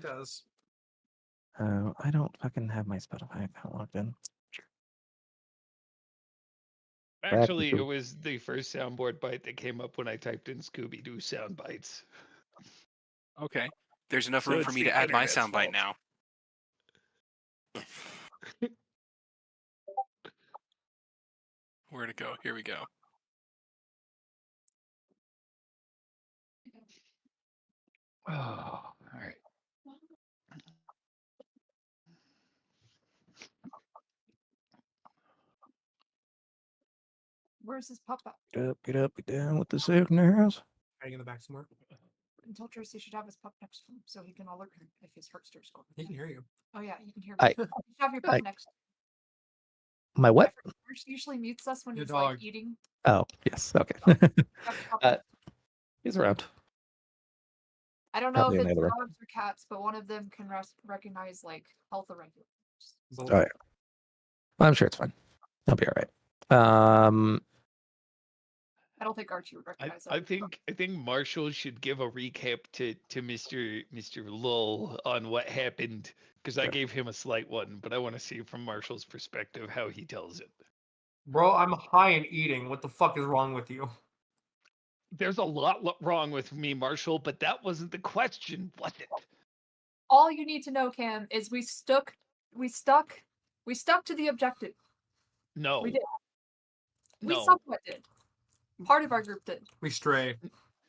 He does. I don't fucking have my Spotify account logged in. Actually, it was the first soundboard bite that came up when I typed in Scooby-Doo sound bites. Okay. There's enough So room for it's me the to add my internet's soundbite fault. now. Where'd it go? Here we go. Oh, all right. Where's his pop-up? Get up, get down with the sick nerves. Hiding in the back somewhere. I told Tracy should have his pup next to him so he can alert him if his heart starts going. He can hear you. Oh yeah, you can hear me. I- You should have your pup I- next. My what? First usually mutes us when Your he's dog. like eating. Oh, yes. Okay. Have your pup He's around. I don't know probably if in it's the other dogs or cats, but one of them can recognize like health irregularities. Both. Oh, yeah. Well, I'm sure it's fine. He'll be all right. I don't think Archie would recognize that. I think Marshall should give a recap to Mr. Lull on what happened because I Sure. gave him a slight one, but I want to see from Marshall's perspective how he tells it. Bro, I'm high and eating. What the fuck is wrong with you? There's a lot wrong with me, Marshall, but that wasn't the question, was it? All you need to know, Cam, is we stuck to the objective. No. We did. We No. somewhat did. Part of our group did. We stray.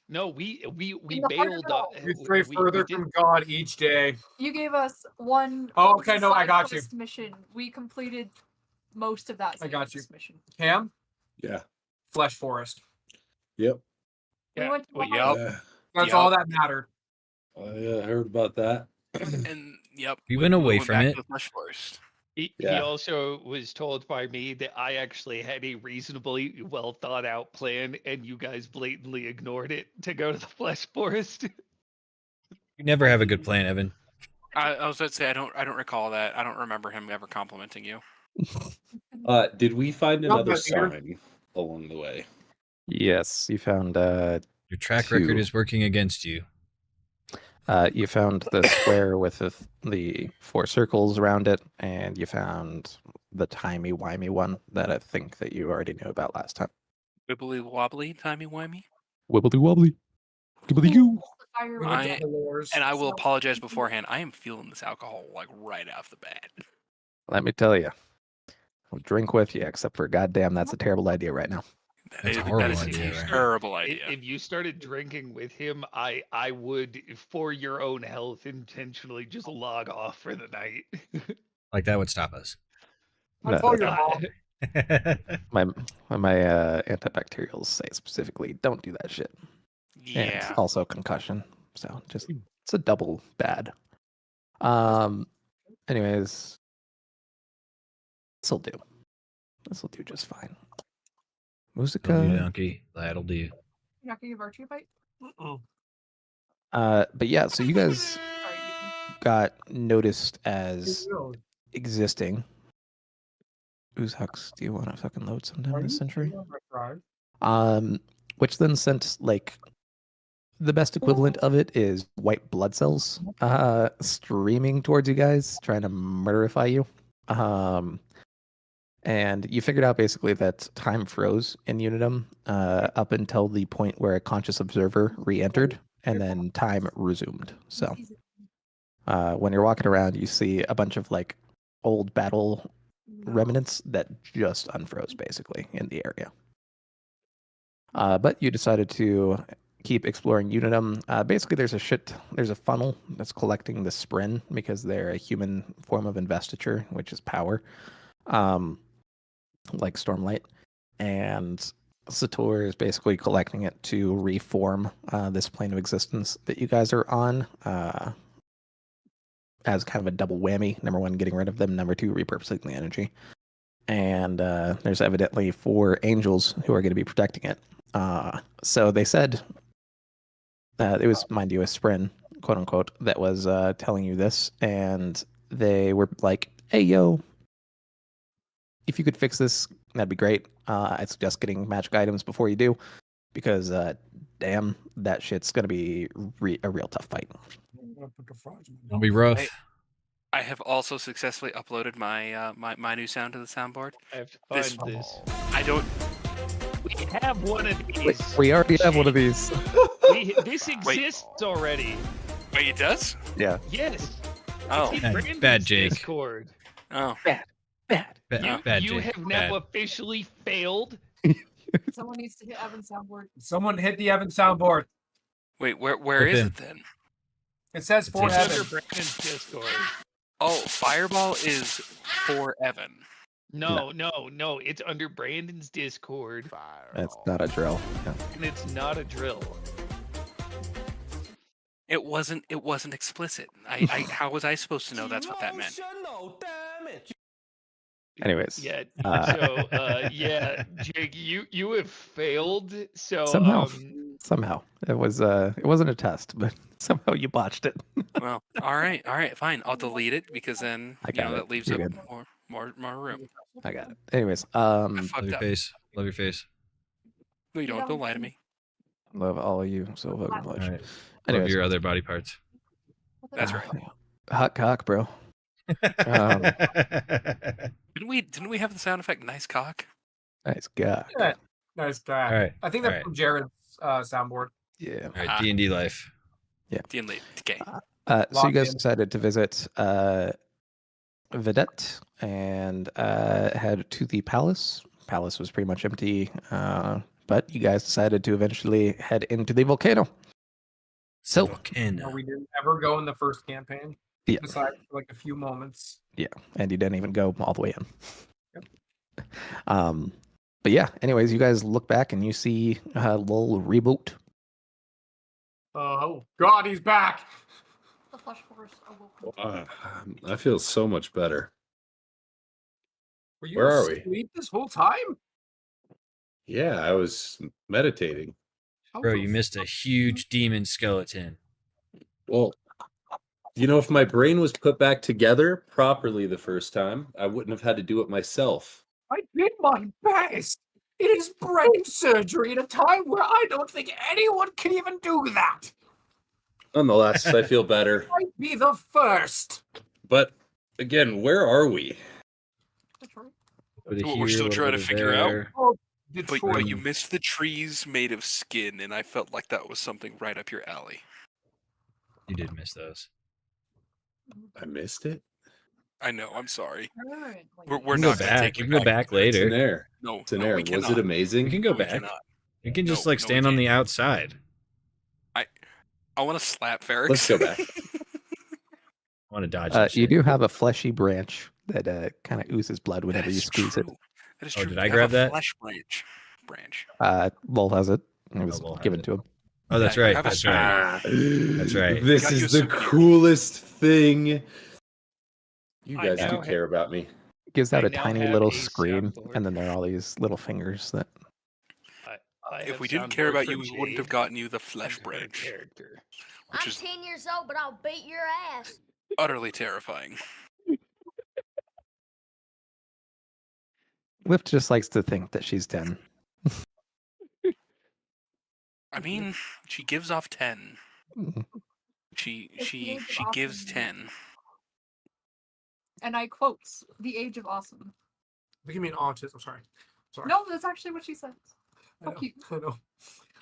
No, we In the heart of bailed it all. We stray further did- from God each day. You gave us one. Oh, okay, no, I side got you. quest mission. We completed most of that. I got you. side mission. Cam? Yeah. Flesh Forest. Yep. We Yeah, went to well, a Yep. holiday. That's Yep. all that mattered. I heard about that. And yep. We went away went from back it. to the Flesh Forest. He Yeah. also was told by me that I actually had a reasonably well thought out plan, and you guys blatantly ignored it to go to the Flesh Forest. You never have a good plan, Evan. I was about to say I don't recall that. I don't remember him ever complimenting you. Did we find Not another that weird. sign along the way? Yes, you found Your track record 2. is working against you. You found the square with the 4 circles around it, and you found the timey-wimey one that I think that you already knew about last time. Wibbly wobbly, timey wimey. Wibbly-wobbly. Gibbly-goo. The fire We was went I- to Dolores. And I will So- apologize beforehand. I am feeling this alcohol like right off the bat. Let me tell you. I'll drink with you, except for goddamn, that's a terrible idea right now. That's a horrible that is idea, a right? terrible I- idea. If you started drinking with him, I would, for your own health, intentionally just log off for the night. Like that would stop us. I No, told your that's mom. My antibacterials say specifically, don't do that shit. Yeah. And also concussion. So it's a double bad. Anyways, this'll do. This'll do just fine. That'll do, Musica. donkey. That'll do. You're not gonna give Archie a bite? But yeah, so you guys Sorry, you got noticed as Really? existing. Oozhucks, do you want to fucking load sometime Are this you century? sure I'm right? Which then sent like the best equivalent of it is white blood cells streaming towards you guys, trying to murderify you. And you figured out basically that time froze in Unitum up until the point where a conscious observer re-entered, and then time resumed. So when you're walking around, you see a bunch of like old battle remnants that just unfroze basically in the area. But you decided to keep exploring Unitum. Basically, there's a funnel that's collecting the Spren because they're a human form of investiture, which is power, like Stormlight. And Sator is basically collecting it to reform this plane of existence that you guys are on as kind of a double whammy. Number 1, getting rid of them. Number 2, repurposing the energy. And there's evidently 4 angels who are going to be protecting it. So they said it was, mind you, a Spren, quote unquote, that was telling you this. And they were like, hey, yo, if you could fix this, that'd be great. I suggest getting magic items before you do, because damn, that shit's going to be a real tough fight. It'll be rough. Hey. I have also successfully uploaded my my new sound to the soundboard. I have to This- find this. I don't. We have one of these. We already have one of these. This exists already. Wait, it does? Yeah. Yes. Oh. It's in Bad- Brandon's bad Jake. Discord. Oh. Bad. Bad You Jake, have now bad. officially failed. Someone needs to hit Evan's soundboard. Someone hit the Evan soundboard. Wait, where is Within. it then? It says for It's It's Evan. under Brandon's Discord. Oh, Fireball is for Evan. No. It's under Brandon's Discord, That's not a drill. Yeah. and it's not a drill. It wasn't explicit. I how was I supposed to know that's what that meant? Anyways, Yeah. Uh, Yeah, Jake, you have failed. So somehow it wasn't a test, but somehow you botched it. Well, all right, fine. I'll delete it because then I got it. that leaves You're up good. more room. I got it. Anyways, I Love fucked your up. face. Love your face. No, you don't lie to me. love all of you so fucking All much. right. Love Anyways, your other body parts. That's right. Hot cock, bro. Um, Didn't we have the sound effect "nice cock"? nice guy. Yeah. Nice guy. All right. I think all that's right. from Jared's soundboard. Yeah. All right. D&D life. D&D. Okay. So you Locked guys in. decided to visit Vedette and head to the palace. Palace was pretty much empty, but you guys decided to eventually head into the volcano. So Volcano. We didn't ever go in the first campaign. Yeah. Besides for like a few moments. and you didn't even go all the way in. Yep. But yeah, anyways, you guys look back and you see a little reboot. Oh God, he's back. The flesh force awoken. I feel so much better. Were you Where are we? asleep this whole time? Yeah, I was meditating. How Bro, the you missed a huge demon skeleton. Well, if my brain was put back together properly the first time, I wouldn't have had to do it myself. I did my best. It is brain surgery at a time where I don't think anyone can even do that. Nonetheless, I feel better. I'd be the first. But again, where are we? Detroit. Bit of What here, we're still a little trying bit to of figure out. there. Detroit. But you missed the trees made of skin, and I felt like that was something right up your alley. You did miss those. I missed it. I know. I'm sorry. Currently. We're We can not go gonna back. take We it can go back It's an later. air. No, It's an no, air. we Was cannot. it amazing? We can go No, we back. cannot. You can just No, like no, we stand on can't. the outside. I want to slap Ferrex. Let's go back. I want to dodge that You shit. do have a fleshy branch that kind of oozes blood That whenever you is squeeze true. That is Oh, true. did You I have grab a that? Flesh branch. it. Lowell has it. It was Lowell has given it. to him. Oh, that's Yeah, you right. have a That's right. That's right. This Got you a is the souvenir. coolest thing. You I guys now do have- care about me. Gives out I a now tiny have little a scream, soundboard. and then there are all these little fingers that. I If have we didn't care soundboard about for you, we wouldn't have Jade gotten you the and flesh her branch, character. which I'm is 10 years old, but I'll beat your ass. utterly terrifying. Lift just likes to think that she's 10. I mean, she gives off 10. Mhm. She It's the age of she gives awesome. 10. And I quote, "The age of awesome." I think you mean autism. Sorry. No, that's actually what she says. I Fuck know. you. I know.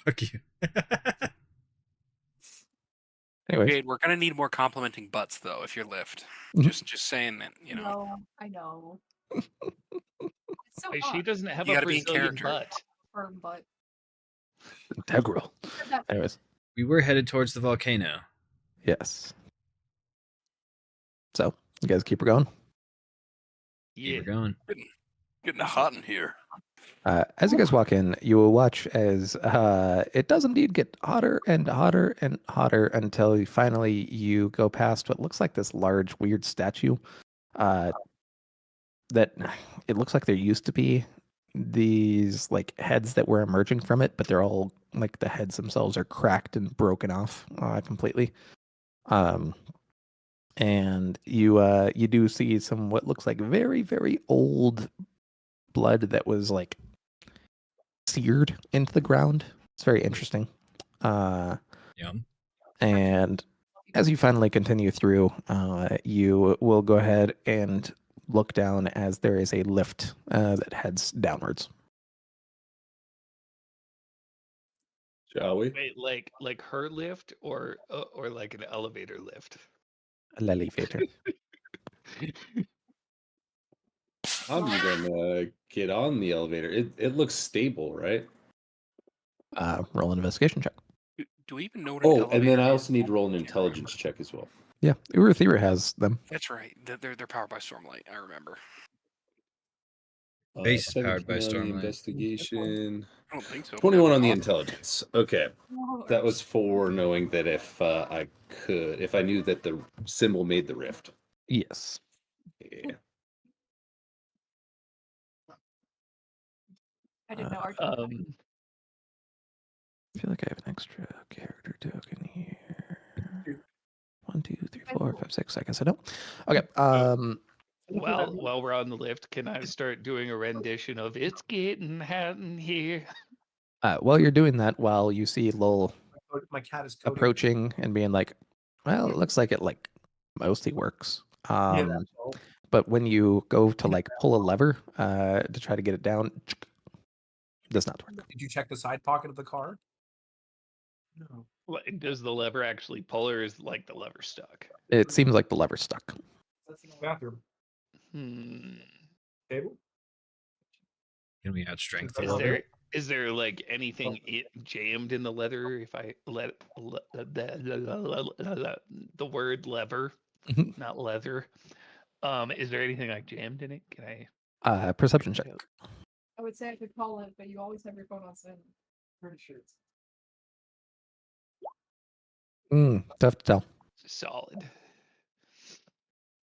Fuck you. Anyways, Jade, we're gonna need more complimenting butts though if you're lift. Mhm. Just saying that, you know. No, I know. It's so Hey, hot. she doesn't have You a gotta be in Brazilian character. butt. Firm butt. integral. Said that Anyways, We were headed towards the volcano. yes. So you guys keep her going. Keep Yeah. her going. Getting hot in here. As you guys walk in, you will watch as it does indeed get hotter and hotter and hotter until finally you go past what looks like this large, weird statue. That it looks like there used to be these like heads that were emerging from it, but they're all like the heads themselves are cracked and broken off completely. And you do see some what looks like very, very old blood that was like seared into the ground. It's very interesting. Yum. And as you finally continue through, you will go ahead and look down as there is a lift that heads downwards. Shall we? Wait, like her lift or like an elevator lift? Elevator. I'm gonna get on the elevator. It looks stable, right? Roll an investigation check. Do we even know what an Oh, elevator and then I is? also need to roll an Can't intelligence remember. check as well. Yeah, Uruthira has them. That's right. They're powered by Stormlight. I remember. Base is powered 17 by on the Stormlight. investigation. I don't think so. but 21 that'd on be the awesome. intelligence. Okay. That was for knowing that if if I knew that the symbol made the rift. Yes. Yeah. I didn't know. I feel like I have an extra character token here. 1, 2, 3, 4, 5, 6. I guess I don't. Okay. While we're on the lift, can I start doing a rendition of "It's Getting Hot in Here"? While you're doing that, while you see Lowell My cat is coding. approaching and being like, "Well, it looks like it like mostly works." Yeah, that's all. But when you go to like pull a lever to try to get it down, does not work. Did you check the side pocket of the car? No. Does the lever actually pull, or is like the lever stuck? It seems like the lever's stuck. That's in the bathroom. Table? Can we outstrength Is the Is there like anything jammed in the leather? If I let the word lever, Mhm. not leather. Is there anything like jammed in it? Can I? Perception check. I would say I could call it, but you always have your phone on silent. Pretty sure it's Tough to tell. Solid.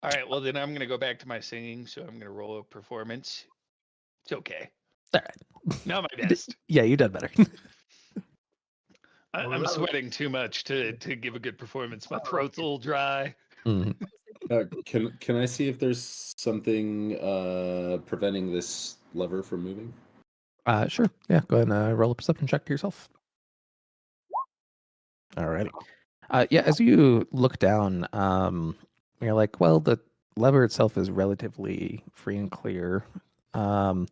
All right. Well, then I'm gonna go back to my singing. So I'm gonna roll a performance. It's okay. All right. Not my best. Yeah, you did better. I'm sweating too much to give a good performance. My throat's a little dry. Mhm. Can I see if there's something preventing this lever from moving? Sure. Yeah, go ahead and roll a perception check yourself. Alrighty. Yeah, as you look down, you're like, well, the lever itself is relatively free and clear. And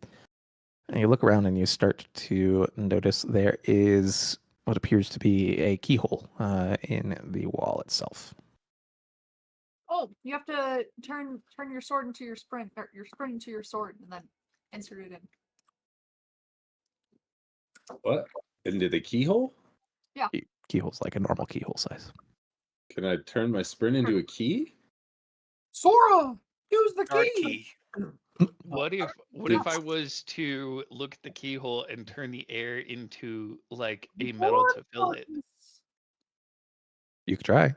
you look around and you start to notice there is what appears to be a keyhole in the wall itself. Oh, you have to turn your sword into your sprint, or your sprint into your sword, and then insert it in. What? Into the keyhole? Keyhole's like a normal keyhole size. Can I turn my sprint into a key? Sora! Use the Guard key! key. What if I was to look at the keyhole and turn the air into like a metal to fill it? You could try.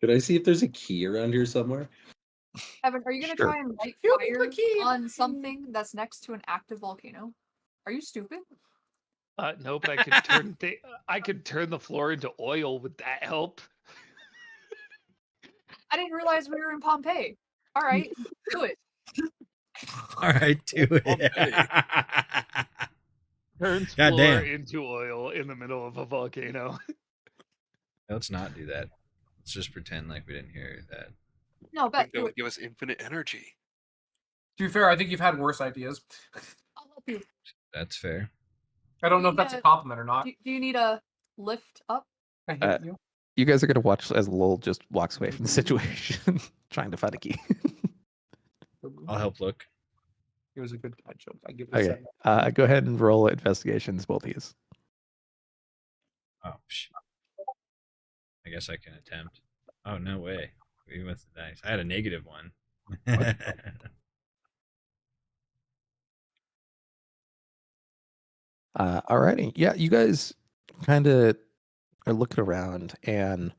Could I see if there's a key around here somewhere? Evan, are you gonna Sure. try and light Use the fire key! on something that's next to an active volcano? Are you stupid? No, but I could turn the floor into oil. Would that help? I didn't realize we were in Pompeii. All right, do it. All right, do it. Turns God floor damn. into oil in the middle of a volcano. Let's not do that. Let's just pretend like we didn't hear that. No, bet do Window it. give us infinite energy. To be fair, I think you've had worse ideas. I'll help you. That's fair. I don't know if that's a compliment or not. Do you need a lift up? I hate Uh, you. You guys are gonna watch as Lowell just walks away from the situation, trying to find a key. I'll help look. It was a good dad joke. I give it a Okay. 7. Go ahead and roll investigations, both of you. Oh, shit. I guess I can attempt. Oh, no way. Even with the dice. I had a negative one. Alrighty. Yeah, you guys kind of are looking around, and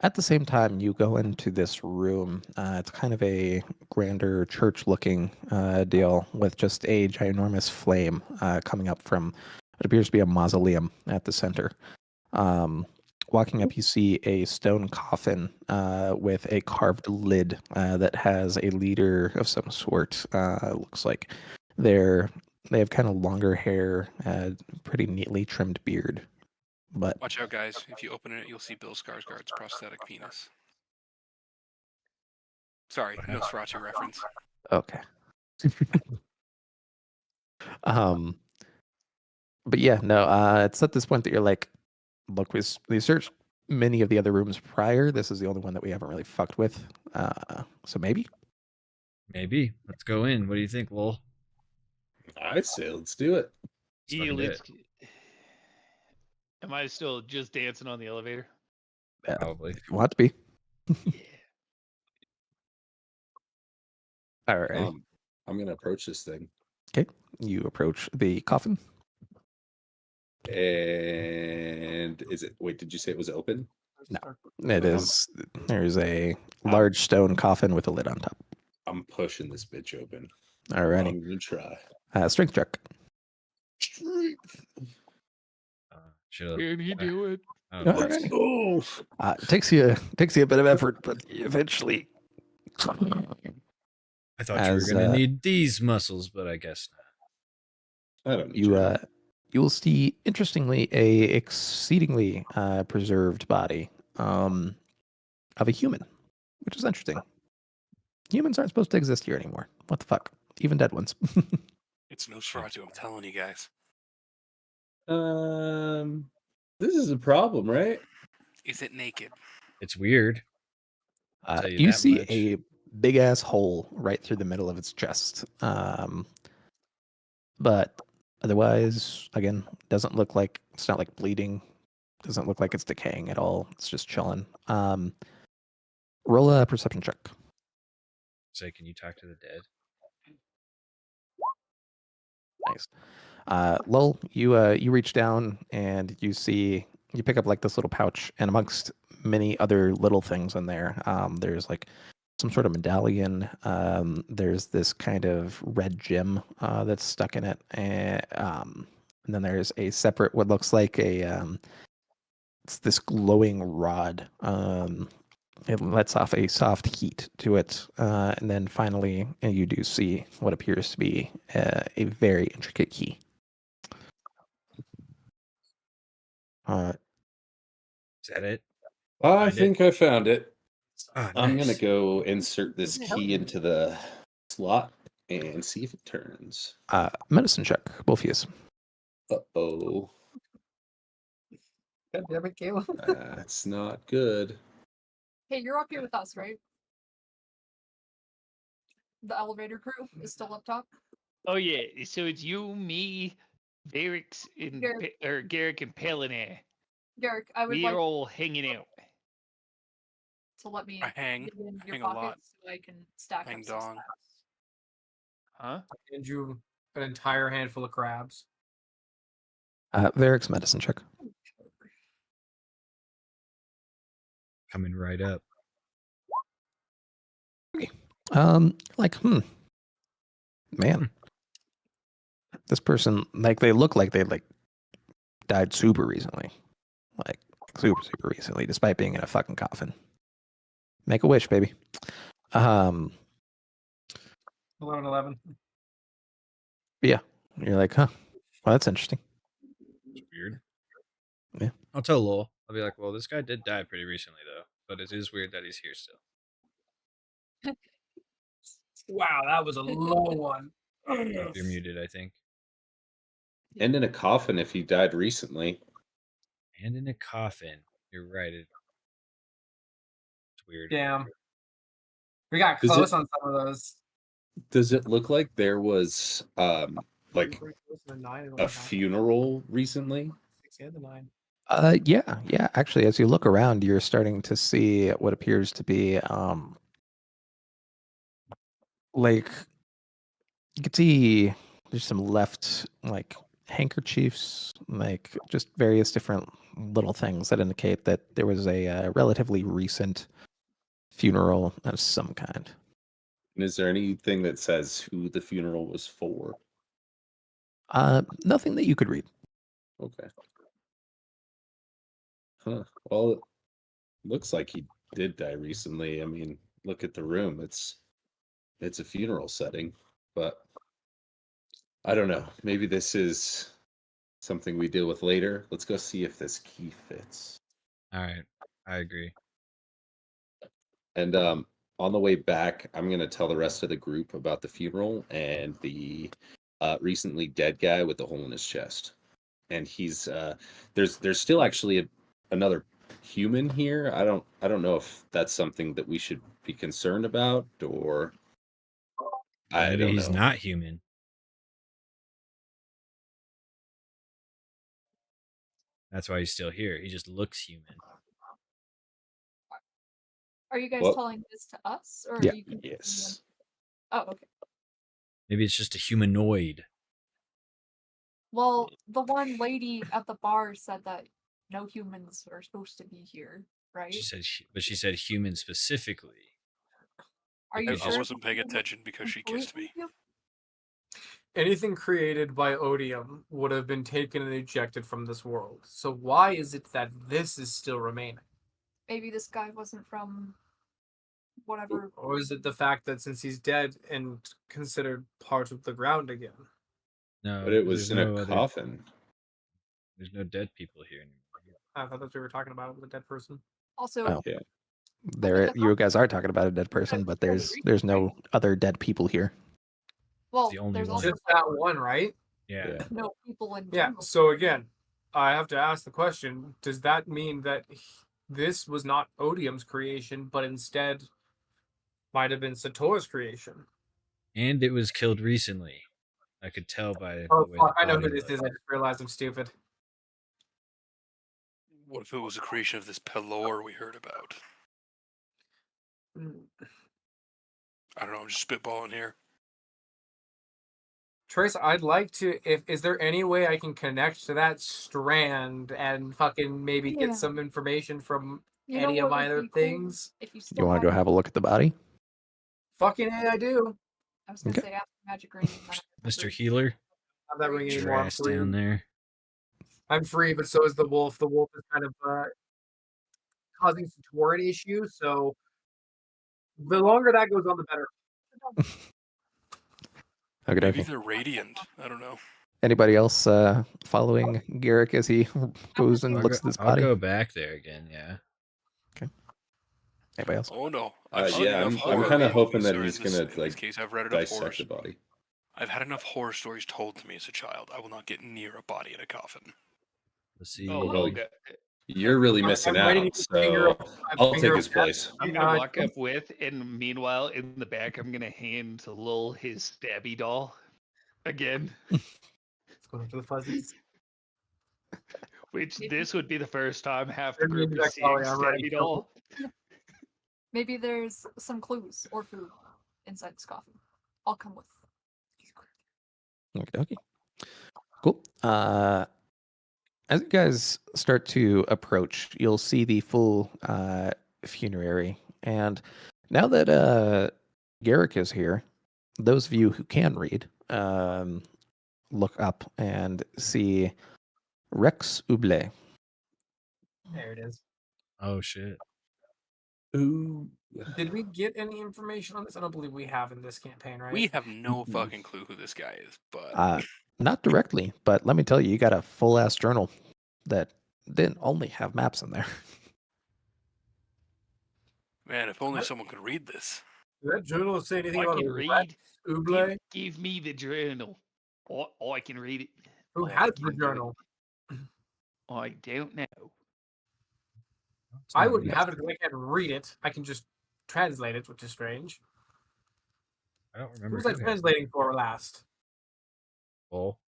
at the same time, you go into this room. It's kind of a grander church-looking deal with just a ginormous flame coming up from what appears to be a mausoleum at the center. Walking up, you see a stone coffin with a carved lid that has a leader of some sort. Looks like they have kind of longer hair, pretty neatly trimmed beard. But Watch out, guys. If you open it, you'll see Bill Skarsgård's prosthetic penis. Sorry, no Sriracha reference. okay. But yeah, no, it's at this point that you're like, look, we searched many of the other rooms prior. This is the only one that we haven't really fucked with. So maybe. Maybe. Let's go in. What do you think, Lowell? I say let's do it. Let's fucking do it. Am I still just dancing on the elevator? Probably. If you want to be. Yeah. All right. I'm gonna approach this thing. Okay. You approach the coffin. And is it? Wait, did you say it was open? It is. There's a large stone coffin with a lid on top. I'm pushing this bitch open. Alrighty. I'm gonna try. Strength check. Should Can he do it? Oh, Alrighty. Oh, It takes you a bit of effort, but eventually. I thought you were gonna need these muscles, but I guess not. I don't need your- You will see, interestingly, a exceedingly preserved body of a human, which is interesting. Humans aren't supposed to exist here anymore. What the fuck? Even dead ones. It's no Sriracha, I'm telling you guys. This is a problem, right? Is it naked? It's weird. I'll tell you You that see much. a big ass hole right through the middle of its chest. But otherwise, again, doesn't look like it's not like bleeding. Doesn't look like it's decaying at all. It's just chilling. Roll a perception check. Say, can you talk to the dead? Nice. Lul, you reach down and you pick up like this little pouch, and amongst many other little things in there, there's like some sort of medallion. There's this kind of red gem that's stuck in it, and then there's a separate what looks like it's this glowing rod. It lets off a soft heat to it, and then finally you do see what appears to be a very intricate key. Is that it? I Find it? think I found it. Oh, I'm gonna nice. go insert this key into the slot and see if it turns. Medicine check, both of you. Uh-oh. God damn it, Caleb. That's not good. Hey, you're up here with us, right? The elevator crew is still up top. Oh yeah. So it's you, me, Varix, and Garrick and Pelinair. Garrick, I would We like are all hanging out. to let me I hang. get in your hang a lot. pockets so I can stack Hang up some dong. slabs. Huh? And you an entire handful of crabs. Varric's medicine check. Coming right up. Man, this person, like, they look like they like died super recently, like super recently, despite being in a fucking coffin. Make a wish, baby. 11. Yeah, you're like, huh? Well, that's interesting. It's weird. Yeah. I'll tell Lowell. I'll be like, well, this guy did die pretty recently, though. But it is weird that he's here still. Wow, that was a low one. You're muted, I think. And in a coffin if he died recently. And in a coffin. You're right. It's weird. Damn. We got Does close it- on some of those. Does it look like there was like a funeral recently? 6 and the 9. Yeah. Actually, as you look around, you're starting to see what appears to be like you can see there's some left like handkerchiefs, like just various different little things that indicate that there was a relatively recent funeral of some kind. And is there anything that says who the funeral was for? Nothing that you could read. Okay. Huh. Well, it looks like he did die recently. I mean, look at the room. It's a funeral setting, but I don't know. Maybe this is something we deal with later. Let's go see if this key fits. All right, I agree. And on the way back, I'm gonna tell the rest of the group about the funeral and the recently dead guy with the hole in his chest. And he's there's still actually another human here. I don't know if that's something that we should be concerned about, or I Maybe don't he's know. not human. That's why he's still here. He just looks human. Are you guys Well- telling this to us, or Yeah. are you? confusing Yes. them? Oh, okay. Maybe it's just a humanoid. Well, the one lady at the bar said that no humans are supposed to be here, right? She said human specifically. Are you I sure? wasn't paying attention because she kissed me. Completely? Anything created by Odium would have been taken and ejected from this world. So why is it that this is still remaining? Maybe this guy wasn't from whatever. Or is it the fact that since he's dead and considered part of the ground again? No, But it 'cause was in there's a no other- coffin. There's no dead people here anymore. I thought that's what we were talking about with the dead person. Also, Oh. Yeah. There, you guys are talking about a dead person, but there's no other dead people here. well, the only there's one. also Just that one, right? Yeah. Yeah. no people in Yeah. general. So again, I have to ask the question: does that mean that this was not Odium's creation, but instead might have been Satora's creation? And it was killed recently. I could tell by Oh the way fuck! the I know who body this is. looked. I just realized I'm stupid. What if it was a creation of this Pelor we heard about? I don't know. I'm just spitballing here. Trace, I'd like to. Is there any way I can connect to that strand and fucking maybe Yeah. get some information from You know any of what my would other be cool? things? If you You still want to go had- have a look at the body? Fucking A, I do. I was gonna Okay. say after magic ring. Mr. Healer, I'm not ringing get your anymore. I'm ass free. down there. I'm free, but so is the wolf. The wolf is kind of causing some torrent issues. So the longer that goes on, the better. Okay, Maybe okay. they're radiant. I don't know. Anybody else following Garrick as he goes and looks at this I'll body? go back there again. Yeah. Anybody else? Oh no. I've seen Yeah, enough I'm horror kind of hoping movies, that or he's in this, gonna in like this case, I've read enough horror. dissect the body. I've had enough horror stories told to me as a child. I will not get near a body in a coffin. Let's see. Oh, well, okay. You're really missing I'm waiting out, to figure so out- I'll figure take out his that. place. I'm I'm gonna not- walk up with, and meanwhile, in the back, I'm gonna hand to Lil his stabby doll again. Let's go after the fuzzies. Which this would be the first time half the They're group music, is seeing I'm ready. stabby doll. Maybe there's some clues or food inside this coffin. I'll come with. Okay, okay. Cool. As you guys start to approach, you'll see the full funerary. And now that Garrick is here, those of you who can read, look up and see Rex Ouble. There it is. Oh shit. Ooh. Did we get any information on this? I don't believe we have in this campaign, right? We have no fucking clue who this guy is, but Not directly, but let me tell you, you got a full ass journal that didn't only have maps in there. man, if only What? someone could read this. Did that journal say anything I about can a read. Ouble? Give me the journal. I can read it. Who I has can the do it. journal? I don't know. I wouldn't have it because I can't read it. I can just translate it, which is strange. I don't Who remember. was I who has translating for last? Bull.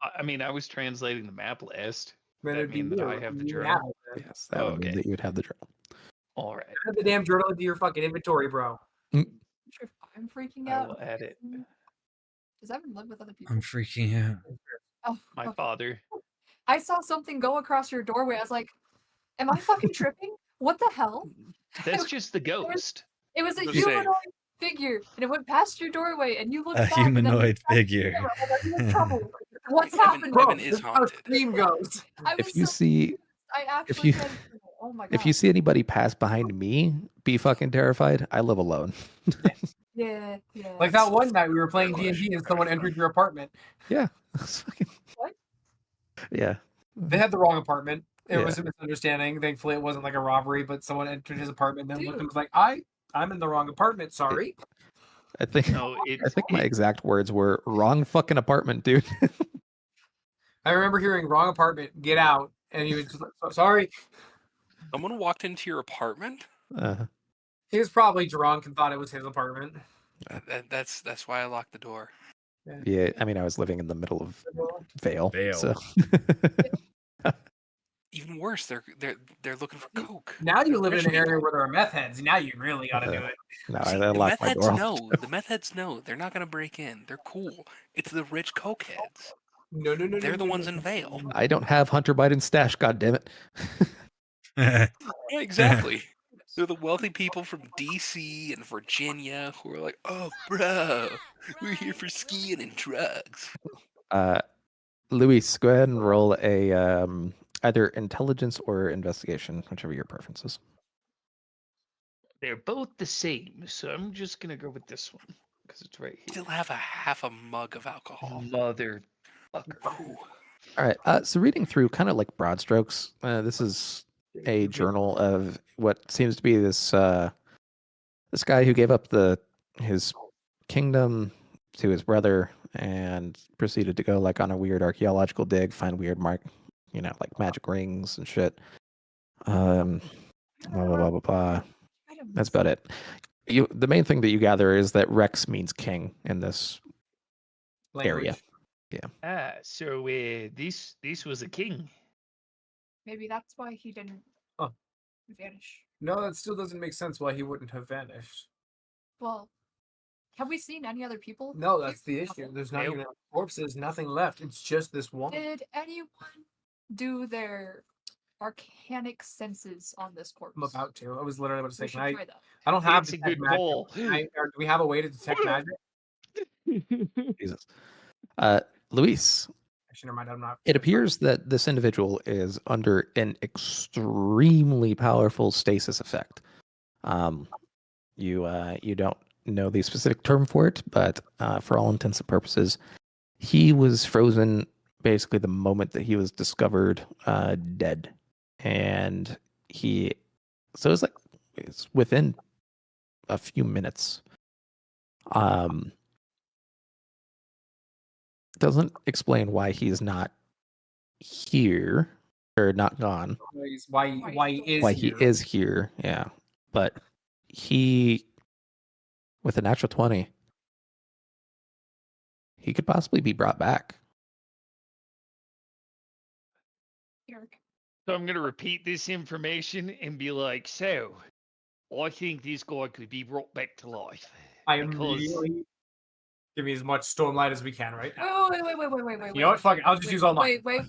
I mean, I was translating the map list. Then That it'd be mean that you. I have the You journal? have it then. Yes, that would mean Okay. that you would have the journal. All right. Add the damn journal into your fucking inventory, bro. I'm sure if I'm freaking I out. will add it. Does Evan live with other people? I'm freaking out. Oh, My okay. father. I saw something go across your doorway. I was like, "Am I fucking tripping? What the hell?" That's just the ghost. It was a The same. humanoid figure, and it went past your doorway, and you looked A back. and then humanoid looked back at the figure. camera. I was like, "You're in trouble. What's Evan- happening?" Evan is this how haunted. Steam goes. I was If you so see confused. I actually you- said, "Oh my god!" if you see anybody pass behind me, be fucking terrified. I live alone. yeah. Like that one night we were playing Very much, D&D and very someone much. entered your apartment. Yeah. It's fucking- Yeah. They had the wrong apartment. It Yeah. was a misunderstanding. Thankfully, it wasn't like a robbery, but someone entered his apartment and then looked and Dude. was like, I'm in the wrong apartment. Sorry. I think No, I think my exact words were wrong fucking apartment, dude. I remember hearing wrong apartment, get out. And he was just like, sorry. Someone walked into your apartment. Uh, He was probably drunk and thought it was his apartment. That's why I locked the door. yeah, I mean, I was living in the middle of Vale. Vale. So. Even worse, they're looking for coke. Now you live in Rich an area people. where there are meth heads. Now you really got to do it. No, See, I the locked meth my heads door. know. The meth heads know. They're not gonna break in. They're cool. It's the rich coke heads. No. They're the ones in Vale. I don't have Hunter Biden's stash. God damn it. Yeah, exactly. They're the wealthy people from DC and Virginia who are like, oh, bro, we're here for skiing and drugs. Luis, go ahead and roll a either intelligence or investigation, whichever your preference is. They're both the same, so I'm just gonna go with this one because it's right here. Still have half a mug of alcohol. Mother. Ooh. All right. So reading through kind of like broad strokes, this is a journal of what seems to be this this guy who gave up his kingdom to his brother and proceeded to go like on a weird archaeological dig, find weird like magic rings and shit. Blah blah blah blah blah. That's about it. The main thing that you gather is that Rex means king in this area. Ah, so this was a king. Maybe that's why he didn't Huh. vanish. No, that still doesn't make sense why he wouldn't have vanished. Well, have we seen any other people? No, here? that's the issue. Nothing. There's not Nope. even corpses, nothing left. It's just this one. Did anyone do their arcanic senses on this corpse? I'm about to. I was literally about to say, We should can I? try that. I don't have It's a detect good magic. goal. Or do we have a way to detect magic? Jesus. Luis, Actually, never mind. I'm not. it appears that this individual is under an extremely powerful stasis effect. You don't know the specific term for it, but for all intents and purposes, he was frozen basically the moment that he was discovered dead, and it's within a few minutes. Doesn't explain why he's not here or not gone. Why He is here, yeah. But he, with a natural 20, he could possibly be brought back. Eric. So I'm gonna repeat this information and be like, so I think this guy could be brought back to life. I because- immediately give me as much Stormlight as we can right now. Oh, wait. You know what? Fuck it. I'll just use all mine. Wait.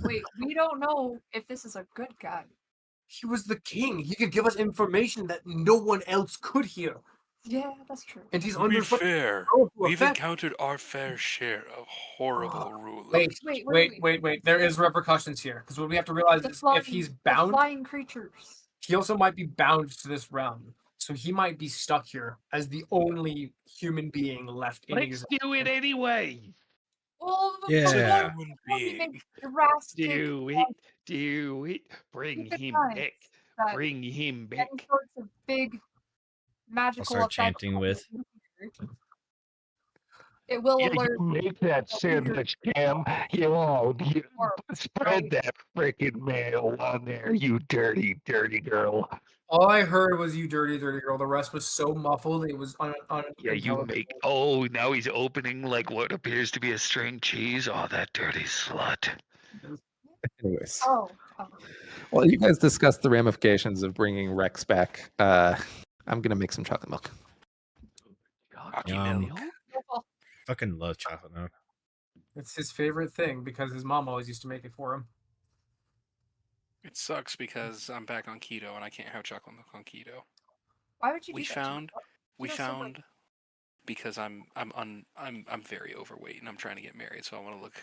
We don't know if this is a good guy. He was the king. He could give us information that no one else could hear. Yeah, that's true. And he's To be under fair, powerful we've effect. encountered our fair share of horrible rulers. Wait. There is repercussions here because what we have to realize is if he's the bound, flying creatures. he also might be bound to this realm. So he might be stuck here as the only human being left in Let's existence. do it anyway. Well, Yeah. Human What being. makes drastic Do it. Bring Keep in him mind back. that Bring him back. any sorts of big magical start effects chanting on with. the computer, it will alert. Make that sandwich, Cam. You spread that freaking mail on there, you dirty girl. All I heard was "you dirty girl." The rest was so muffled it was Yeah, you make. Oh, now he's opening like what appears to be a string cheese. Oh, that dirty slut. Anyways, Oh. well, you guys discussed the ramifications of bringing Rex back. I'm gonna make some chocolate milk. Cocky Yum. milk? Fucking love chocolate milk. It's his favorite thing because his mom always used to make it for him. It sucks because I'm back on keto and I can't have chocolate milk on keto. Why would you We do that to me? found You know, so, like- because I'm very overweight and I'm trying to get married, so I want to look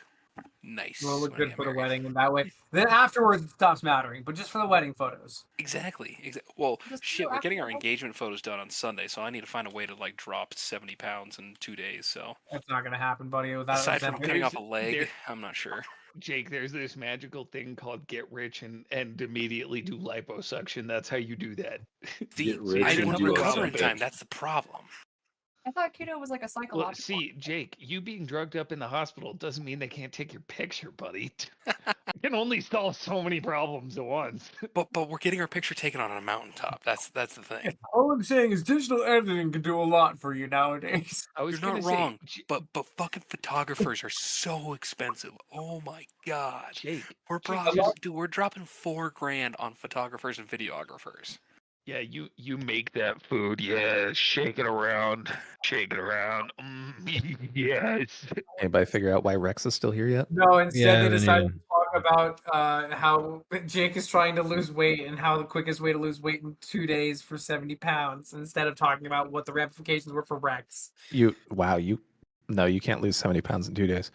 nice. Well, look when I good get for the married. wedding, and that way, then afterwards it stops mattering. But just for the wedding photos. Exactly. Well, Just shit, do we're getting our after- engagement photos done on Sunday, so I need to find a way to like drop 70 pounds in 2 days. So That's not gonna happen, buddy. Without aside from cutting off a There's- leg, there- I'm not sure. Jake, there's this magical thing called get rich and immediately do liposuction. That's how you do that. See, Get rich I and won't do a recover rob in a time. bank. That's the problem. I thought keto was like a Well, psychological. see, Jake, you being drugged up in the hospital doesn't mean they can't take your picture, buddy. You can only solve so many problems at once. But we're getting our picture taken on a mountaintop. That's the thing. All I'm saying is digital editing can do a lot for you nowadays. I was You're gonna not say, wrong, but fucking photographers are so expensive. Oh my god. Jake, We're we're dropping $4,000 on photographers and videographers. yeah, you make that food. Yeah, shake it around. Yes. Anybody figure out why Rex is still here yet? No, instead Yeah, I they haven't decided even- to talk about how Jake is trying to lose weight and how the quickest way to lose weight in 2 days for 70 pounds, instead of talking about what the ramifications were for Rex. You can't lose 70 pounds in 2 days.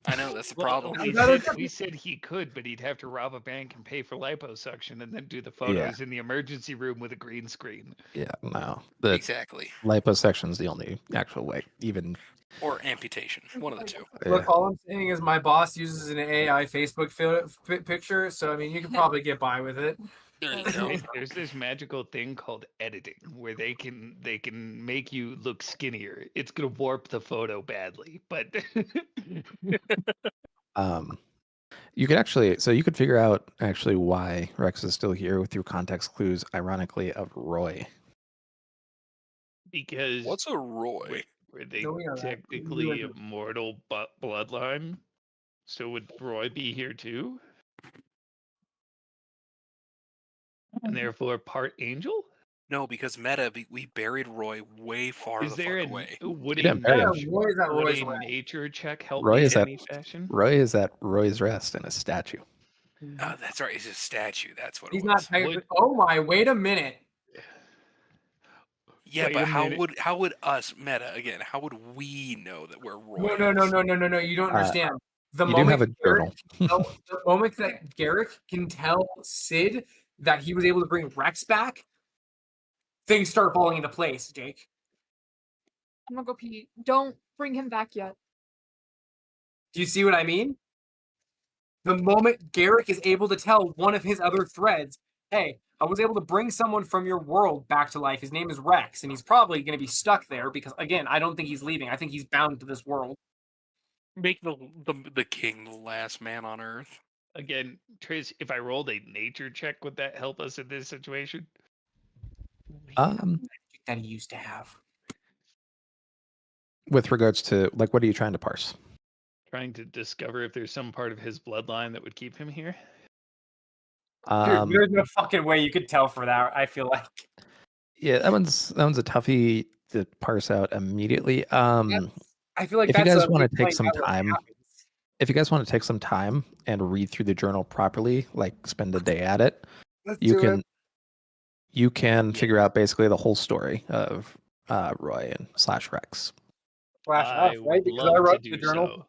I know that's the Well, problem. we said he could, but he'd have to rob a bank and pay for liposuction and then do the photos in the emergency room with a green screen. Yeah, no. The Exactly. liposuction is the only actual way. Even Or amputation. One of the two. Look, all I'm saying is my boss uses an AI Facebook picture, so I mean you could probably get by with it. There you go. There's this magical thing called editing where they can make you look skinnier. It's gonna warp the photo badly, but you could figure out actually why Rex is still here through context clues, ironically, of Roy. because What's a Roy? were they No, we are not. technically immortal bloodline? So would Roy be here too? And therefore part angel? No, because we buried Roy way far Is the there fuck away. would Yeah, a bury him. nature, Roy is at would Roy's a way. nature check help Roy me is in at any fashion? Roy is at Roy's rest in a statue. That's right. It's a statue. That's what He's it not was. technically. Oh my! Wait a minute. Yeah, Wait but a how minute. would us meta again? How would we know that we're Roy? No. You don't understand. The You do have a Garrick journal. the moment that Garrick can tell Sid that he was able to bring Rex back, things start falling into place. Jake, I'm gonna go pee. Don't bring him back yet. do you see what I mean? The moment Garrick is able to tell one of his other threads, hey, I was able to bring someone from your world back to life. His name is Rex, and he's probably going to be stuck there because, again, I don't think he's leaving. I think he's bound to this world. Make the king the last man on earth. Again, Trace, if I rolled a nature check, would that help us in this situation? That he used to have. With regards to what are you trying to parse? Trying to discover if there's some part of his bloodline that would keep him here. Dude, there's no fucking way you could tell for that. I feel like. Yeah, that one's a toughie to parse out immediately. I feel like if you that's guys a want to big take point some that what time, happens. if you guys want to take some time and read through the journal properly, spend a day at it, Let's you do can it. you can figure out basically the whole story of Roy and / Rex. Flash I off, right? would Because love I to wrote do the journal. so.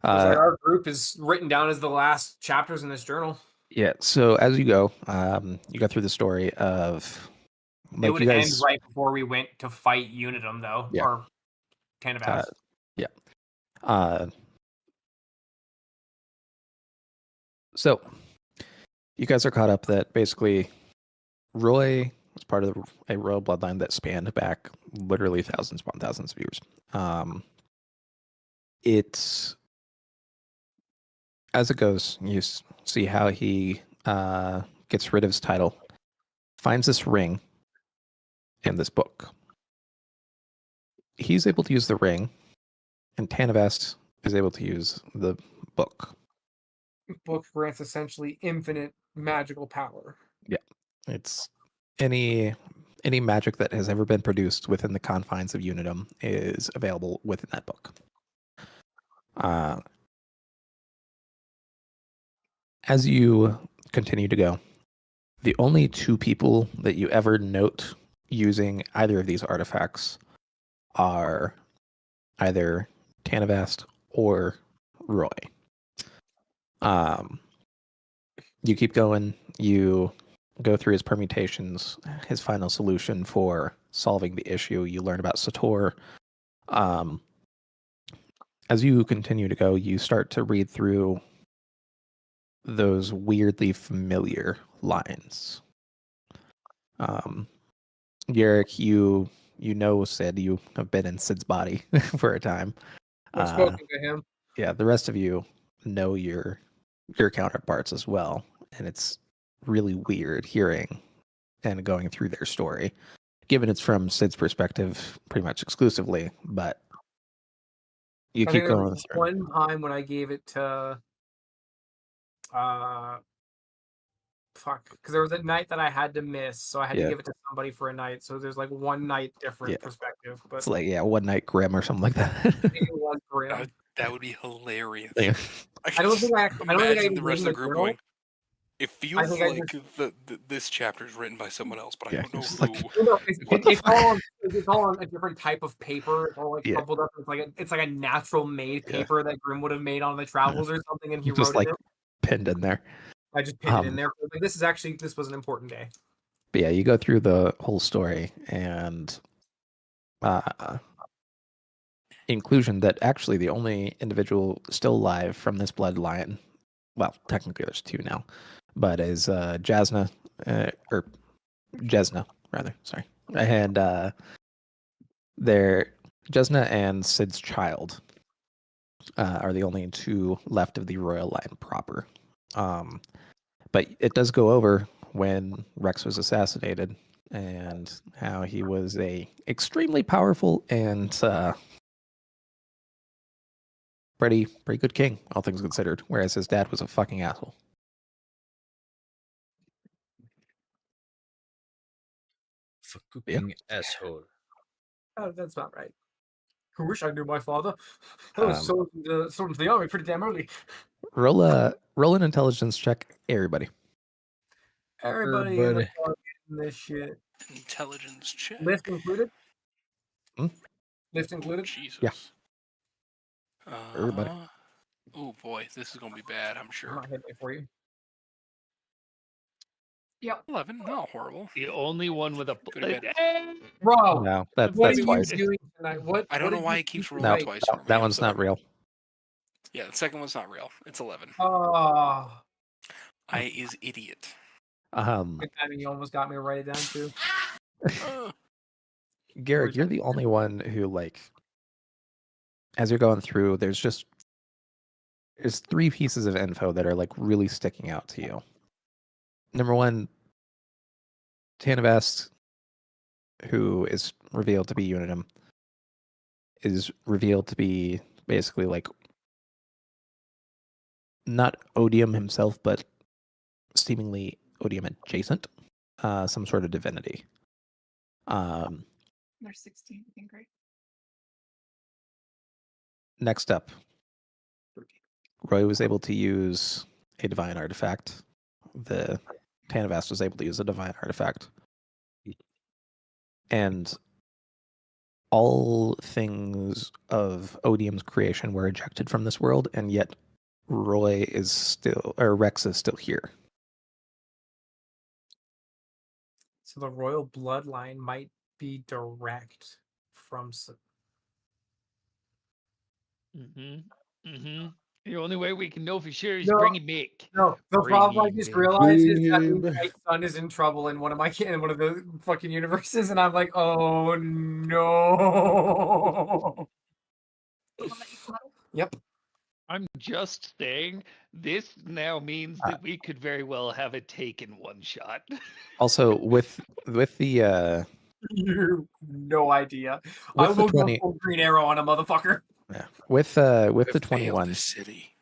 Our group is written down as the last chapters in this journal. Yeah. So as you go through the story of It would you guys. end right before we went to fight Unitum, though, Yeah. or Tanavas. So you guys are caught up that basically Roy was part of a royal bloodline that spanned back literally thousands upon thousands of years. It's as it goes, you see how he gets rid of his title, finds this ring in this book. He's able to use the ring, and Tanavast is able to use the book. Book grants essentially infinite magical power. It's any magic that has ever been produced within the confines of Unitum is available within that book. As you continue to go, the only two people that you ever note using either of these artifacts are either Tanavast or Roy. You keep going, you go through his permutations, his final solution for solving the issue. You learn about Sator. as you continue to go, you start to read through those weirdly familiar lines. Garrick, you know Sid. You have been in Sid's body for a time. I've spoken to him. Yeah, the rest of you know your counterparts as well, and it's really weird hearing and going through their story, given it's from Sid's perspective pretty much exclusively, but you I keep think there going was through. one time when I gave it to because there was a night that I had to miss, so I had to Yeah. give it to somebody for a night. So there's like one night different Yeah. perspective, but It's like, yeah, one night Grim or something like that. it was grim. That would be hilarious. Yeah. I don't think I don't think I imagine even the rest of named the group journal. going. It feels think I like this chapter is written by someone else, but I Yeah, don't know just who. like- No, What the it's all on a different type of paper. It's all like Yeah. crumpled up. It's like a natural made Yeah. paper that Grim would have made on the travels or something, and he just wrote like it in. pinned in there. I just pinned it in there. Like, this was an important day. But yeah, you go through the whole story and inclusion that actually the only individual still alive from this bloodline, well, technically there's two now, but is Jasna, or Jesna rather, sorry. And they're Jesna and Sid's child are the only two left of the royal line proper. But it does go over when Rex was assassinated and how he was a extremely powerful and pretty good king, all things considered, whereas his dad was a fucking asshole. Fucking asshole. Oh, that's not right. I wish I knew my father. I was sold into the army pretty damn early. Roll an intelligence check, everybody. Everybody in the park in this shit. Intelligence check. Lift included? Hmm? Lift included? Jesus. Yeah. Everybody. Oh boy, this is gonna be bad. I'm I'm sure. not hitting it for you. Yep. 11, not horrible. The only one with a Go to bed. Bro, No, what that's are you twice. doing tonight? What? I don't what know did why you it keeps do rolling tonight? twice. for me, That I'm one's not sorry. real. Yeah, the second one's not real. It's 11. Oh, I is idiot. good timing. You almost got me to write it down too. Garrick, you're the only one who, like, as you're going through, there's three pieces of info that are like really sticking out to you. Number one, Tanavast, who is revealed to be Unitum, is revealed to be basically like not Odium himself, but seemingly Odium adjacent, some sort of divinity. They're 16, I think, right? Next up, Roy was able to use a divine artifact. The Tanavast was able to use a divine artifact. And all things of Odium's creation were ejected from this world, and yet Rex is still here. So the royal bloodline might be direct from. The only way we can know for sure is No. bringing Mick. No, the problem I just realized is that Babe. my son is in trouble in one of the fucking universes, and I'm like, oh no. The one that you smuggled? Yep. I'm just saying, this now means that we could very well have it taken one shot. Also, with the You no idea. With I the will 20 go full Green Arrow on a motherfucker. yeah, with the Failed 21, the city.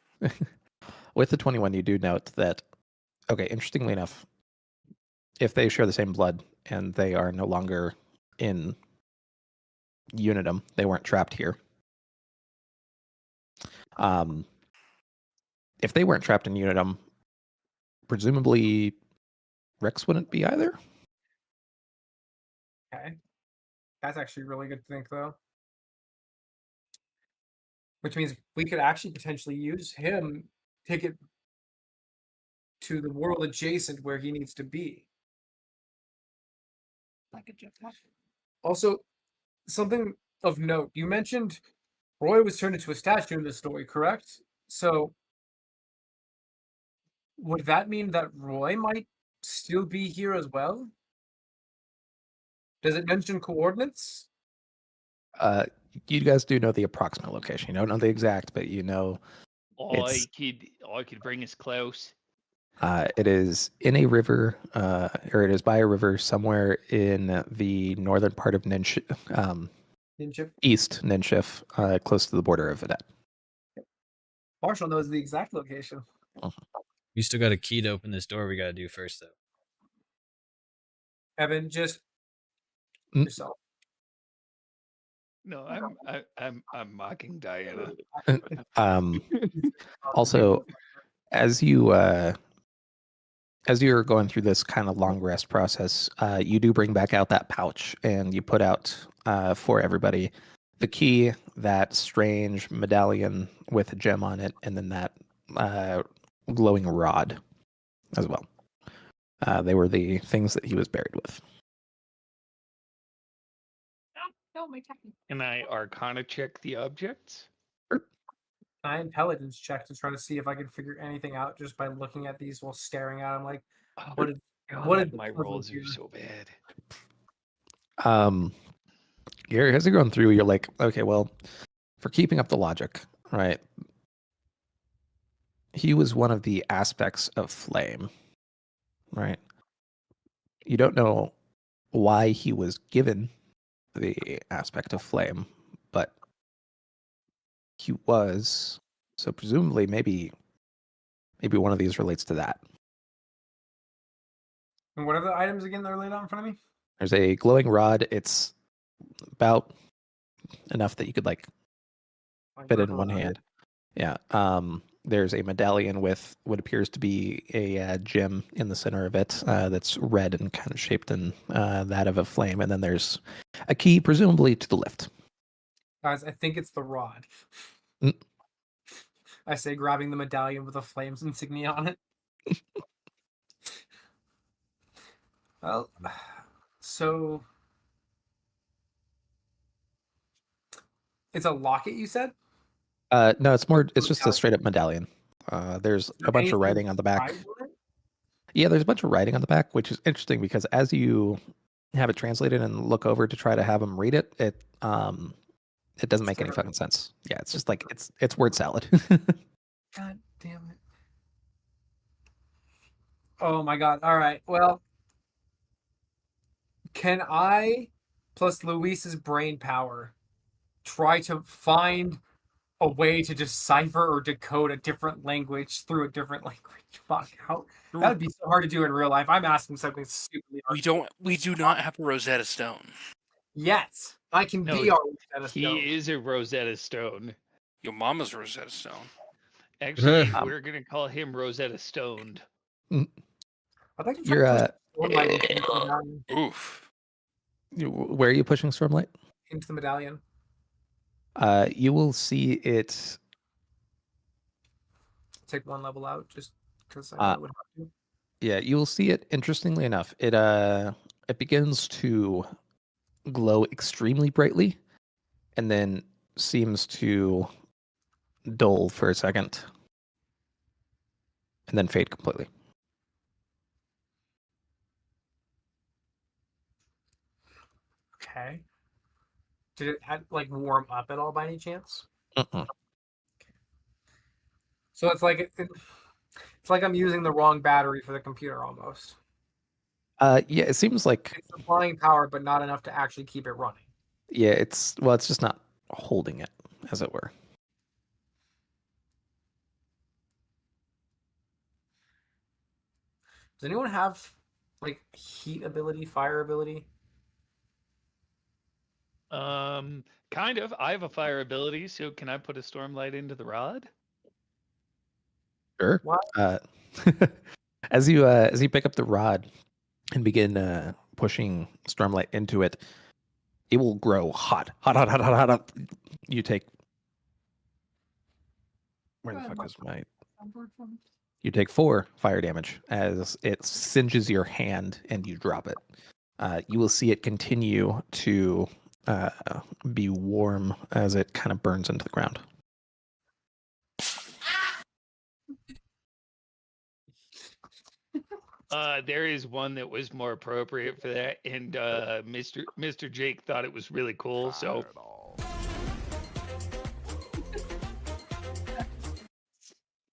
with the 21, you do note that. Okay, interestingly enough, if they share the same blood and they are no longer in Unitum, they weren't trapped here. If they weren't trapped in Unitum, presumably Rex wouldn't be either. Okay. That's actually really good to think, though. Which means we could actually potentially use him, take it to the world adjacent where he needs to be. Like a jetpack. Also, something of note, you mentioned Roy was turned into a statue in this story, correct? So would that mean that Roy might still be here as well? Does it mention coordinates? You guys do know the approximate location. You don't know the exact, but you know I could bring us close. it is in a river, or it is by a river somewhere in the northern part of Ninja. East Ninshif, close to the border of Vedet. Marshall knows the exact location. We still got a key to open this door. We got to do first though. Evan, just Mm. yourself. No, I'm mocking Diana. Also, as you're going through this kind of long rest process, you do bring back out that pouch and you put out for everybody the key, that strange medallion with a gem on it, and then that glowing rod as well. They were the things that he was buried with. No, my technique. Can I Arcana check the objects? I intelligence check to try to see if I can figure anything out just by looking at these while staring at them. Like, what did My the puzzle rolls do? are so bad. Gary, as you're going through, you're like, okay, well, for keeping up the logic, right? He was one of the aspects of flame, right? You don't know why he was given the aspect of flame, but he was. So presumably, maybe one of these relates to that. And what are the items again that are laid out in front of me? There's a glowing rod. It's about enough that you could like fit it in one hand. Yeah. There's a medallion with what appears to be a gem in the center of it that's red and kind of shaped in that of a flame. And then there's a key, presumably to the lift. Guys, I think it's the rod. Mm. I say, grabbing the medallion with a flames insignia on it. Well, so it's a locket, you said? No, it's just a straight up medallion. There's a bunch of writing on the back. Inscribed on it? Yeah, there's a bunch of writing on the back, which is interesting because as you have it translated and look over to try to have them read it, it doesn't make any fucking sense. Yeah, it's just like it's word salad. God damn it. Oh my god. All right. Well, can I, plus Luis's brain power, try to find a way to decipher or decode a different language through a different language? Fuck. How that would be so hard to do in real life. I'm asking something stupidly hard. We do not have a Rosetta Stone. Yet. I can No, be our Rosetta He Stone. is a Rosetta Stone. Your mama's Rosetta Stone. Actually, we're gonna call him Rosetta Stoned. I'd like to try You're to push Stormlight into the medallion. Oof. Where are you pushing Stormlight? Into the medallion. You will see it. Take one level out just because I would have to. Yeah, you will see it. Interestingly enough, it begins to glow extremely brightly, and then seems to dull for a second, and then fade completely. Okay. Did it like warm up at all by any chance? Mm-mm. So it's like it's like I'm using the wrong battery for the computer almost. Yeah, it seems like It's supplying power, but not enough to actually keep it running. yeah, it's just not holding it, as it were. Does anyone have like heat ability, fire ability? Kind of. I have a fire ability, so can I put a Stormlight into the rod? Sure. What? As you pick up the rod and begin pushing Stormlight into it, it will grow hot. You take. Where the fuck is my? You take 4 fire damage as it singes your hand and you drop it. You will see it continue to be warm as it kind of burns into the ground. There is one that was more appropriate for that, and Mr. Jake thought it was really cool. So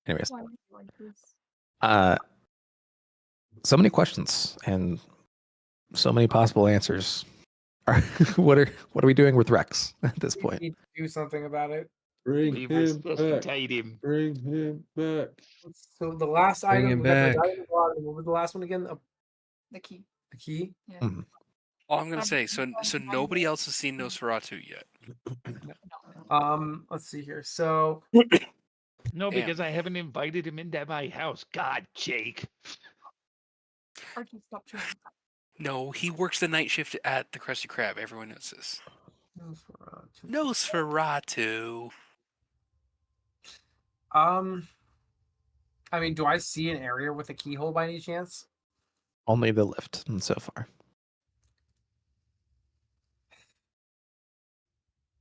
Anyways, Why would you like this? so many questions and so many possible answers. What are we doing with Rex at this We point? need to do something about it. Bring we him back. resuscitate him. Bring him back. So the last Bring item him we got the back. diamond rod, and what was the last one again? The key. The key. Yeah. Mhm. All I'm gonna I'm say, just so going so behind nobody it. else has seen Nosferatu yet. Let's see here. So No, Damn. because I haven't invited him into my house. God, Jake. Archie, stop chewing. No, he works the night shift at the Krusty Krab. Everyone knows this. Nosferatu. I mean, do I see an area with a keyhole by any chance? Only the lift so far.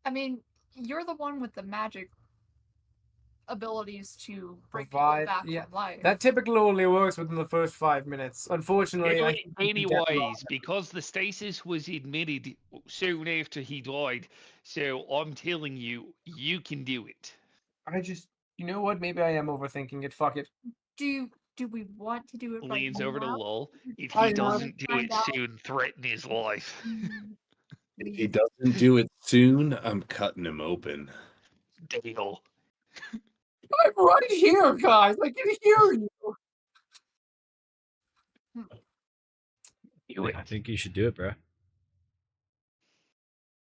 I mean, you're the one with the magic abilities to bring people Provide- back yeah, from life. That typically only works within the first 5 minutes. Unfortunately, I think you can get Anyways, because the stasis was admitted soon after he died, so I'm telling you, you can do it. I just, you know what? Maybe I am overthinking it. Fuck it. Do we want to do it right Leans over to now? Lowell. If I he know. doesn't do Find it out. soon, threaten his life. If he doesn't do it soon, I'm cutting him open. Deal. I'm right here, guys. I can hear you. Do it. I think you should do it, bro. I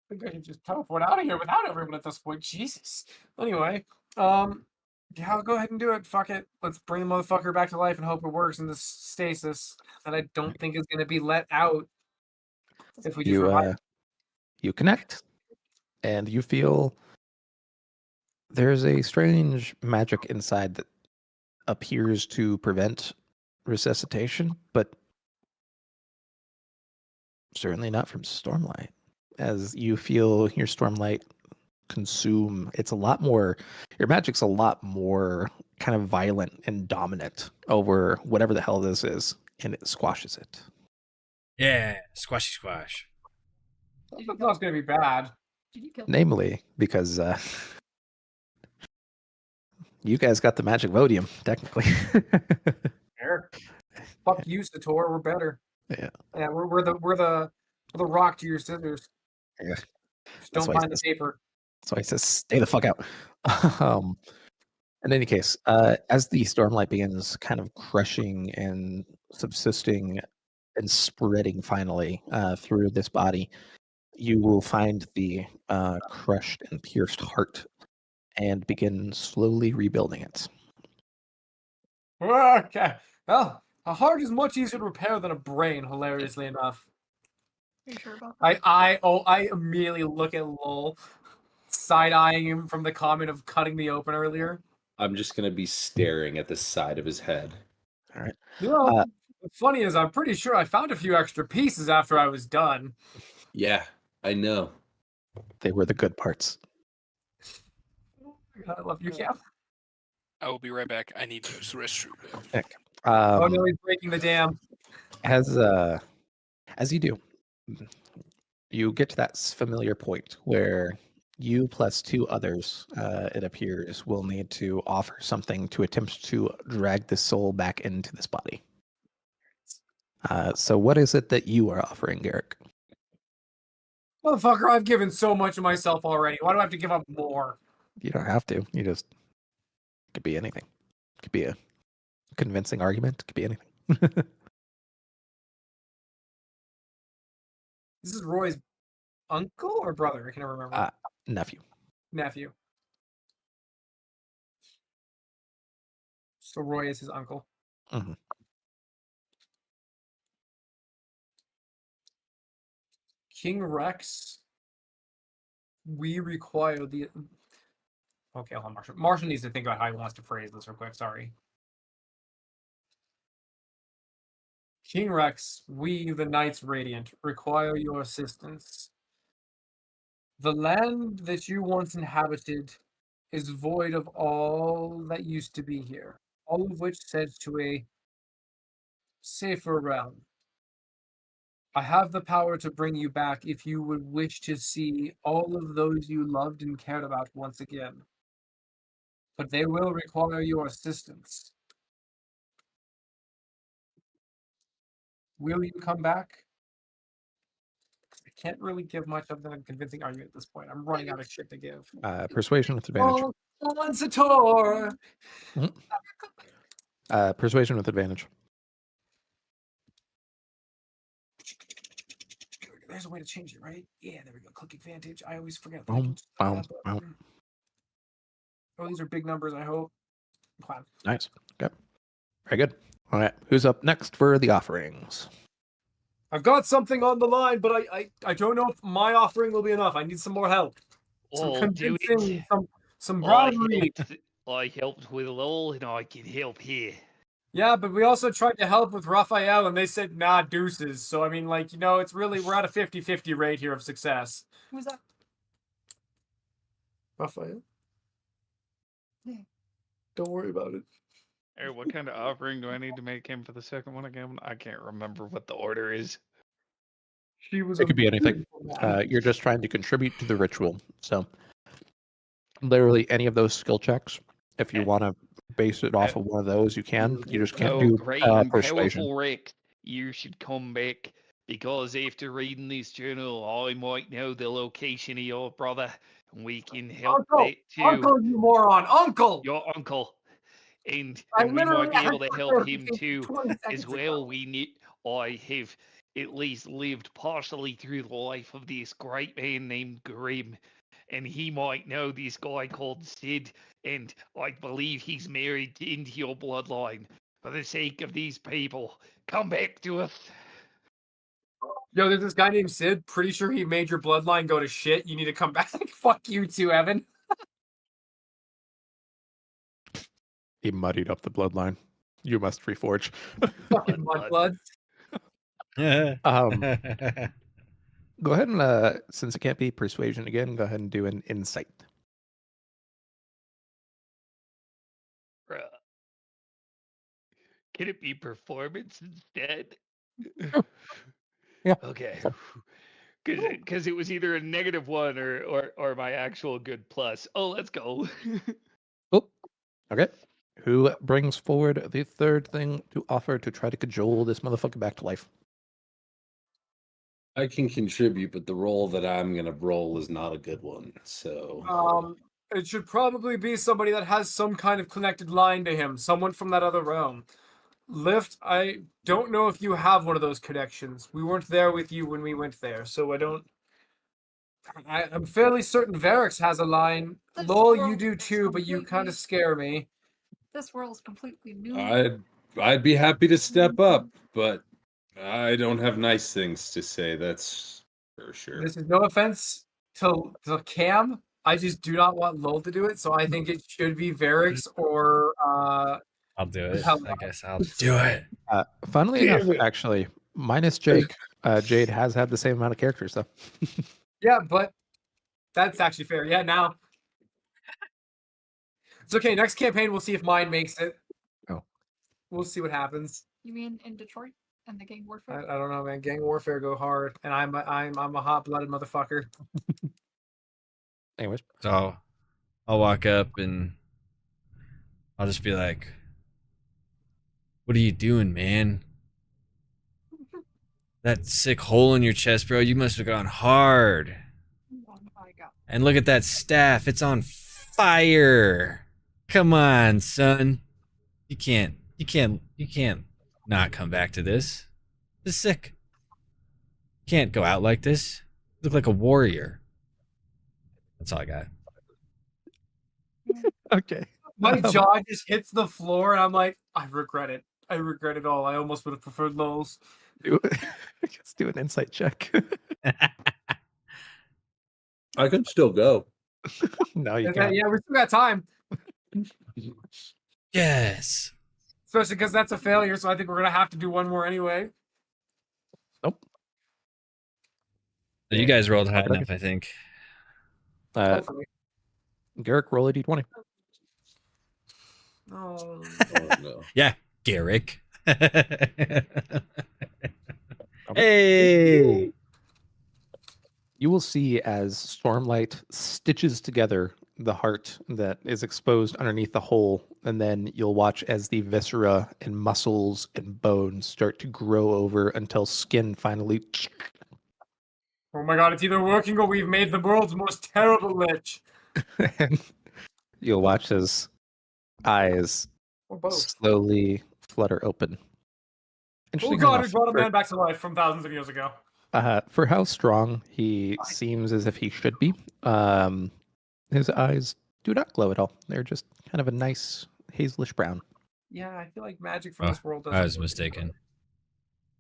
think I should just teleport out of here without everyone at this point. Jesus. Anyway, yeah, I'll go ahead and do it. Fuck it. Let's bring the motherfucker back to life and hope it works in this stasis that I don't think is going to be let out if we just revive. You connect, and you feel there's a strange magic inside that appears to prevent resuscitation, but certainly not from Stormlight. As you feel your Stormlight consume, it's a lot more, your magic's a lot more kind of violent and dominant over whatever the hell this is, and it squashes it. Yeah, squashy squash. That's not going to be bad. Did you kill? Namely, because you guys got the magic vodium, technically. Fair. Fuck you, Sator. We're better. Yeah. Yeah, we're the rock to your scissors. Yeah. Just That's don't why he find the says- paper. That's why he says, stay the fuck out. In any case, as the Stormlight begins kind of crushing and subsisting and spreading finally through this body, you will find the crushed and pierced heart and begin slowly rebuilding it. Okay. Well, a heart is much easier to repair than a brain, hilariously enough. Are you sure about that? I immediately look at Lowell, side-eyeing him from the comment of cutting me open earlier. I'm just gonna be staring at the side of his head. All right. You know, the funny is, I'm pretty sure I found a few extra pieces after I was done. Yeah, I know. They were the good parts. I love you, Cam. I will be right back. I need to use the restroom. Oh no, he's breaking the dam. As you do, you get to that familiar point where you plus two others, it appears, will need to offer something to attempt to drag the soul back into this body. So what is it that you are offering, Garrick? Motherfucker, I've given so much of myself already. Why do I have to give up more? You don't have to. You just, it could be anything. It could be a convincing argument. It could be anything. This is Roy's uncle or brother? I can't remember. Nephew. Nephew. So Roy is his uncle. Mhm. King Rex. We require the. Okay, hold on, Marshall. Marshall needs to think about how he wants to phrase this real quick. Sorry. King Rex, we, the Knights Radiant, require your assistance The land that you once inhabited is void of all that used to be here, all of which said to a safer realm. I have the power to bring you back if you would wish to see all of those you loved and cared about once again. But they will require your assistance. Will you come back? I can't really give much of a convincing argument at this point. I'm running out of shit to give. Persuasion with advantage. Oh, once a tour. Persuasion with advantage. There's a way to change it, right? Yeah, there we go. Click advantage. I always forget. Wow, wow, wow. Oh, these are big numbers, I hope. Wow. Nice. Okay. Very good. All right. Who's up next for the offerings? I've got something on the line, but I don't know if my offering will be enough. I need some more help. Some Oh, do convincing, it. some I bribery. helped with Lowell, and I can help here. Yeah, but we also tried to help with Raphael, and they said, nah, deuces. So, I mean, like, it's really, we're at a 50-50 rate here of success. Who's that? Raphael? Yeah. Don't worry about it. Hey, what kind of offering do I need to make him for the second one again? I can't remember what the order is. She was It could be anything. You're just trying to contribute to the ritual. So, literally any of those skill checks. If you want to base it off of one of those, you can. You just can't do Great and persuasion. powerful Rick, you should come back, because after reading this journal, I might know the location of your brother, and we can help Uncle, that too. Uncle, you moron, Uncle! Your uncle. And I we might be literally able to asked help for him therapy too 20 as seconds well. ago. I have at least lived partially through the life of this great man named Grim, and he might know this guy called Sid, and I believe he's married into your bloodline. For the sake of these people, come back to us. Yo, there's this guy named Sid. Pretty sure he made your bloodline go to shit. You need to come back. Fuck you too, Evan. He muddied up the bloodline. You must reforge. Fucking mudbloods. Go ahead and, since it can't be persuasion again, go ahead and do an insight. Bruh. Can it be performance instead? Yeah. Okay. Because it was either a -1 or my actual good plus. Oh, let's go. Oh, okay. Who brings forward the third thing to offer to try to cajole this motherfucker back to life? I can contribute, but the roll that I'm gonna roll is not a good one. So It should probably be somebody that has some kind of connected line to him. Someone from that other realm. Lift, I don't know if you have one of those connections. We weren't there with you when we went there, so I don't. I'm fairly certain Varix has a line. This Lol, you world do is too, but you kind completely- of scare me. This world's completely new. I'd be happy to step up, but I don't have nice things to say. That's for sure. This is no offense to Cam. I just do not want Lol to do it, so I think it should be Varix or I'll do it. Hell I guess I'll do it. Funnily enough, actually, minus Jake, Jade has had the same amount of characters, though. yeah, but that's actually fair. Yeah, now it's okay. Next campaign, we'll see if mine makes it. Oh, we'll see what happens. You mean in Detroit and the gang I warfare? don't know, man. Gang warfare go hard, and I'm a hot-blooded motherfucker. anyways. So I'll walk up and I'll just be like, "What are you doing, man? That sick hole in your chest, bro. You must have gone hard. Oh my god. And look at that staff. It's on fire. Come on, son. You can't not come back to this. This is sick. You can't go out like this. You look like a warrior." That's all I got. Okay. My jaw just hits the floor, and I'm like, I regret it. I regret it all. I almost would have preferred Lol's. Let's do an insight check. I could still go. No, you Yeah, can't. we still got time. Yes. Especially because that's a failure, so I think we're gonna have to do one more anyway. Nope. You guys rolled high enough, I think. Hopefully. Garrick, roll a d20. Oh. Oh no. Yeah, Garrick. Hey! You will see as Stormlight stitches together the heart that is exposed underneath the hole, and then you'll watch as the viscera and muscles and bones start to grow over until skin finally. Oh my god, it's either working or we've made the world's most terrible lich. And you'll watch as eyes Or both. slowly flutter open. Oh Interesting god, enough, we brought a for- man back to life from thousands of years ago. For how strong he seems as if he should be, his eyes do not glow at all. They're just kind of a nice hazelish brown. Yeah, I feel like magic from Oh, this world doesn't. I was work. mistaken.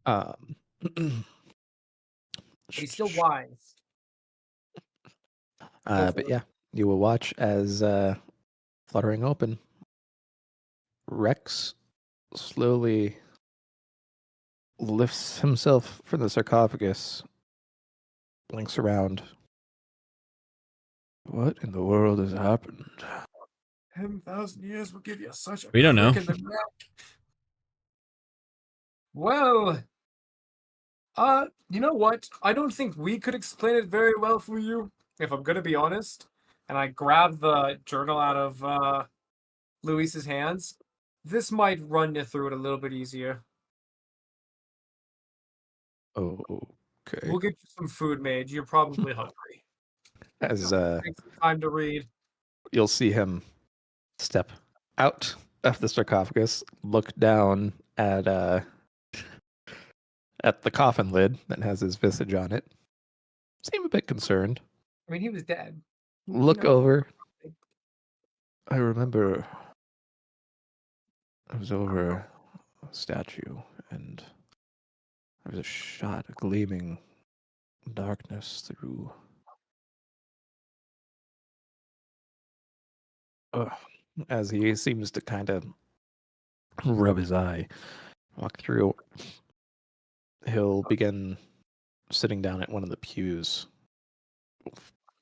But He's still wise. But yeah, you will watch as fluttering open, Rex slowly lifts himself from the sarcophagus, blinks around. What in the world has happened? 10,000 years will give you such a We don't know. crick in the neck. Well, you know what? I don't think we could explain it very well for you, if I'm gonna be honest. And I grab the journal out of Luis's hands. This might run you through it a little bit easier. Oh, okay. We'll get you some food made. You're probably hungry. As Take some time to read. you'll see him step out of the sarcophagus, look down at the coffin lid that has his visage on it. Seem a bit concerned. I mean, he was dead. Look No. over. I remember I was over a statue and there was a shot, a gleaming darkness through. As he seems to kind of rub his eye, walk through, he'll begin sitting down at one of the pews.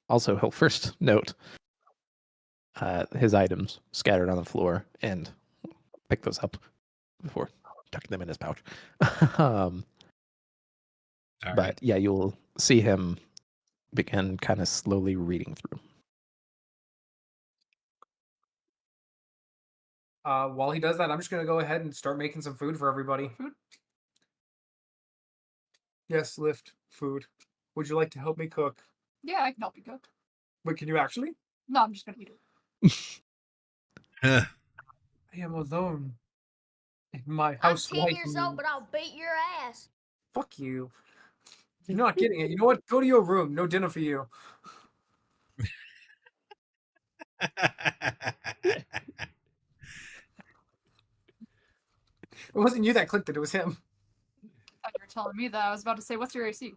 Also, he'll first note his items scattered on the floor and pick those up before tucking them in his pouch. All But right. yeah, you'll see him begin kind of slowly reading through. While he does that, I'm just gonna go ahead and start making some food for everybody. Food? Yes, lift food. Would you like to help me cook? Yeah, I can help you cook. But can you actually? No, I'm just gonna eat it. Huh. I am alone in my I'm house. 10 years old, but I'll beat your ass. Fuck you. You're not getting it. You know what? Go to your room. No dinner for you. It wasn't you that clicked it. It was him. I thought you were telling me that. I was about to say, what's your AC?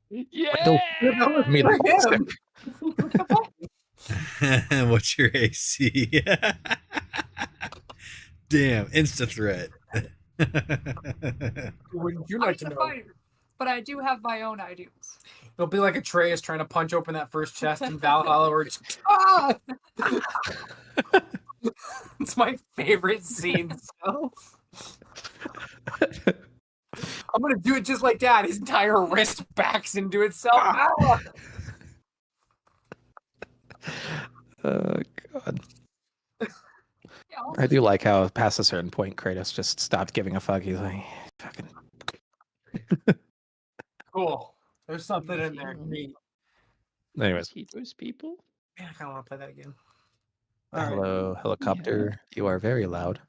Yeah. Me For the him. What's your AC? Damn, insta threat. Wouldn't you I'm like to the know? fighter, but I do have my own ideas. It'll be like Atreus trying to punch open that first chest in Valhalla where it's ah! It's my favorite scene. So. I'm gonna do it just like that. His entire wrist backs into itself. Ah! God. Yeah, I do like how past a certain point, Kratos just stopped giving a fuck. He's like, fucking. Cool. There's something in there. Neat. Anyways, Keep those people. Man, I kind of want to play that again. All right. hello, helicopter. You are very loud.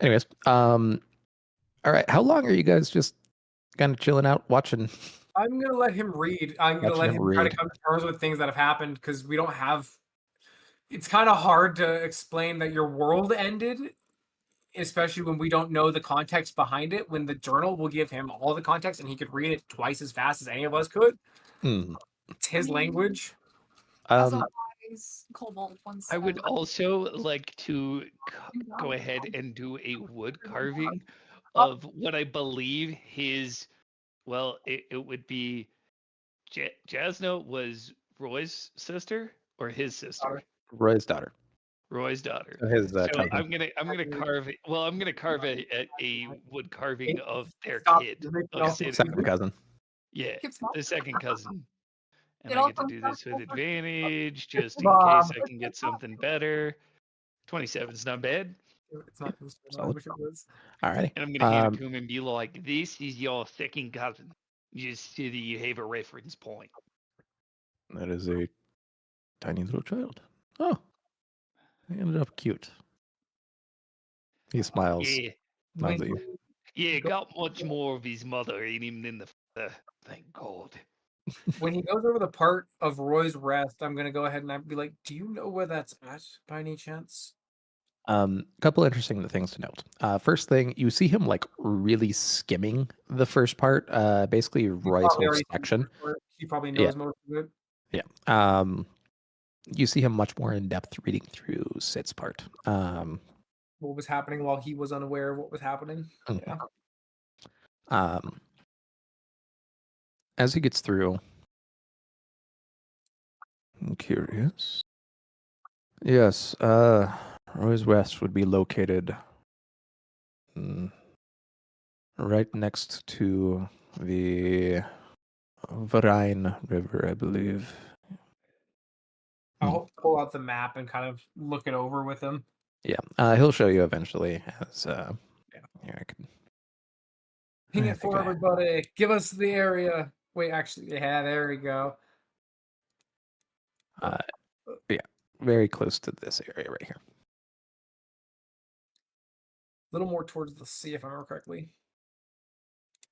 Anyways, all right. How long are you guys just kind of chilling out, watching? I'm gonna let him read. I'm gonna Watching let him him try to read. come to terms with things that have happened because we don't have. It's kind of hard to explain that your world ended, especially when we don't know the context behind it. When the journal will give him all the context and he could read it twice as fast as any of us could. Hmm. It's his language. As Um, a wise kobold once I would said, also like to go Wow. ahead and do a wood carving of what I believe his, well, it would be Jasno was Roy's sister or his sister? Roy's daughter. Roy's daughter. So his So cousin. I'm gonna carve it. Well, I'm gonna carve a wood carving of their Stop. kid. You're making Of all Sid. Second cousin. Yeah, Keep small. the second cousin. And It I all get to comes do down this to with the first- advantage, just in Bob. case I can get something better. 27's not bad. It's not. I Solid. wish it was. Alrighty. And I'm gonna hand it to him and be like, "This is your second cousin, just so that you have a reference point." That is a tiny little child. Oh, he ended up cute. He smiles. Yeah, Nods at you. yeah, got much more of his mother in him than the father. Thank God. When he goes over the part of Roy's rest, I'm gonna go ahead and I'd be like, "Do you know where that's at by any chance?" Couple interesting things to note. First thing, you see him like really skimming the first part. Basically Roy's Probably whole already seen section. it before. He probably Yeah. knows most of it. Yeah. You see him much more in depth reading through Sid's part. What was happening while he was unaware of what was happening? Mhm. Yeah. As he gets through, I'm curious. Yes, Roy's West would be located right next to the Varine River, I believe. I'll pull out the map and kind of look it over with him. Yeah, he'll show you eventually. As here I can. Ping I it think for I- everybody. Give us the area. Wait, actually, yeah, there we go. Yeah, very close to this area right here. A little more towards the sea, if I remember correctly.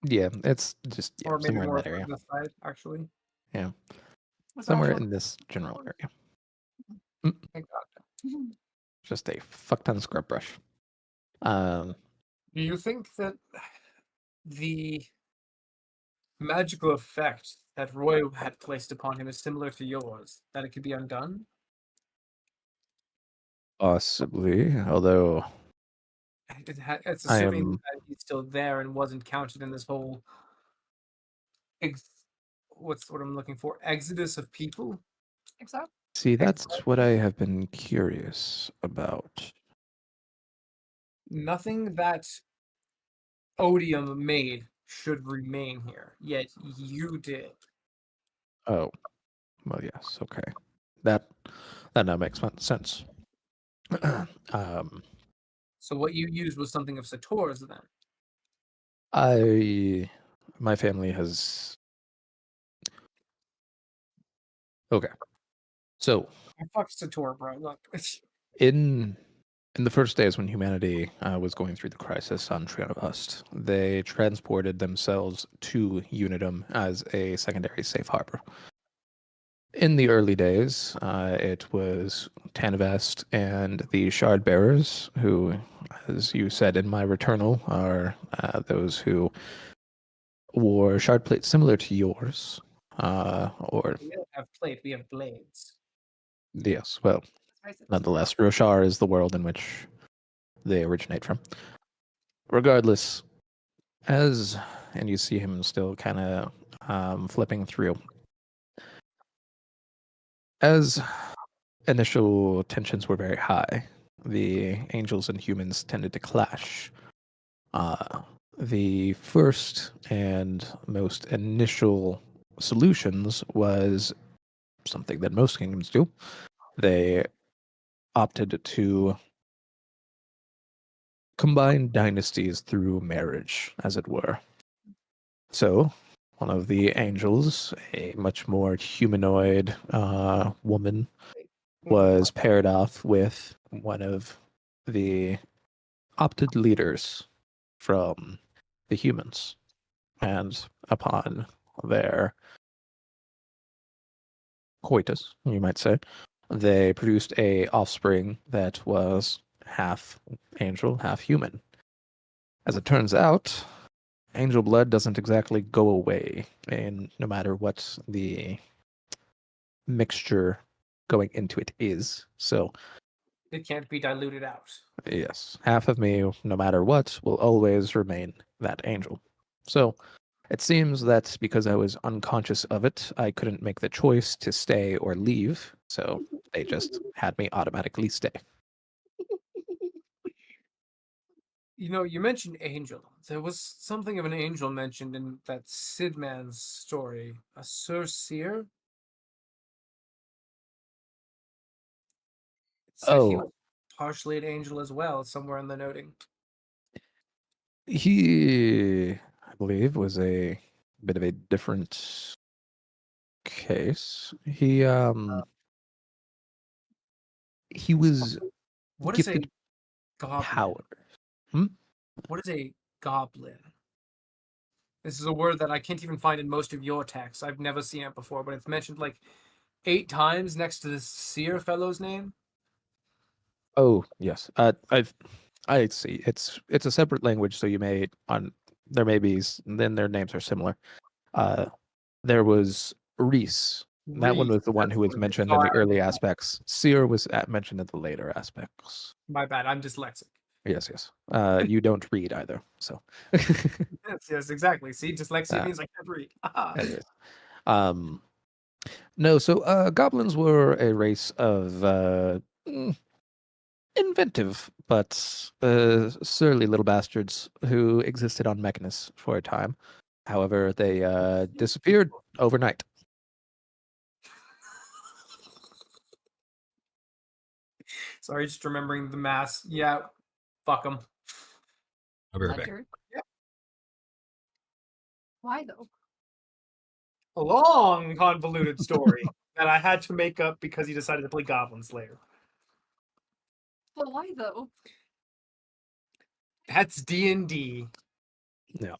Yeah, it's just Or maybe somewhere in more that area. towards this side, actually. Yeah, Was somewhere also- in this general area. Thank God. Just a fuck ton of scrub brush. Um, Do you think that the magical effect that Roy had placed upon him is similar to yours? That it could be undone? possibly, although It's I assuming am- that he's still there and wasn't counted in this whole what's what I'm looking for? Exodus of people? Except see, that's what I have been curious about. Nothing that Odium made should remain here. Yet you did. Oh, well, yes, okay. That now makes sense. So what you used was something of Sator's then. My family has. Okay, so I fuck Sator, bro. Look, it's in the first days when humanity was going through the crisis on Trianovast, they transported themselves to Unitum as a secondary safe harbor. In the early days, it was Tanavest and the Shard Bearers, who, as you said in my Returnal, are those who wore shard plates similar to yours, or we don't have plate, we have blades. yes, well, That's racist. nonetheless, Roshar is the world in which they originate from. Regardless, and you see him still kind of flipping through. As initial tensions were very high, the angels and humans tended to clash. The first and most initial solutions was something that most kingdoms do. They opted to combine dynasties through marriage, as it were. So, one of the angels, a much more humanoid woman, was paired off with one of the opted leaders from the humans. And upon their coitus, you might say, they produced a offspring that was half angel, half human. As it turns out, angel blood doesn't exactly go away, and no matter what the mixture going into it is. So, It can't be diluted out. yes, half of me, no matter what, will always remain that angel. So, It seems that because I was unconscious of it, I couldn't make the choice to stay or leave, so they just had me automatically stay. You know, you mentioned angel. There was something of an angel mentioned in that Sid man's story. A Sir Seer? It said he Oh, was partially an angel as well, somewhere in the noting. he, I believe, was a bit of a different case. He was What is a gifted goblin? power. Hmm? What is a goblin? This is a word that I can't even find in most of your texts. I've never seen it before, but it's mentioned like 8 times next to this seer fellow's name. Oh, yes. I see. It's a separate language, so you may on there may be then their names are similar. Uh, there was Reese. That one Reese, was the one that's who was what it is. mentioned in Sorry, the early aspects. Seer was mentioned in the later aspects. my bad. I'm dyslexic. Yes, yes. You don't read either, so. Yes, exactly. See, dyslexia Ah, means I can't read. anyways. Um, no, so goblins were a race of inventive but surly little bastards who existed on Mechanus for a time. However, they disappeared overnight. Sorry, just remembering the mass. Yeah, fuck them. I'll be right back. Ledger. Why though? A long, convoluted story that I had to make up because he decided to play Goblin Slayer. But why though? That's D&D. No.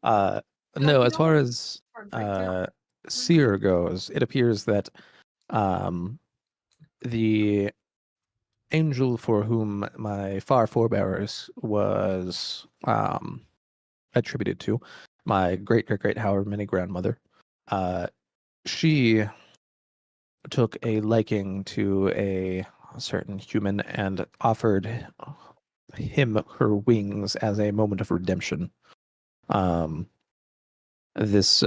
No, No, you as know far what? as Cards right there. Seer goes, it appears that the angel for whom my far forebears was attributed to, my great great great however many grandmother, she took a liking to a certain human and offered him her wings as a moment of redemption. This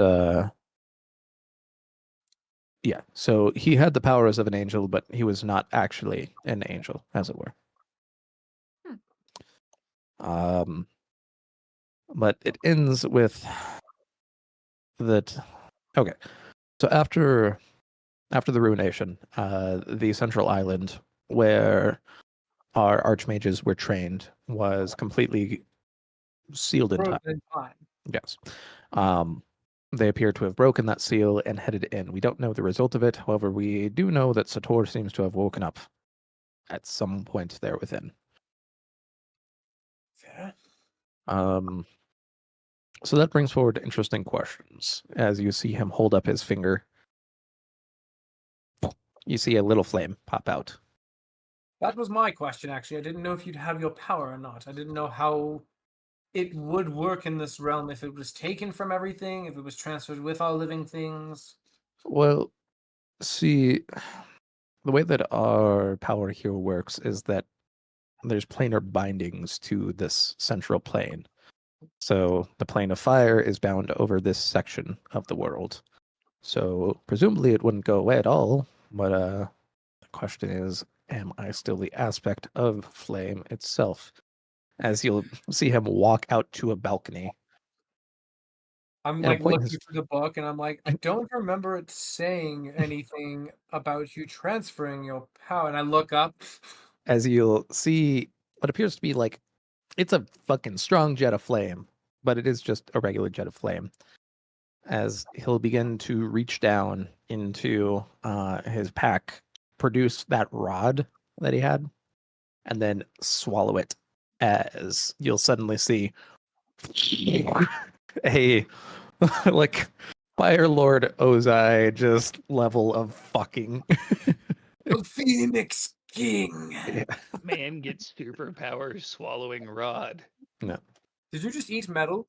Yeah, so he had the powers of an angel, but he was not actually an angel, as it were. But it ends with that. Okay, so after the ruination, the central island where our archmages were trained was completely sealed in time. Frozen in time. Yes. They appear to have broken that seal and headed in. We don't know the result of it. However, we do know that Sator seems to have woken up at some point there within. Fair. So that brings forward interesting questions. As you see him hold up his finger, you see a little flame pop out. That was my question, actually. I didn't know if you'd have your power or not. I didn't know how it would work in this realm, if it was taken from everything, if it was transferred with all living things. Well, see, the way that our power here works is that there's planar bindings to this central plane. So the plane of fire is bound over this section of the world. So presumably it wouldn't go away at all. But the question is, am I still the aspect of flame itself? As you'll see him walk out to a balcony. I'm And like point looking his- through the book and I'm like, I don't remember it saying anything about you transferring your power. And I look up. As you'll see what appears to be like, it's a fucking strong jet of flame, but it is just a regular jet of flame. As he'll begin to reach down into his pack, produce that rod that he had, and then swallow it. As you'll suddenly see a like Fire Lord Ozai just level of fucking. The Phoenix King. Yeah. Man gets superpowers swallowing rod. No, Did you just eat metal?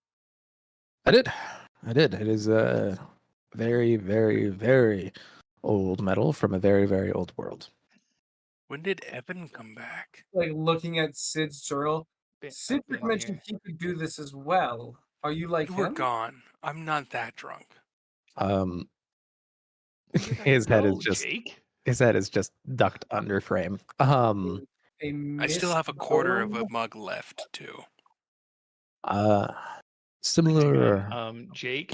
I did. It is a very, very, very old metal from a very, very old world. When did Evan come back? Like looking at Sid's journal. Been- Sid been mentioned here. he could do this as well. Are you like You were him? gone. I'm not that drunk. His head is No, just Jake. ducked under frame. A I still have a quarter of a Mistborn? mug left too. Hang Similar on, Jake.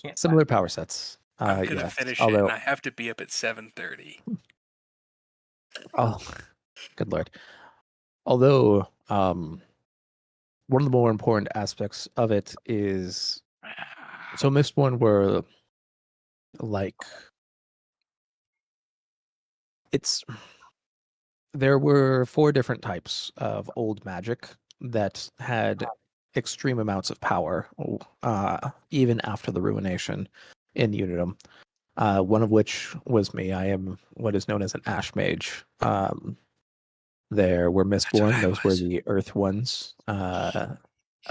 Can't similar power sets. I'm gonna Yes. finish it, Although, and I have to be up at 7:30. oh, good lord. Although, one of the more important aspects of it is so Mistborn were like it's there were 4 different types of old magic that had extreme amounts of power, even after the ruination in Unidom. One of which was me. I am what is known as an Ash Mage. There were what Mistborn; I those were was. the Earth ones.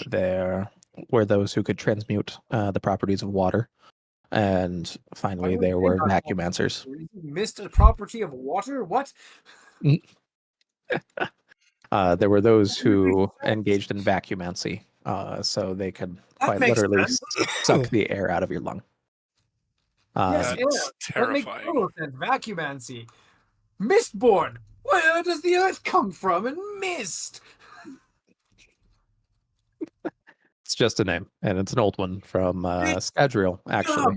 There were those who could transmute the properties of water, and finally would there you were say that? Vacuumancers. You missed a property of water? What? There were those That doesn't make who sense. engaged in vacuumancy, so they could That quite makes literally sense. suck the air out of your lung. Yes, Um, yeah. That's That makes terrifying. total sense. Vacuumancy. Mistborn. Where does the earth come from and mist? it's just a name, and it's an old one from Scadrial, actually.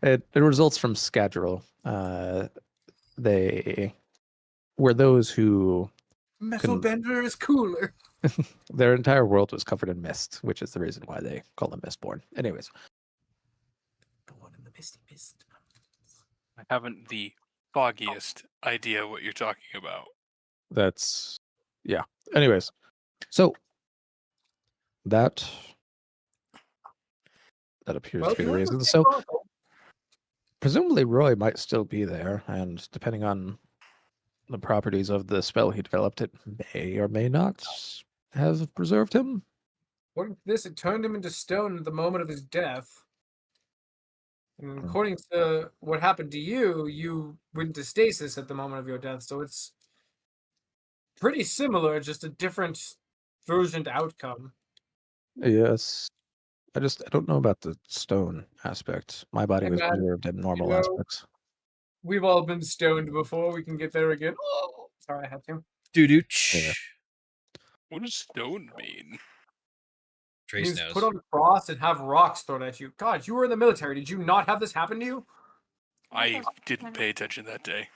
It results from Scadrial. They were those who Metalbender is cooler. their entire world was covered in mist, which is the reason why they call them Mistborn. Anyways, Born in the misty mist. I haven't the foggiest idea what you're talking about. that's yeah. Anyways, so that appears Well, to be the you're in the reason. same So brothel. presumably Roy might still be there, and depending on the properties of the spell he developed, it may or may not have preserved him. According to this, it turned him into stone at the moment of his death. And according to what happened to you, you went into stasis at the moment of your death, so it's pretty similar, just a different versioned outcome. Yes. I don't know about the stone aspect. My body Hey was man, preserved in normal know, aspects. we've all been stoned before. We can get there again. Oh, sorry, I had to. Doo-doo. Yeah. What does stone mean? Trace Means knows. put on a cross and have rocks thrown at you. God, you were in the military. Did you not have this happen to you? I didn't pay attention that day.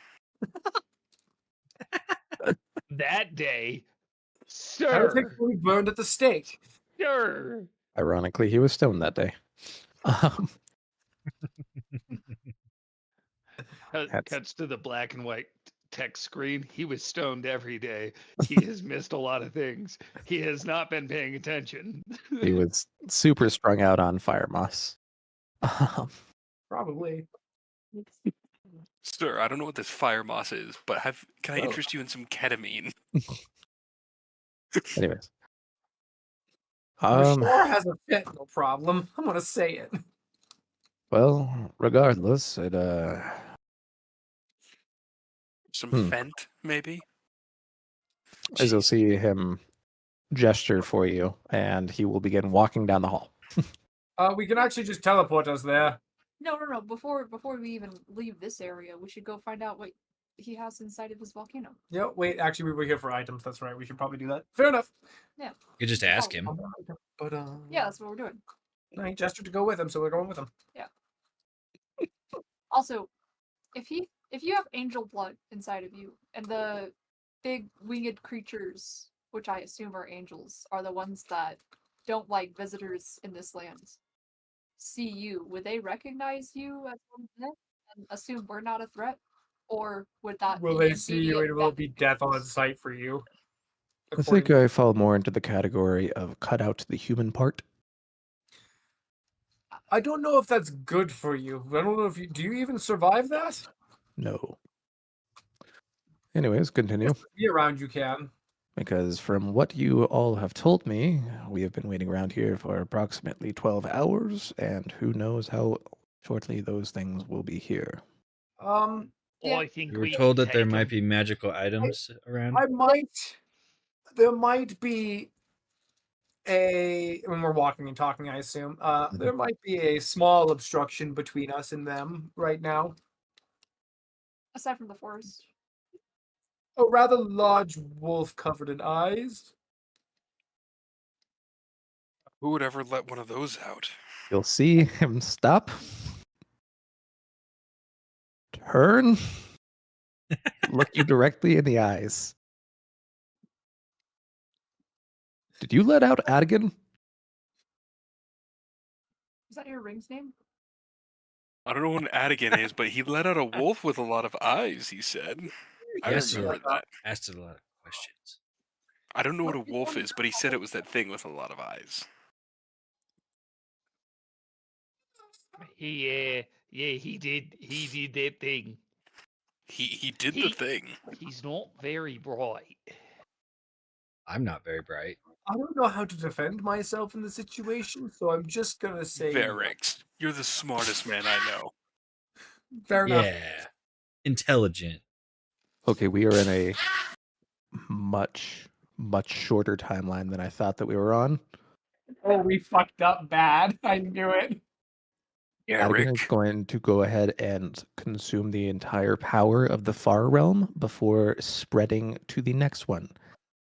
That day, Heretics sir. will be burned at the stake. Sir. Ironically, he was stoned that day. Cuts to the black and white text screen. He was stoned every day. He has missed a lot of things. He has not been paying attention. He was super strung out on fire moss. Probably. Sir, I don't know what this fire moss is, but can I Well. interest you in some ketamine? Anyways. Sure has a fentanyl problem. I'm gonna say it. Well, regardless, it Some Hmm. Fent, maybe? as you'll Jeez. see him gesture for you, and he will begin walking down the hall. We can actually just teleport us there. No. Before we even leave this area, we should go find out what he has inside of his volcano. Yeah, wait, actually, we were here for items. That's right. We should probably do that. Fair enough. You could just ask Oh, him. But Yeah, that's what we're doing. no, he gestured to go with him, so we're going with him. Also, if you have angel blood inside of you, and the big winged creatures, which I assume are angels, are the ones that don't like visitors in this land, see you, would they recognize you as one of them and assume we're not a threat? Or would that Will be they see you immediate and will it death be to death on yours? sight for you? I think I fall more into the category of cut out the human part. I don't know if that's good for you. I don't know if you do you even survive that? No. Anyways, continue. Just to be around you can. Because from what you all have told me, we have been waiting around here for approximately 12 hours, and who knows how shortly those things will be here. Um, Yeah. I think We were we told that there take might him. be magical items around. I might there might be when we're walking and talking, I assume, there might be a small obstruction between us and them right now. Aside from the forest. A rather large wolf covered in eyes. Who would ever let one of those out? You'll see him stop, turn, look you directly in the eyes. Did you let out Adigan? Is that your ring's name? I don't know what an Adigan is, but he let out a wolf with a lot of eyes, he said. I Yes, remember that. Asked a lot of questions. I don't know what a wolf is, but he said it was that thing with a lot of eyes. Yeah, he did that thing. He did the thing. He's not very bright. I'm not very bright. I don't know how to defend myself in the situation, so I'm just gonna say Varix, you're the smartest man I know. fair enough. Yeah. Intelligent. Okay, we are in a much, much shorter timeline than I thought that we were on. Oh, we fucked up bad. I knew it. Adigan is going to go ahead and consume the entire power of the far realm before spreading to the next one,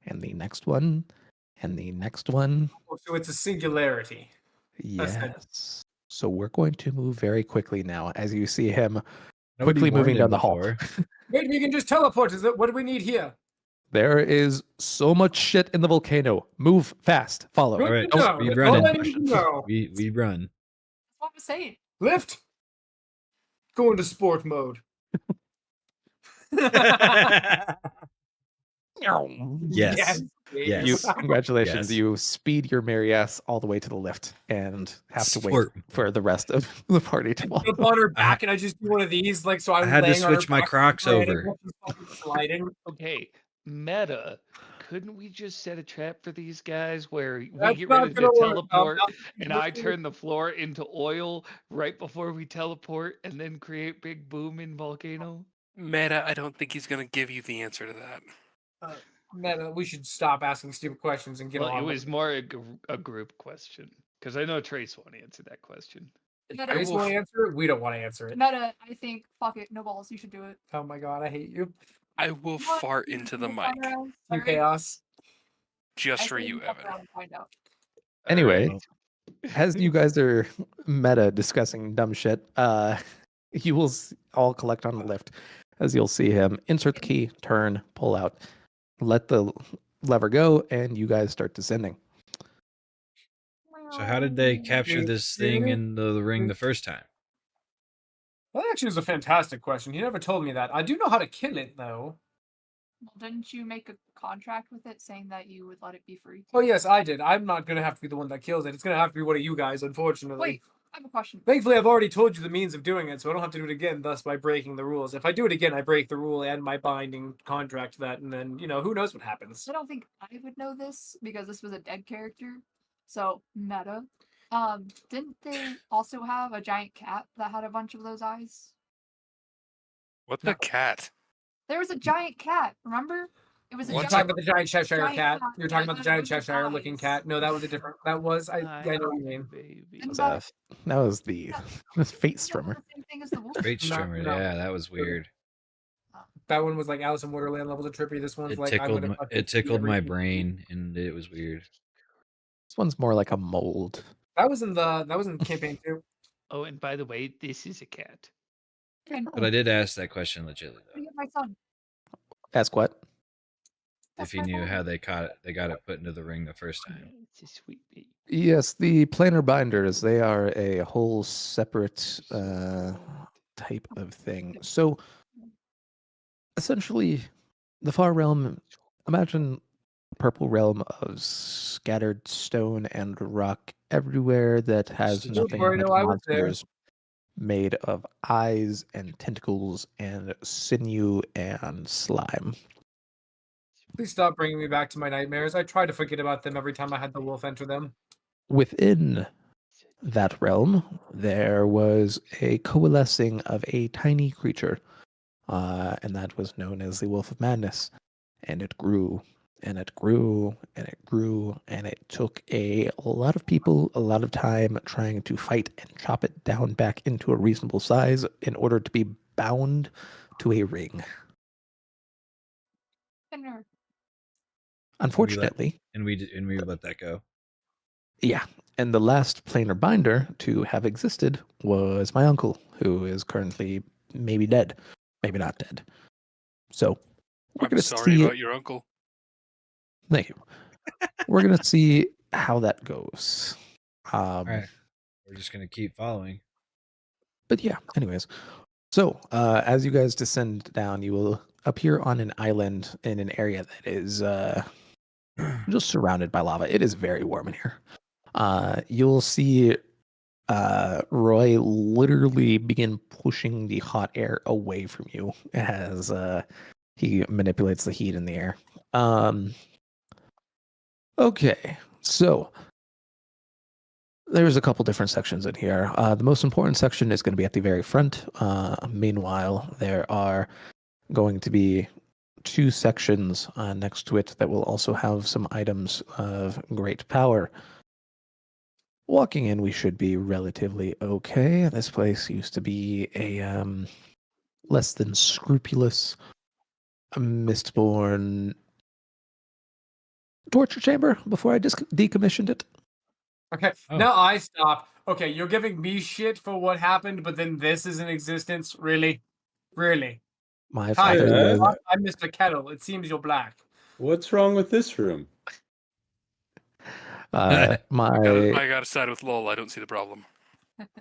and the next one, and the next one. Oh, so it's a singularity. Yes. So we're going to move very quickly now as you see him Nobody quickly moving warned down him the hall. before. Wait, we can just teleport. What do we need here? There is so much shit in the volcano. Move fast. Follow. Good All right, to know. we That's run all I it. need to know. We run. That's what I'm saying. Lift. Go into sport mode. Yes. Yes. You, congratulations. Yes. You speed your merry ass all the way to the lift and have to wait Sport. for the rest of the party to follow. Jump on her back and I just do one of these, like so. I'm I had to laying on her switch my back, Crocs landing, over. she's fucking sliding. Okay, meta. Couldn't we just set a trap for these guys where we That's get not ready to gonna work. teleport Not- and I turn the floor into oil right before we teleport and then create big boom in volcano? Meta, I don't think he's going to give you the answer to that. Meta, we should stop asking stupid questions and get Well, on. it with was more a group question because I know Trace won't answer that question. it. Meta, I just want to answer it. We don't want to answer it. Meta, I think, fuck it, no balls, you should do it. Oh my god, I hate you. I will What? fart into the mic You Sorry. chaos. just I for say you, fuck Evan. around and find out. Anyway, Alright. as you guys are meta discussing dumb shit, you will all collect on the lift as you'll see him insert the key, turn, pull out, let the lever go, and you guys start descending. So how did they capture this thing in the ring the first time? That actually was a fantastic question. He never told me that. I do know how to kill it though. Well, didn't you make a contract with it saying that you would let it be free? Oh yes, I did. I'm not gonna have to be the one that kills it. It's gonna have to be one of you guys, unfortunately. Wait, I have a question. Thankfully, I've already told you the means of doing it, so I don't have to do it again. Thus, by breaking the rules. If I do it again, I break the rule and my binding contract to that, and then who knows what happens. I don't think I would know this because this was a dead character. So meta. Didn't they also have a giant cat that had a bunch of those eyes? What the cat? There was a giant cat, remember? It was a You're giant, talking about the giant Cheshire giant cat. cat You're talking that about the had a giant bunch of Cheshire-looking eyes. cat. No, that was a different. That was I know what you mean. Baby. Didn't That was the fate Is that strummer. the same thing as the wolf? Great No, strummer. no. Yeah, that was weird. That one was like Alice in Wonderland levels of trippy. This one's It like tickled I'm my, gonna it tickled my everything. brain, and it was weird. This one's more like a mold. That was in campaign 2. Oh, and by the way, this is a cat. And But I did ask that question legitly though. look at my son. Ask what? That's If he my knew son. how they got it put into the ring the first time. It's a sweet baby. Yes, the planar binders, they are a whole separate type of thing. So essentially, the far realm, imagine a purple realm of scattered stone and rock everywhere that has Don't nothing worry, but no, I was there. monsters made of eyes and tentacles and sinew and slime. Please stop bringing me back to my nightmares. I try to forget about them every time I had the wolf enter them. Within that realm, there was a coalescing of a tiny creature, and that was known as the Wolf of Madness. And it grew and it grew and it grew, and it took a lot of people a lot of time trying to fight and chop it down back into a reasonable size in order to be bound to a ring. Thinner. Unfortunately, And we let that go. yeah. And the last planar binder to have existed was my uncle, who is currently maybe dead, maybe not dead. So we're I'm going to sorry see. about your uncle. Thank you. We're going to see how that goes. All right. We're just gonna keep following. But yeah, anyways. So as you guys descend down, you will appear on an island in an area that is just surrounded by lava. It is very warm in here. You'll see Roy literally begin pushing the hot air away from you as he manipulates the heat in the air. Okay, so there's a couple different sections in here. The most important section is going to be at the very front. Meanwhile, there are going to be two sections next to it that will also have some items of great power. Walking in, we should be relatively okay. This place used to be a less than scrupulous Mistborn torture chamber before I decommissioned it. Okay, Oh. now I stop. Okay, you're giving me shit for what happened, but then this is in existence? Really? Really? My Hi, father was I'm Mr. Kettle. It seems you're black. What's wrong with this room? my I gotta side with Lol. I don't see the problem.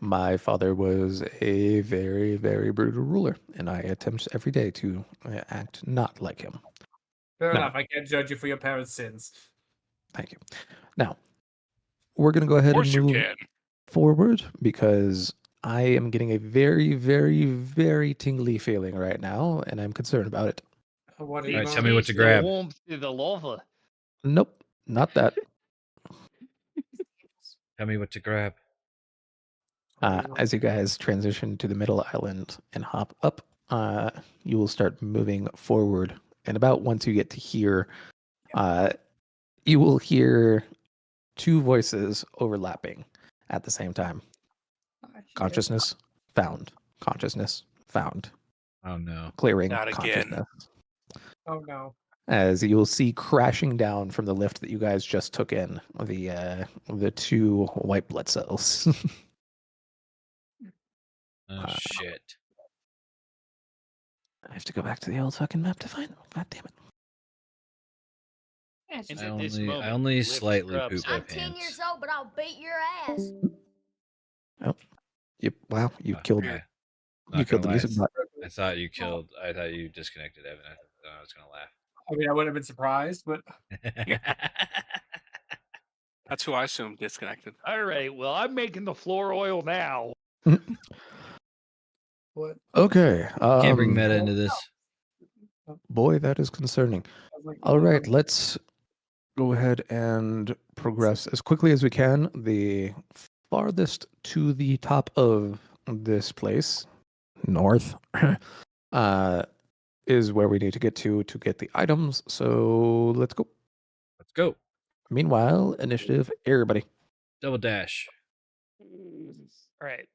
my father was a very, very brutal ruler, and I attempt every day to act not like him. Fair No. enough. I can't judge you for your parents' sins. Thank you. Now, we're going to go Of ahead and course you move can. forward because I am getting a very, very, very tingly feeling right now, and I'm concerned about it. What are All you right, going tell me what to Taste grab. The warmth of the lava. Nope, not that. Tell me what to grab. As you guys transition to the middle island and hop up, you will start moving forward. And about once you get to here, you will hear two voices overlapping at the same time. Consciousness found. Consciousness found. Oh no. Clearing Not again. consciousness. Oh no. As you'll see crashing down from the lift that you guys just took in, the two white blood cells. Oh shit. I have to go back to the old fucking map to find them. God damn it. Yeah, it's And just at I this only moment, only lift slightly scrubs poop my I'm 10 years pants. old, but I'll beat your ass. Wow, you Oh, killed yeah. you Not killed gonna the lie. music bot. I thought you disconnected Evan. I thought I was gonna I mean, I wouldn't have been surprised, but laugh. That's who I assumed disconnected. All right, well, I'm making the floor oil now. what? Okay. Can't bring meta into this. Boy, that is concerning. I was like, All right, let's go ahead and progress as quickly as we can. The farthest to the top of this place, north, is where we need to get to get the items. So let's go. Let's go. Meanwhile, initiative, everybody. Double dash. All right.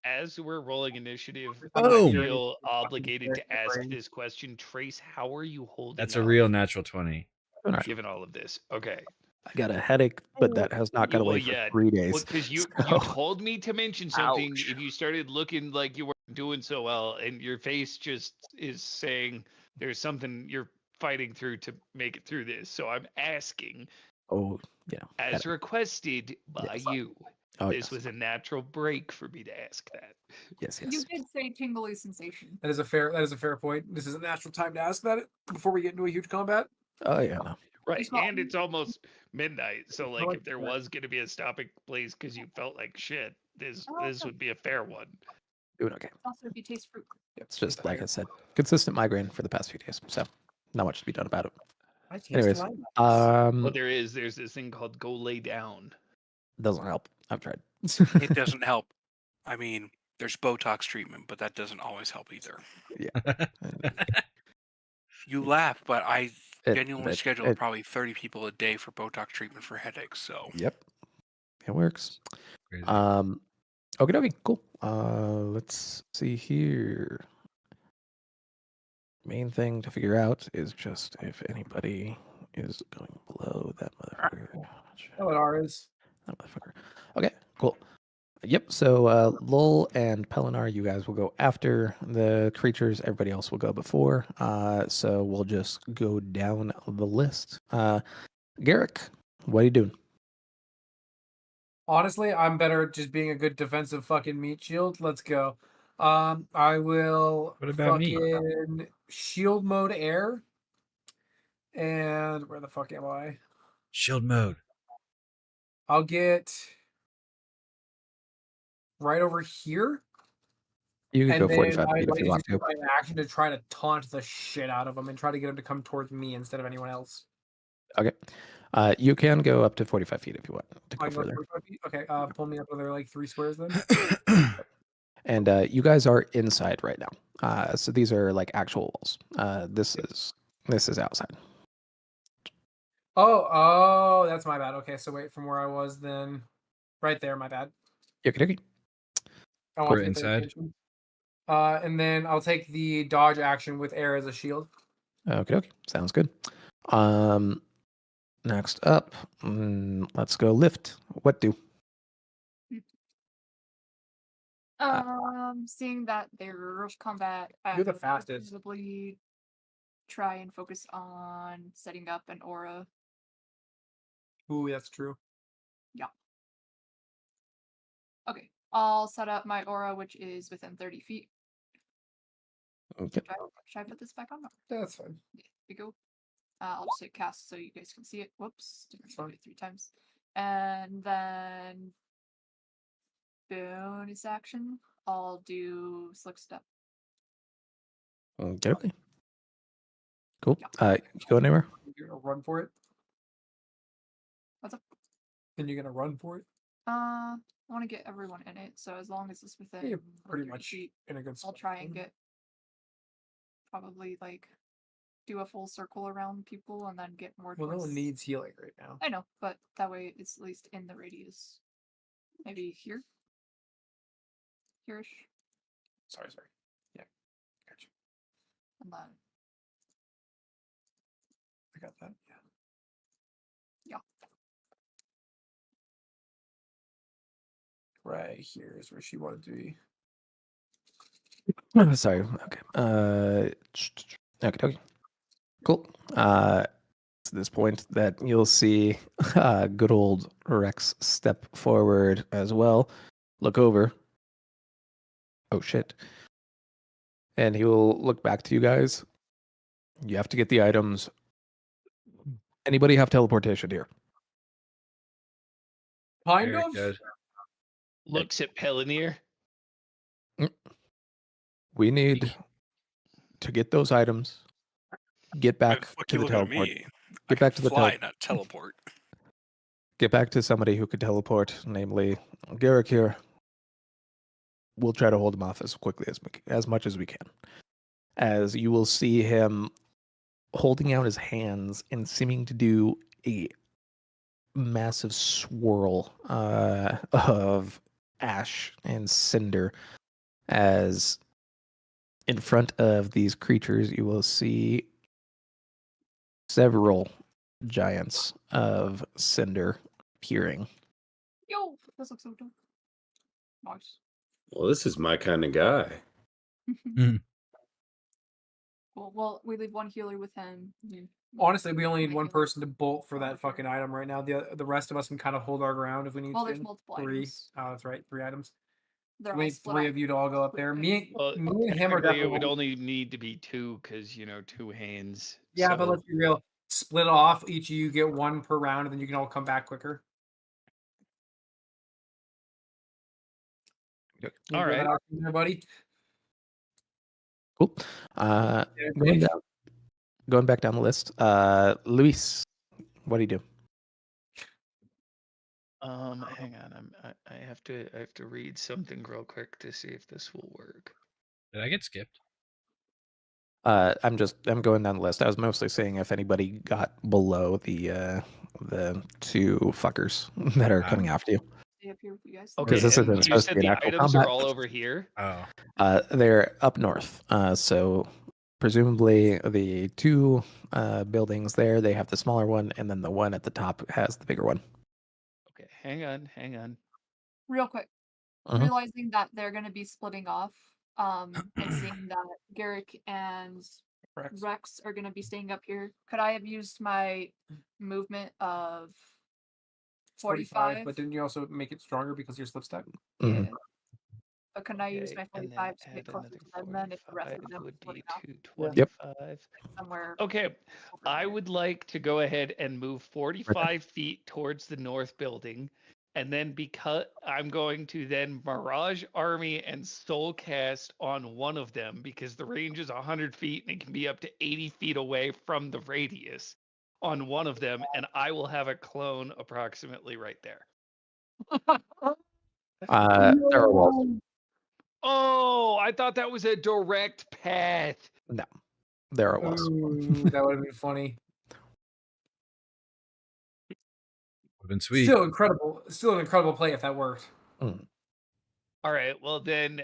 As we're rolling initiative, I'm I not Boom. doing feel anything. obligated to Fucking ask brain. this question. Trace, how are you holding That's a up real natural 20. All right. given all of this? Okay. I got a headache, but that has not gone Well, away for yeah. 3 Well, days. because you So- told me to mention something Ouch. if you started looking like you weren't doing so well, and your face just is saying there's something you're fighting through to make it through this. So I'm asking, Oh, yeah. as requested by Yes. you. Oh, This yes. was a natural break for me to ask that. Yes, You yes. did say tingly sensation. That is a fair point. This is a natural time to ask that before we get into a huge combat. Oh, yeah, no. Right, It's not- and it's almost midnight, so like like if there that. was going to be a stopping place because you felt like shit, this Oh, this no. would be a fair one. Doing okay. Also, if you taste fruit. It's just, like I said, consistent migraine for the past few days. So, not much to be done about it. I taste Anyways, lime. But there's this thing called go lay down. doesn't help. I've tried. It doesn't help. I mean, there's Botox treatment, but that doesn't always help either. You laugh, but Genuinely scheduled probably 30 people a day for Botox treatment for headaches. So Yep, it works. Crazy. Okay, cool. Let's see here. Main thing to figure out is just if anybody is going below that motherfucker. Oh, what R is? That motherfucker. Okay, cool. Yep. So Lowell and Pelinar, you guys will go after the creatures. Everybody else will go before. So we'll just go down the list. Garrick, what are you doing? Honestly, I'm better at just being a good defensive fucking meat shield. Let's go. I will What about me? fucking shield mode air. And where the fuck am I? Shield mode. I'll get right over here. You could And go then 45 I'd feet if like you to want just do to. my action to try to taunt the shit out of them and try to get them to come towards me instead of anyone else. Okay. You can go up to 45 feet if you want to I go can go further. 45 feet? Okay, pull me up another like 3 squares then. And you guys are inside right now. So these are like actual walls. This is outside. Oh, that's my bad. Okay, so wait, from where I was then, right there, my bad. Okie dokie. I want We're to pay inside. attention. And then I'll take the dodge action with air as a shield. Okie dokie. Sounds good. Next up, let's go lift. What do? Seeing that they're rush combat, You're the I would fastest. probably try and focus on setting up an aura. Ooh, that's true. Okay, I'll set up my aura, which is within 30 feet. Okay. Should I put this back on? No. That's fine. Yeah, here we go. I'll just hit cast so you guys can see it. Whoops, didn't fine. do it 3 times. And then bonus action, I'll do slick step. Okay. Cool. You go anywhere? You're gonna run for it? What's up? And you're gonna run for it? I want to get everyone in it, so as long as it's within You're pretty 30 much feet, in a good I'll spot. try and get probably like do a full circle around people and then get more Well, no towards. one needs healing right now. I know, but that way it's at least in the radius. Maybe here? Here-ish. Sorry. Yeah, gotcha. And then I got that. Yeah. Right here is where she wanted to be. Sorry. Okay. Okay. Cool. It's this point that you'll see good old Rex step forward as well. Look over. Oh shit. And he will look back to you guys. You have to get the items. Anybody have teleportation here? Kind Very of. good. Looks at Pellinir. We need to get those items. Get Why the back fuck to you the looking at teleport. me? I Get can back to the fly, not teleport. Get back to somebody who could teleport, namely Garrick here. We'll try to hold him off as quickly as much as we can. As you will see him holding out his hands and seeming to do a massive swirl of ash and cinder. As in front of these creatures, you will see several giants of cinder appearing. yo, this looks so dope. Nice. Well, this is my kind of guy. Cool. Well, we leave one healer with him. Honestly, we only need Make one it- person to bolt for that fucking item right now. The rest of us can kind of hold our ground if we need Well, to. there's multiple 3. items. Oh, that's right. 3 items. They're We all need split 3 up. of you to all go up there. Me Well, and him are technically, it would definitely. only need to be 2 because 2 hands. Yeah, but so- let's be real. Split off. Each of you get 1 per round, and then you can all come back quicker. All right. Everybody. Cool. Going back down the list. Luis, what do you do? Hang on. I have to read something real quick to see if this will work. Did I get skipped? I'm going down the list. I was mostly saying if anybody got below the 2 fuckers that are coming after you. Stay up here with you guys. Okay, Because this and isn't you supposed to said be an the actual items combat. are all over here. Oh, They're up north. So presumably the 2 buildings there, they have the smaller one, and then the one at the top has the bigger one. Okay, hang on. Real quick, Mhm. realizing that they're going to be splitting off, and seeing that Garrick and Rex are going to be staying up here, could I have used my movement of 45? But didn't you also make it stronger because you're slip step? Mhm. Yeah. But can I use Okay, my and then 45 to add get closer to another them then if the rest of 45 them are would splitting be off 225. somewhere? Okay, over I there? would like to go ahead and move 45 feet towards the north building. And then because I'm going to then Mirage Army and Soul Cast on one of them because the range is 100 feet and it can be up to 80 feet away from the radius on one of them. And I will have a clone approximately right there. There are walls. Oh, I thought that was a direct path. No, there are walls. Ooh, that would have been funny. would have been sweet. Still incredible. Still an incredible play if that worked. Mm. All right, well then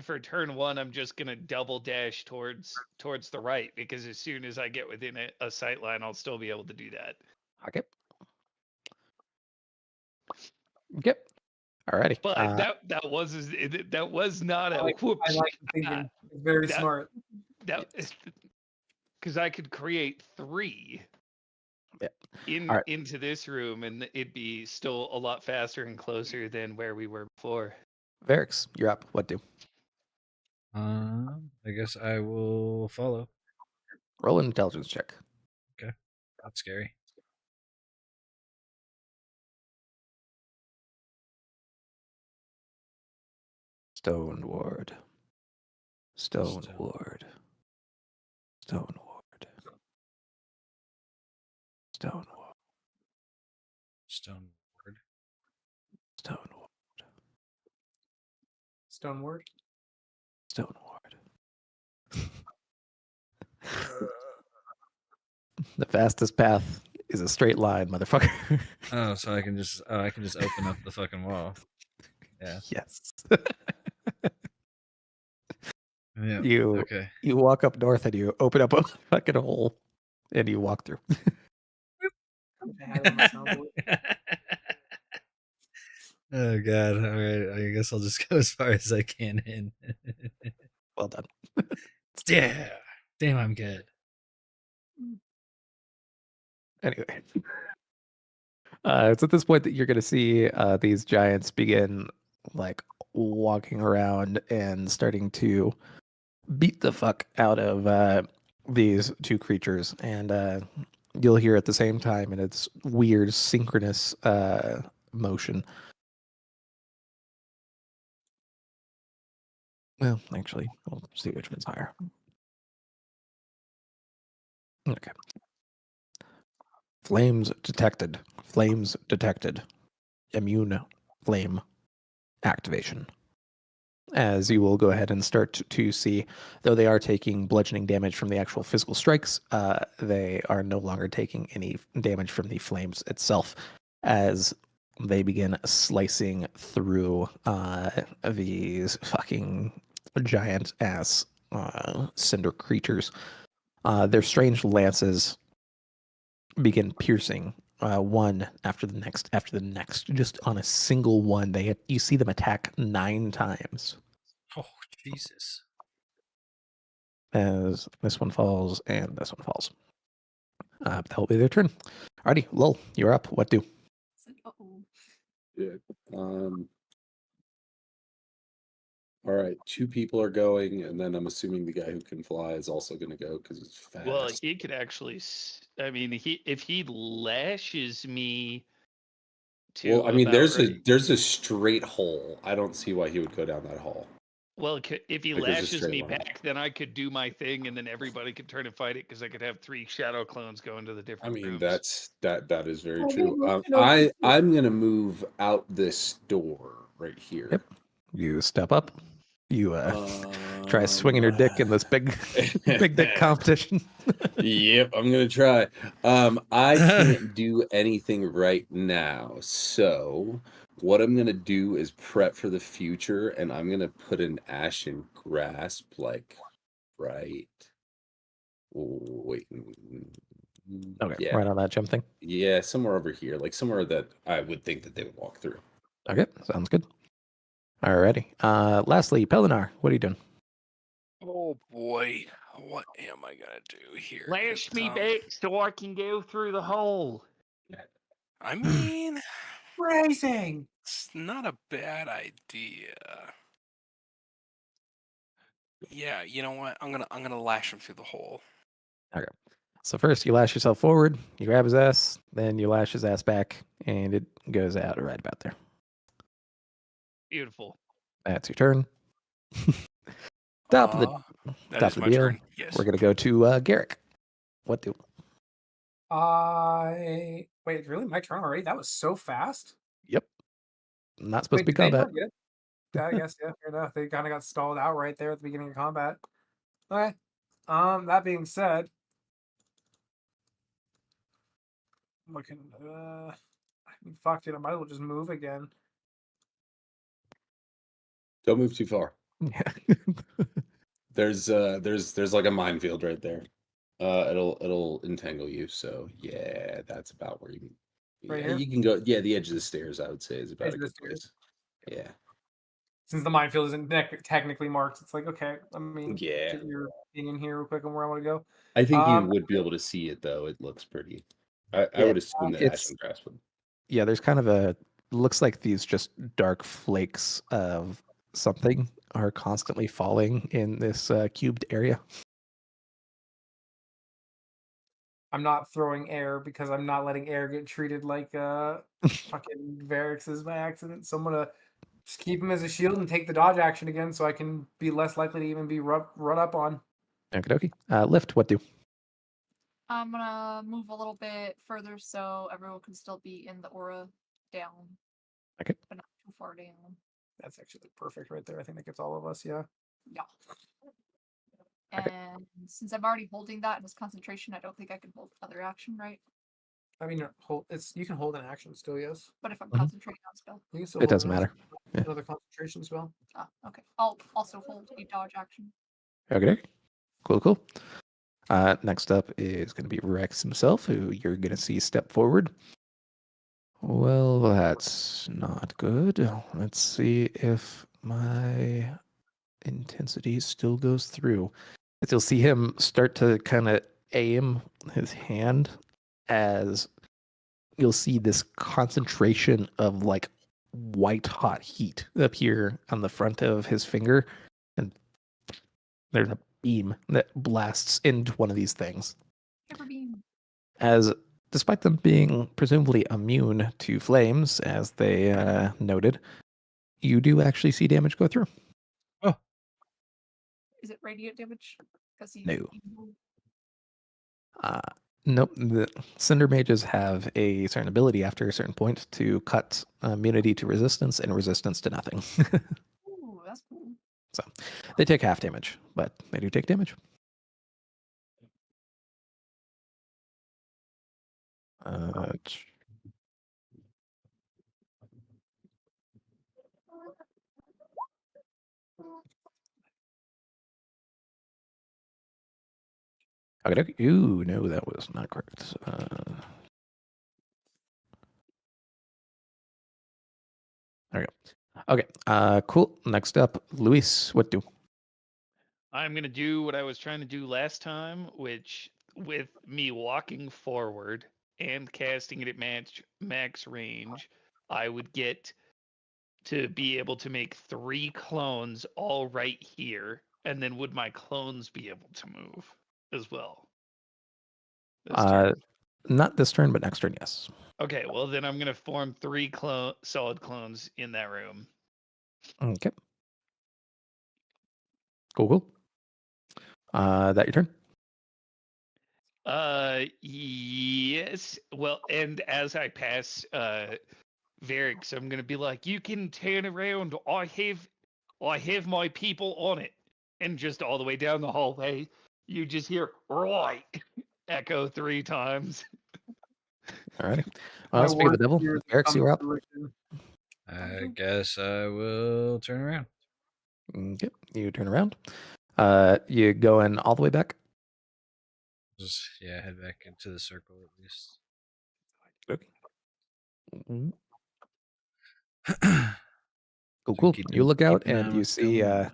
for turn 1 I'm just going to double dash towards the right because as soon as I get within a sight line I'll still be able to do that. Okay. Yep. Alrighty. But that was not a I whoops. like the thinking. It's very that- smart. That because I could create 3 Yeah. All right. into this room and it'd be still a lot faster and closer than where we were before. Varix, you're up. What do? I guess I will follow. Roll an intelligence check. That's scary. Stone Ward. Stone Ward. Stone Ward. Stone Ward. Stone ward. Stone Ward. Stone word. Stone Ward. The fastest path is a straight line, motherfucker. Oh, so I can just open up the fucking wall. Yeah. Yes. Yeah. You Okay. you walk up north and you open up a fucking hole and you walk through. I had it on my soundboard. Oh god. All right. I guess I'll just go as far as I can in. Well done. Yeah. Damn, I'm good. Anyway. It's at this point that you're going to see these giants begin like walking around and starting to beat the fuck out of these 2 creatures, and you'll hear at the same time, and it's weird synchronous motion. Well, actually, we'll see which one's higher. Okay. Flames detected. Flames detected. Immune flame activation. As you will go ahead and start to see, though they are taking bludgeoning damage from the actual physical strikes, they are no longer taking any damage from the flames itself as they begin slicing through these fucking giant ass cinder creatures. Their strange lances begin piercing one after the next, just on a single one. You see them attack 9 times. Oh Jesus. As this one falls and this one falls. That will be their turn. Alrighty, Lul, you're up. What do? Uh-oh. Yeah. All right, 2 people are going, and then I'm assuming the guy who can fly is also going to go because he's fast. Well, he could actually I mean, if he lashes me to Well, I mean, about there's a straight hole. I don't see why he would go down that hall. Well, if he Like, there's a lashes straight me line. back, then I could do my thing, and then everybody could turn and fight it because I could have 3 shadow clones go into the I different mean, rooms. that is very Oh, true. man, no, I'm gonna move out this door right here. Yep. You step up. You try swinging your dick in this big dick competition. Yep, I'm gonna try. I can't do anything right now, so what I'm gonna do is prep for the future, and I'm gonna put an ashen grasp, like right. Wait. Okay, Yeah, right on that gem thing. yeah, somewhere over here, like somewhere that I would think that they would walk through. Okay, sounds good. Alrighty. Lastly, Pelinar, what are you doing? Oh boy, what am I gonna do here? Lash 'Cause, me back so I can go through the hole. I mean, Racing. it's not a bad idea. Yeah, you know what? I'm gonna lash him through the hole. Okay. So first you lash yourself forward, you grab his ass, then you lash his ass back, and it goes out right about there. Beautiful. That's your turn. Top of the That top is of the my deal. turn. Yes. We're gonna go to Garrick. What do? Wait, really? My turn already? That was so fast. Yep. Not supposed Wait, to be did they combat. not get? Yeah, I guess, yeah, fair enough. They kind of got stalled out right there at the beginning of combat. Okay. That being said, I'm looking. I mean, fuck it. I might as well just move again. Don't move too far. Yeah. There's like a minefield right there. It'll entangle you. So yeah, that's about where you. Right Yeah, here? you can go. Yeah, the edge of the stairs, I would say, is about Edge a of the good stairs. place. Yeah. Since the minefield isn't technically marked, it's like, okay, let me Yeah. get your opinion here real quick on where I want to go. I think you Um, would be able to see it though. It looks pretty. I Yeah, would assume that it's- Ashen Grass would. Yeah, there's kind of a looks like these just dark flakes of something are constantly falling in this cubed area. I'm not throwing air because I'm not letting air get treated like fucking Varix's by accident. So I'm gonna just keep him as a shield and take the dodge action again, so I can be less likely to even be run up on. Okie dokie. Lift, what do? I'm gonna move a little bit further so everyone can still be in the aura down. Okay. But not too far down. That's actually perfect right there. I think that gets all of us. Yeah. Yeah. Okay. And since I'm already holding that in this concentration, I don't think I can hold other action, right? I mean, you can hold an action still. Yes. But if I'm Mhm. concentrating on spell. You can still It hold doesn't another- matter. Yeah. Another concentration spell. Ah, okay. I'll also hold a dodge action. Okay. Cool. Next up is going to be Rex himself, who you're going to see step forward. Well, that's not good. Let's see if my intensity still goes through. As you'll see him start to kind of aim his hand as you'll see this concentration of like white hot heat appear on the front of his finger, and there's a beam that blasts into one of these things. Hyper beam. As despite them being presumably immune to flames, as they noted, you do actually see damage go through. Is it radiant damage? Because he's No. evil. Nope. The Cinder Mages have a certain ability after a certain point to cut immunity to resistance and resistance to nothing. Ooh, that's cool. So they take half damage, but they do take damage. Okay. Ooh, no, that was not correct. Okay. Cool. Next up, Luis, what do? I'm gonna do what I was trying to do last time, which with me walking forward and casting it at max range, I would get to be able to make 3 clones all right here, and then would my clones be able to move as well? This turn. Not this turn, but next turn, yes. Okay, well then I'm gonna form 3 solid clones in that room. Okay. Cool. That your turn? Yes. Well, and as I pass Varix, I'm gonna be like, you can turn around. I have I have my people on it. And just all the way down the hallway, you just hear right echo 3 times. Alrighty. My Well, speaking of the worst devil, fears Eric, come you're to up. fruition. I guess I will turn around. Okay, you turn around. You going all the way back? Just head back into the circle at least. Okay. Mhm. Cool, So cool. keep You an- look out keep an eye and you on see. going.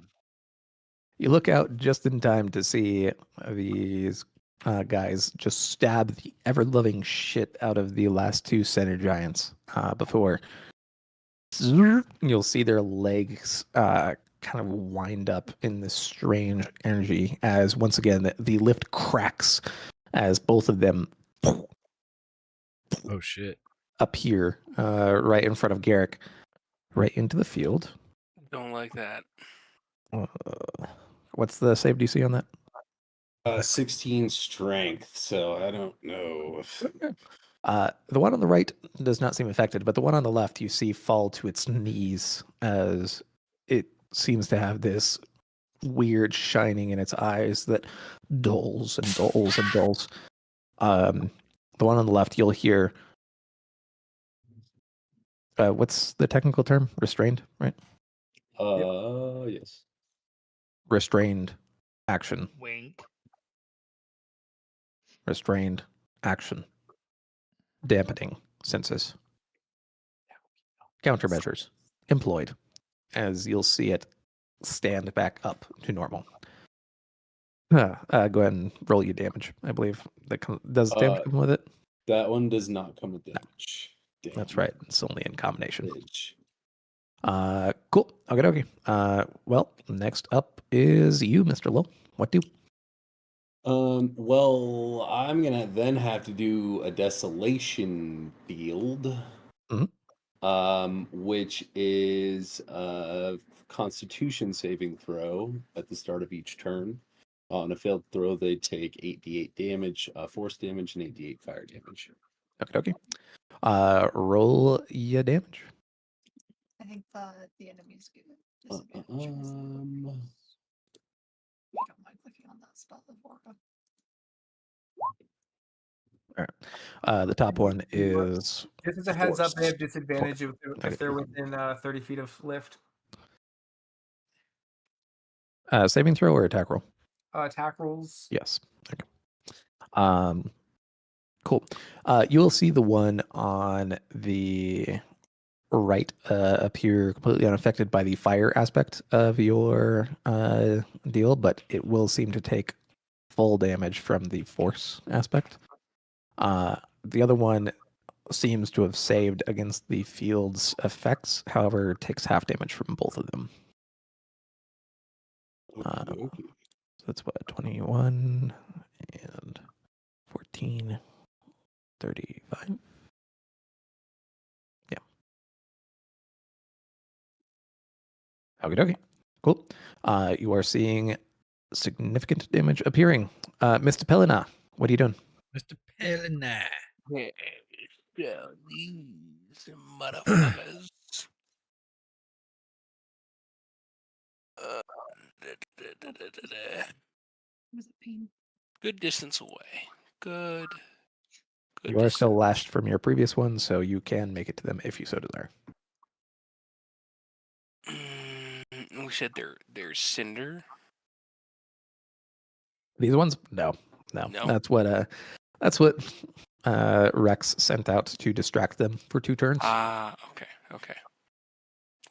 You look out just in time to see these guys just stab the ever-loving shit out of the last two center giants before you'll see their legs kind of wind up in this strange energy as once again the lift cracks as both of them Oh shit. appear right in front of Garrick, right into the field. Don't like that. What's the save DC on that? 16 strength, so I don't know if The one on the right does not seem affected, but the one on the left you see fall to its knees as it seems to have this weird shining in its eyes that dulls and dulls and dulls. The one on the left you'll hear. What's the technical term? Restrained, right? yes. Restrained action. Wink. Restrained action. Dampening senses. Countermeasures employed, as you'll see it stand back up to normal. Go ahead and roll your damage. I believe does damage come with it? That one does not come with damage. Damn. That's right. It's only in combination. Bitch. Cool. Okay. Well, next up is you, Mr. Low. What do? Well, I'm gonna then have to do a desolation field, which is a Constitution saving throw at the start of each turn. On a failed throw, they take 8d8 damage, force damage, and 8d8 fire damage. Okay. Roll your damage. I think the enemies give it disadvantage. I don't mind clicking on that spell before. All right. The top one is Just as a heads up, they have force. disadvantage if Okay. they're within 30 feet of lift. Saving throw or attack roll? Attack rolls. Yes. Okay. Cool. You will see the one on the right appear completely unaffected by the fire aspect of your deal, but it will seem to take full damage from the force aspect. The other one seems to have saved against the field's effects, however, takes half damage from both of them. So that's what, 21 and 14, 35. Yeah. Okay. Cool. You are seeing significant damage appearing. Mr. Pelina, what are you doing? Mr. Pelina. Yeah, these motherfuckers. Was it pain? Good distance away. Good. You are still lashed from your previous one, so you can make it to them if you so desire. We said they're cinder. These ones, no. That's what Rex sent out to distract them for 2 turns. Okay.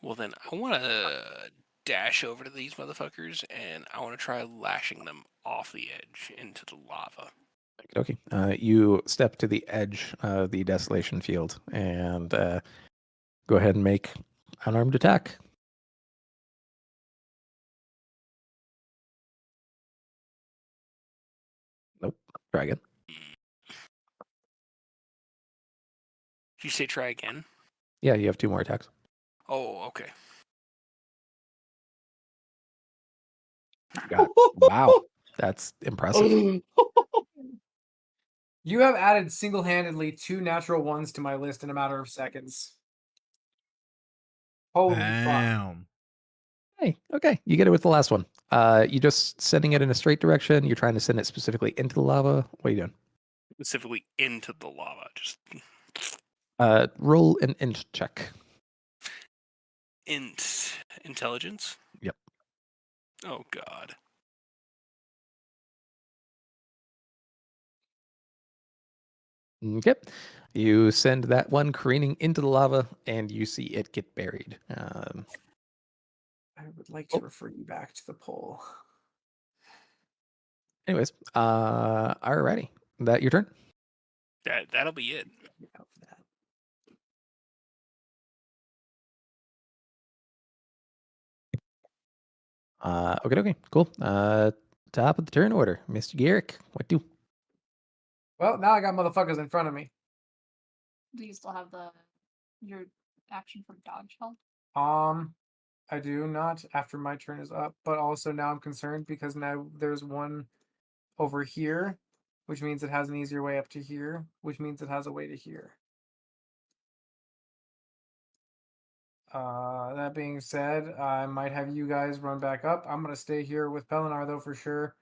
Well then, I want to dash over to these motherfuckers, and I want to try lashing them off the edge into the lava. Okay. You step to the edge of the desolation field and go ahead and make unarmed attack. Nope. Try again. Did you say try again? Yeah, you have 2 more attacks. Oh, okay. God. Wow. That's impressive. You have added single-handedly 2 natural ones to my list in a matter of seconds. Holy fuck. Damn. Hey, okay, you get it with the last one. You just sending it in a straight direction. You're trying to send it specifically into the lava. What are you doing? Specifically into the lava. Just Roll an int check. intelligence. Yep. Oh God. Okay. You send that one careening into the lava, and you see it get buried. I would like to refer you back to the poll. Anyways, alrighty. That your turn? That'll be it. Get out for that. Okay, cool. Top of the turn order, Mr. Garrick. What do? Well, now I got motherfuckers in front of me. Do you still have your action for dodge held? I do not after my turn is up, but also now I'm concerned because now there's one over here, which means it has an easier way up to here, which means it has a way to here. That being said, I might have you guys run back up. I'm gonna stay here with Pelinar though for sure.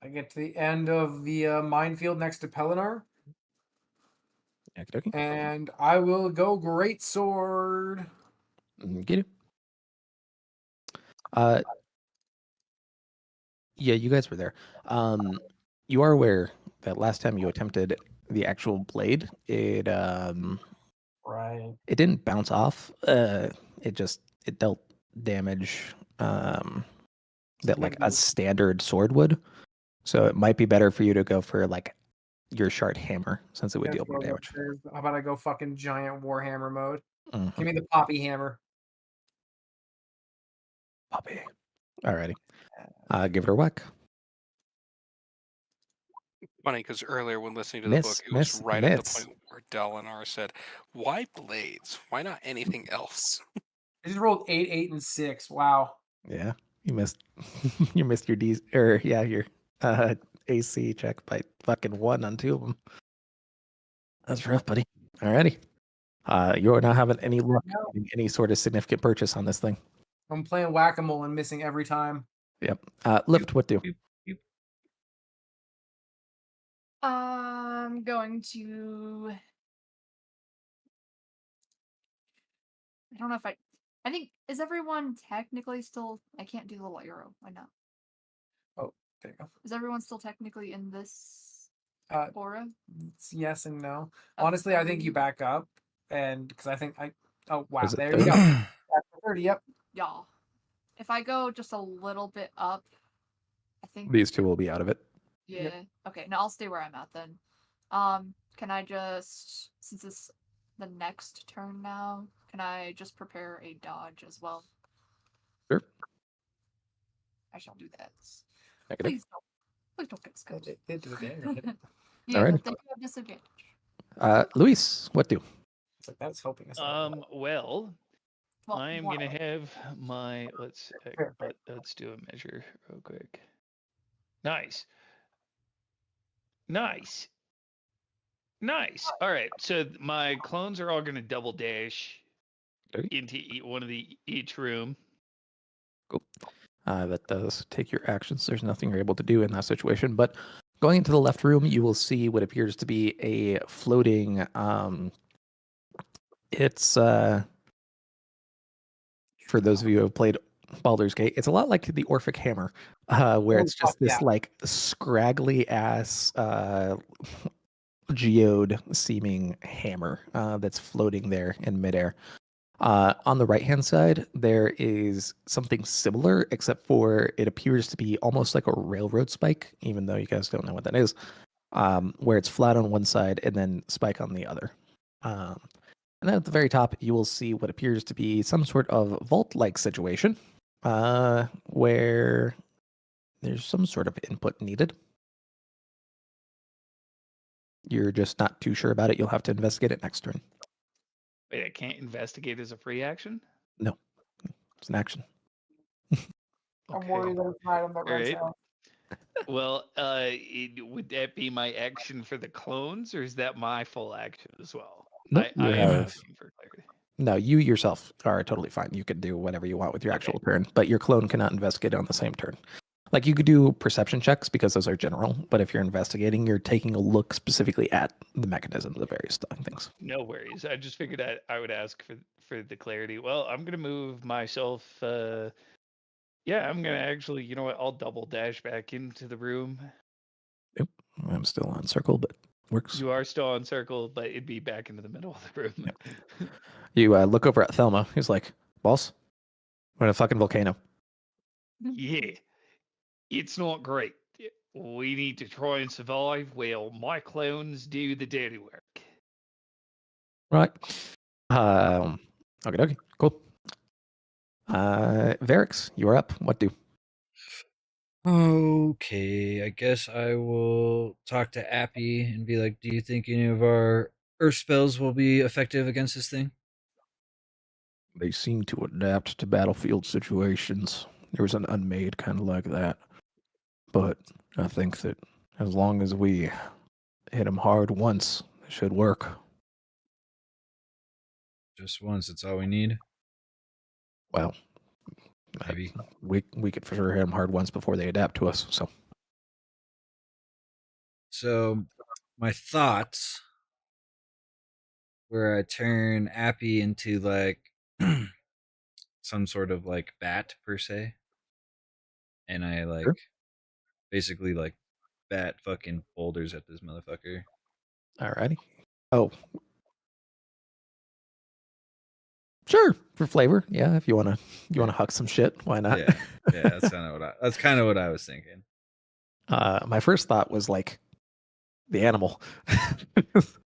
I get to the end of the minefield next to Pelinar, Okey-dokey. and I will go Great Sword. Get it. Yeah, you guys were there. You are aware that last time you attempted the actual blade, it Right. it didn't bounce off. It dealt damage that like a standard sword would. So it might be better for you to go for like your shard hammer since it would deal more damage. How about I go fucking giant Warhammer mode? Mhm. Give me the poppy hammer. Puppy. Alrighty. Give it a whack. Funny because earlier when listening to the book, it was right at the point where Dalinar said, "Why blades? Why not anything else?" I just rolled 8, 8, and 6. Wow. Yeah, you missed. You missed your D or yeah your AC check by fucking 1 on 2 of them. That's rough, buddy. Alrighty. You're not having any luck getting any sort of significant purchase on this thing. I'm playing whack-a-mole and missing every time. Yep. Lift, what do? I'm going to. I don't know if I think is everyone technically still. I can't do the little arrow. Why not? Oh, there you go. Is everyone still technically in this aura? It's yes and no. Honestly, I think you back up, and because I think I. Oh wow, Was it there 30? you go. That's the 30. Yep. Yeah. If I go just a little bit up, I think. These two will be out of it. Yeah. Yep. Okay. No, I'll stay where I'm at then. Can I just, since it's the next turn now, can I just prepare a dodge as well? Sure. I shall do that. Negative. Please don't get scared. They did it. Yeah, Alright. but they do have disadvantage. Luis, what do? It's like that's helping us. Well, Well, I'm why? gonna have my let's do a measure real quick. Nice. All right, so my clones are all gonna double dash Okay. into one of each room. Cool. That does take your actions. There's nothing you're able to do in that situation. But going into the left room, you will see what appears to be a floating. It's for those of you who have played Baldur's Gate, it's a lot like the Orphic Hammer, where it's just this like scraggly ass geode seeming hammer that's floating there in midair. On the right-hand side, there is something similar, except for it appears to be almost like a railroad spike, even though you guys don't know what that is, where it's flat on one side and then spike on the other. And then at the very top, you will see what appears to be some sort of vault-like situation, where there's some sort of input needed. You're just not too sure about it. You'll have to investigate it next turn. Wait, I can't investigate as a free action? No, it's an action. I'm worried that it's an item that All runs right. out. Well, would that be my action for the clones, or is that my full action as well? Nope, I you am have looking for clarity. No, you yourself are totally fine. You could do whatever you want with your actual turn, but your clone cannot investigate on the same turn. Like you could do perception checks because those are general, but if you're investigating, you're taking a look specifically at the mechanisms of various things. No worries. I just figured I would ask for the clarity. Well, I'm gonna move myself. Yeah, I'm gonna actually. You know what? I'll double dash back into the room. Yep, I'm still on circle, but works. You are still on circle, but it'd be back into the middle of the room. You look over at Thelma. He's like, "Boss, we're in a fucking volcano." Yeah, it's not great. We need to try and survive while my clones do the dirty work. Right. Okay, okay, cool. Varix, you are up. What do? Okay, I guess I will talk to Appy and be like, do you think any of our earth spells will be effective against this thing? They seem to adapt to battlefield situations. There was an unmade kind of like that. But I think that as long as we hit them hard once, it should work. Just once, that's all we need? Well, Maybe. we could for sure hit them hard once before they adapt to us. So my thoughts where I turn Appy into like some sort of like bat per se. And I like Sure. basically like bat fucking boulders at this motherfucker. Alrighty. Oh. Sure, for flavor. Yeah, if you wanna huck some shit, why not? Yeah. Yeah, that's kind of what I was thinking. My first thought was like the animal.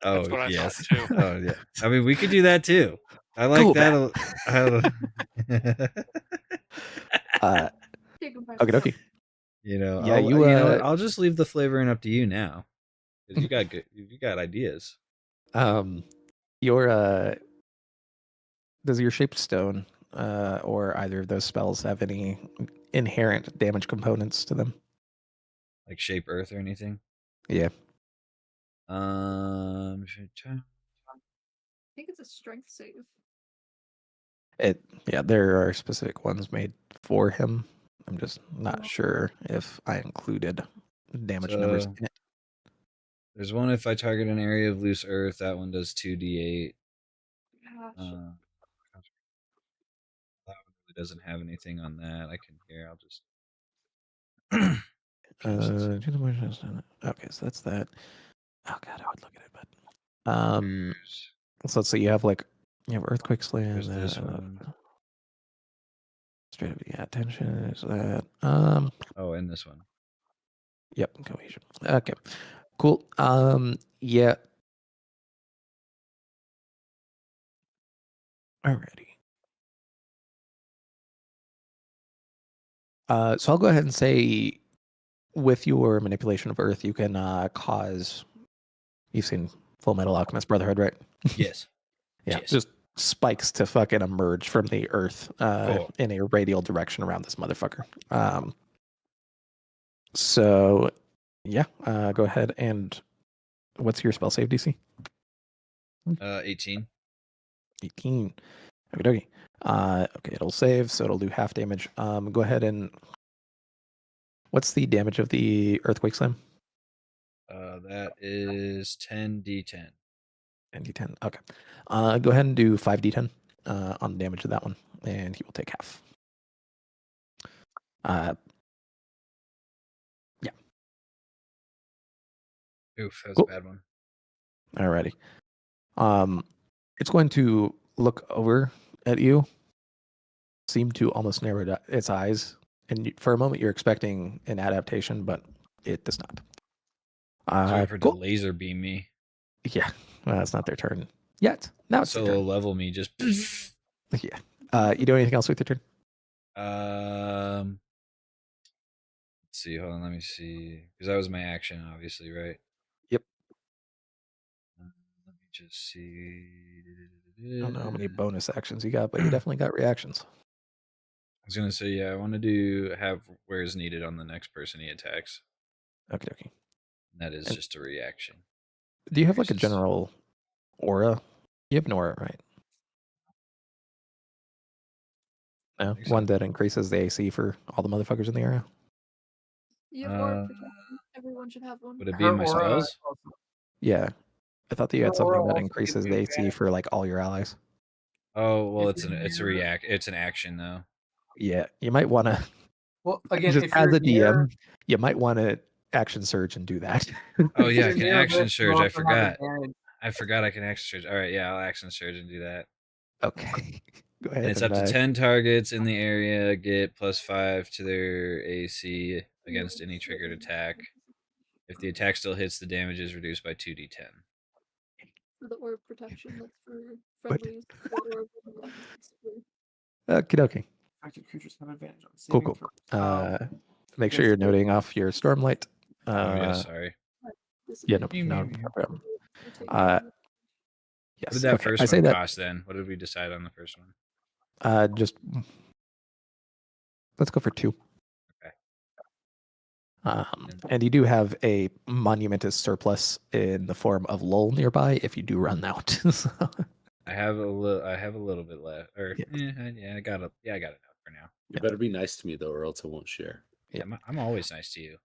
Oh, That's what I yes. thought too. Oh, yeah. I mean, we could do that too. I like Cool, that. Okay, dokie. You know, Yeah, you you, know what? I'll just leave the flavoring up to you now. 'Cause you got ideas. Your does your shaped stone or either of those spells have any inherent damage components to them? Like shape earth or anything? Yeah. Should I think it's a strength save. There are specific ones made for him. I'm just not Oh. sure if I included damage numbers in it. There's one if I target an area of loose earth. That one does 2d8. Gosh. That one really doesn't have anything on that. I can hear. I'll just. Okay, so that's that. Oh god, I would look at it, but so let's see. You have earthquake slam. There's this one. Straight up, yeah. Tension is that. Oh, and this one. Yep, cohesion. Okay, cool. Yeah. Alrighty. So I'll go ahead and say, with your manipulation of Earth, you can cause. You've seen Full Metal Alchemist Brotherhood, right? Yes. Yeah, Yes. just spikes to fucking emerge from the Earth Cool. in a radial direction around this motherfucker. So, yeah, go ahead and what's your spell save DC? 18. 18. Okay, okay, it'll save, so it'll do half damage. Go ahead and what's the damage of the earthquake slam? That is 10d10. 10d10. Okay. Go ahead and do 5d10 on the damage of that one, and he will take half. Yeah. Oof, that was Cool. a bad one. Alrighty. It's going to look over at you, seem to almost narrow its eyes, and for a moment you're expecting an adaptation, but it does not. Sorry for Cool. to laser beam me. Yeah, well, it's not their turn yet. Now it's their Solo turn. level me just. Yeah. You do anything else with your turn? Let's see. Hold on. Let me see. Because that was my action, obviously, right? Yep. Let me just see. I don't know how many bonus actions you got, but you definitely got reactions. I was gonna say, yeah, I want to have where is needed on the next person he attacks. Okay. That is And just a reaction. do you have like a Increases. general aura? You have an aura, right? No, think so. one that increases the AC for all the motherfuckers in the area. You have aura Uh, protection. Everyone should have one. Would it be Her in my aura spells? Yeah, I thought that you Her had something aura that also increases gives the you AC advantage. for like all your allies. Oh well, If it's you're- it's an action though. Yeah, you might want to Well, again, just if as you're a near, DM, you might want to action surge and do that. Oh if yeah, I you're can near action this, you surge. I also have forgot. advantage. I forgot I can action surge. All right, yeah, I'll action surge and do that. Okay, go ahead. And it's up to 10 targets in the area get +5 to their AC against any triggered attack. If the attack still hits, the damage is reduced by 2d10. For the aura protection, that's for What? friendlies. The aura protection is for Okay, Active creatures have advantage on cool, saving cool. throws. Make sure you're noting off your Stormlight. Oh yeah, sorry. Yeah, no, dissipate. no problem. You take Uh, damage. What Yes, did that okay. first I say one that cost then? What did we decide on the first one? just let's go for 2. Okay. And you do have a monumentous surplus in the form of lull nearby if you do run out. So, I have a little bit left. Or Yeah. I got enough for now. You better be nice to me though, or else I won't share. Yeah. I'm always nice to you.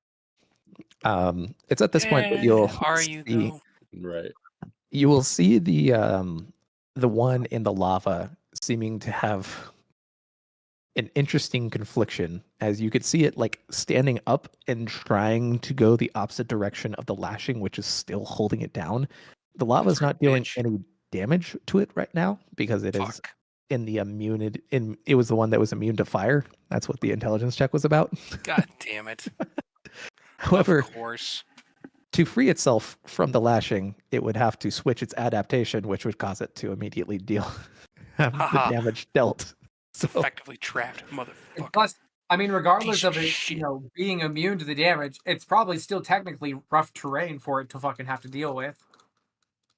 it's at this point that you'll Are you see, though? Right. you will see the one in the lava seeming to have an interesting confliction, as you could see it like standing up and trying to go the opposite direction of the lashing, which is still holding it down. The lava is That's not dealing bitch. any damage to it right now because it is Fuck. in the it was the one that was immune to fire. That's what the intelligence check was about. God damn it. However, Of course. to free itself from the lashing, it would have to switch its adaptation, which would cause it to immediately have the Haha. damage dealt. It's So effectively trapped, And motherfucker. plus, I mean, regardless Piece of of it, shit. being immune to the damage, it's probably still technically rough terrain for it to fucking have to deal with.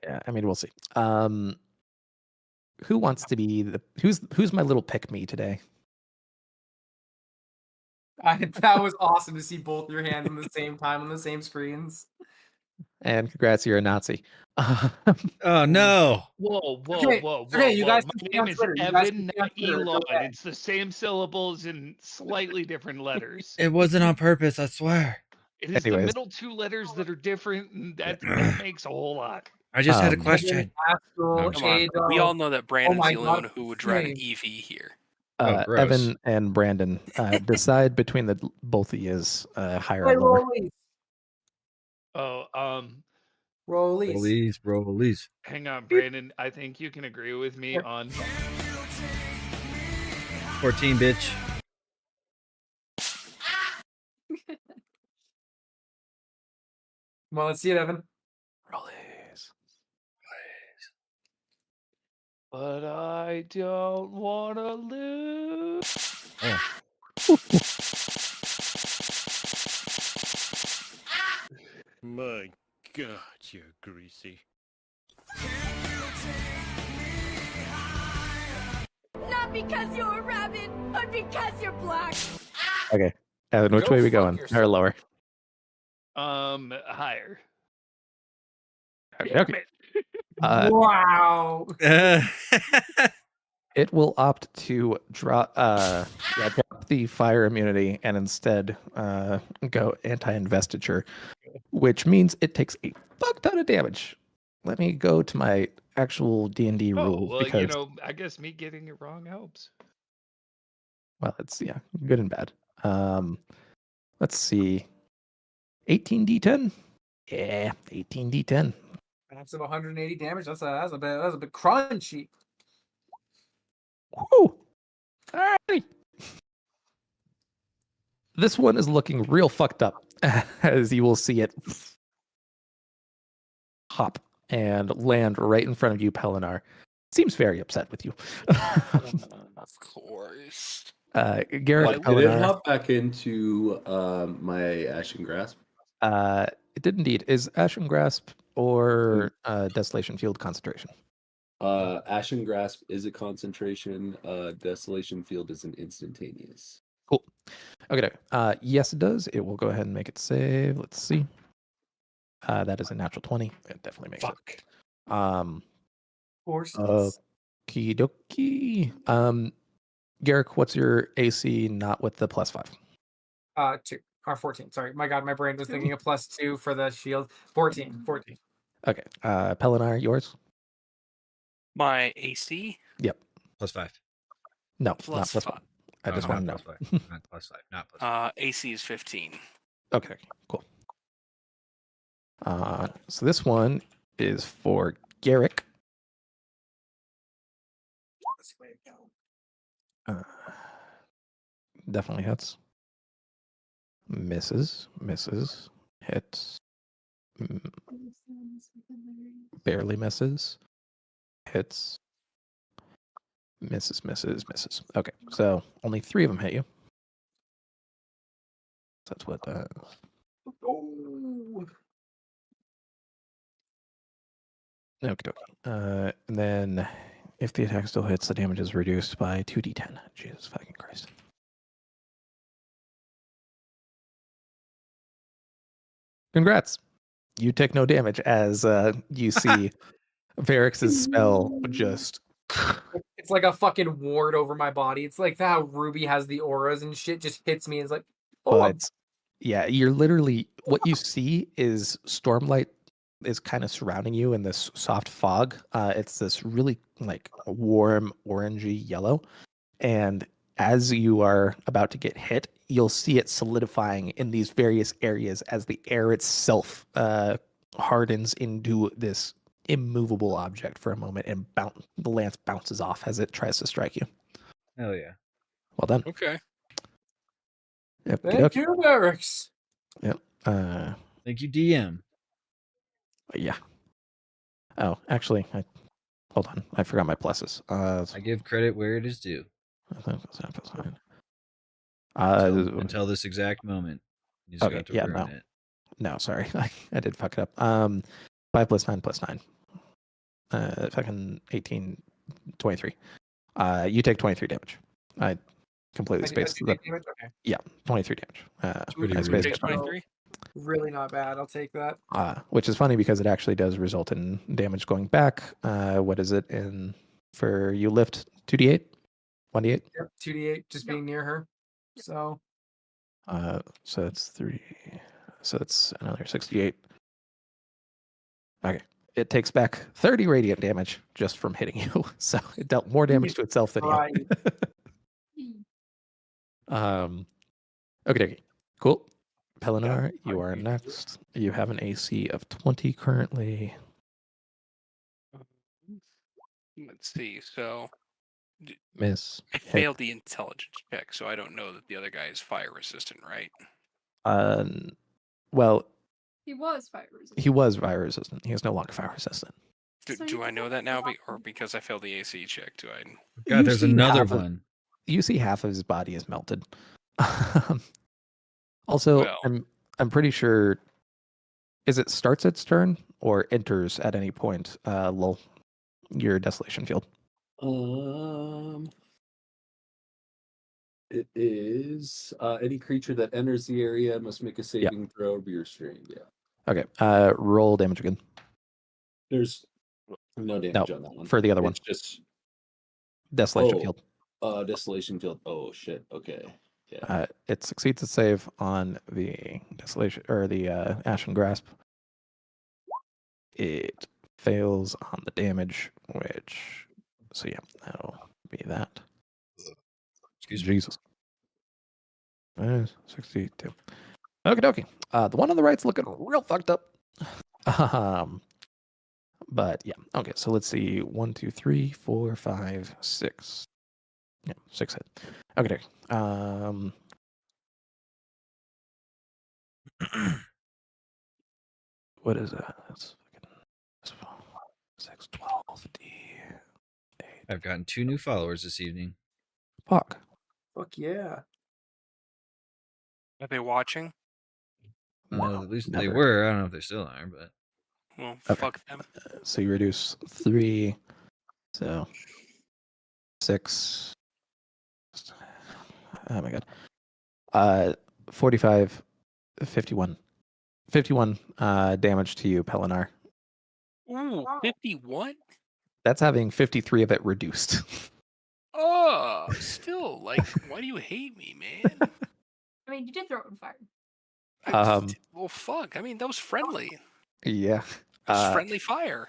yeah, I mean, we'll see. Who wants to be who's my little pick me today? That was awesome to see both your hands at the same time on the same screens. And congrats, you're a Nazi. Oh no. Whoa, whoa, Okay, whoa, okay, whoa, you whoa. guys My can see name on is Twitter. You guys can Evan, see on not Twitter. It's Elon. okay. It's the same syllables in slightly different letters. It wasn't on purpose, I swear. It is the Anyways. middle 2 letters that are different, and that makes a whole lot. I just had a Um, question. Evan, Astral, I'm Come on. Ado. We all know that Brandon's my the only God, one who would drive an same. EV here. Oh, gross. Evan and Brandon, decide between the both of yous, higher Play or lower. rollies. Oh, Rollies. Rollies. hang on, Brandon. I think you can agree with me Here. on 14, bitch. Well, let's see it, Evan. Rollies. but I don't want to lose. My God, you're greasy. Not because you're a rabbit, but because you're black. Okay, Evan, which Go way we fuck going? yourself. Higher or lower? Higher. Okay, Damn okay. it. Wow. It will opt to drop the fire immunity and instead go anti-investiture, which means it takes a fuck ton of damage. Let me go to my actual D&D Oh, rules well, because I guess me getting it wrong helps. well, it's good and bad. Let's see. 18d10? Yeah, 18d10. Max of 180 damage. That's a bit crunchy. Woo! Alright. This one is looking real fucked up, as you will see it hop and land right in front of you, Pelinar. Seems very upset with you. Of course. Garrett, Did it Pelinar, hop back into my Ashen Grasp? it did indeed. Is Ashen Grasp or Desolation Field concentration? Ashen Grasp is a concentration. Desolation Field is an instantaneous. Cool. Okay. Yes, it does. It will go ahead and make it save. Let's see. That is a natural 20. It definitely makes it. Of course. Okie dokie. Garrick, what's your AC not with the +5? 2 or 14. Sorry, my God, my brain was thinking a +2 for the shield. 14. Okay. Pelinar, yours? My AC Yep. +5. No, not plus +5. 5. I just not want to know. +5. Not +5. Not +5. AC is 15. Okay, cool. So this one is for Garrick. That's the way to go. Definitely hits. Misses. Hits. Barely misses. Hits. Misses. Okay, so only 3 of them hit you. That's what. Oh. Okay. And then if the attack still hits, the damage is reduced by 2d10. Jesus fucking Christ. Congrats. You take no damage as you see Varix's spell just. It's like a fucking ward over my body. It's like how Ruby has the auras and shit just hits me. It's like, But yeah, you're literally what you see is Stormlight is kind of surrounding you in this soft fog. It's this really like warm orangey yellow, and as you are about to get hit, you'll see it solidifying in these various areas as the air itself hardens into this immovable object for a moment, and the lance bounces off as it tries to strike you. Hell yeah. Well done. Okay. Yep, thank you, Varix. Yep. Thank you, DM. Yeah. Oh, actually, hold on. I forgot my pluses. I give credit where it is due. Until this exact moment. You just Okay, got to yeah, ruin it. No, sorry. I did fuck it up. 5 + 9 + 9. Fucking 18, 23. You take 23 damage. I completely spaced the. Damage? Okay. Yeah, 23 damage. pretty I rude. spaced Take it. 23. Really not bad. I'll take that. Which is funny because it actually does result in damage going back. What is it in for you lift 2d8? 1d8? Yep, 2d8 just being near her. So So it's 3. So it's another 68. Okay. It takes back 30 radiant damage just from hitting you. So it dealt more damage to itself than you. Okay. Cool. Pelinar, you are next. You have an AC of 20 currently. Let's see. So Miss. I Hit. failed the intelligence check, so I don't know that the other guy is fire resistant, right? Well, He was fire resistant. he was fire resistant. He is no longer fire resistant. Do I know that now, or because I failed the AC check? Do I? God, You there's see another half of- one. You see half of his body is melted. Also, Well. I'm pretty sure. Is it starts its turn or enters at any point? Lol, your desolation field. It is any creature that enters the area must make a saving throw or be restrained. Yeah. Okay. Roll damage again. There's no damage on that one. For the other one. It's just Desolation field. Desolation field. Oh shit. Okay. Yeah. It succeeds its save on the desolation or the ashen grasp. It fails on the damage, which so yeah, that'll be that. Excuse me. Jesus. 62. Okay. The one on the right's looking real fucked up. But yeah. Okay, so let's see. 1, 2, 3, 4, 5, 6. Yeah, 6 hit. Okay. What is that? That's 6, 12, D. 8. I've gotten 2 new followers this evening. Fuck. fuck yeah. Are they watching? Well, at least they never. were. I don't know if they still are, but Well, Okay. fuck them. So you reduce 3. So 6. Oh my god. 45, 51. 51 damage to you, Pelinar. Ooh, 51? That's having 53 of it reduced. Oh, still, like, why do you hate me, man? I mean, you did throw it in fire. Well, fuck. I mean, that was friendly. Yeah. It was friendly fire.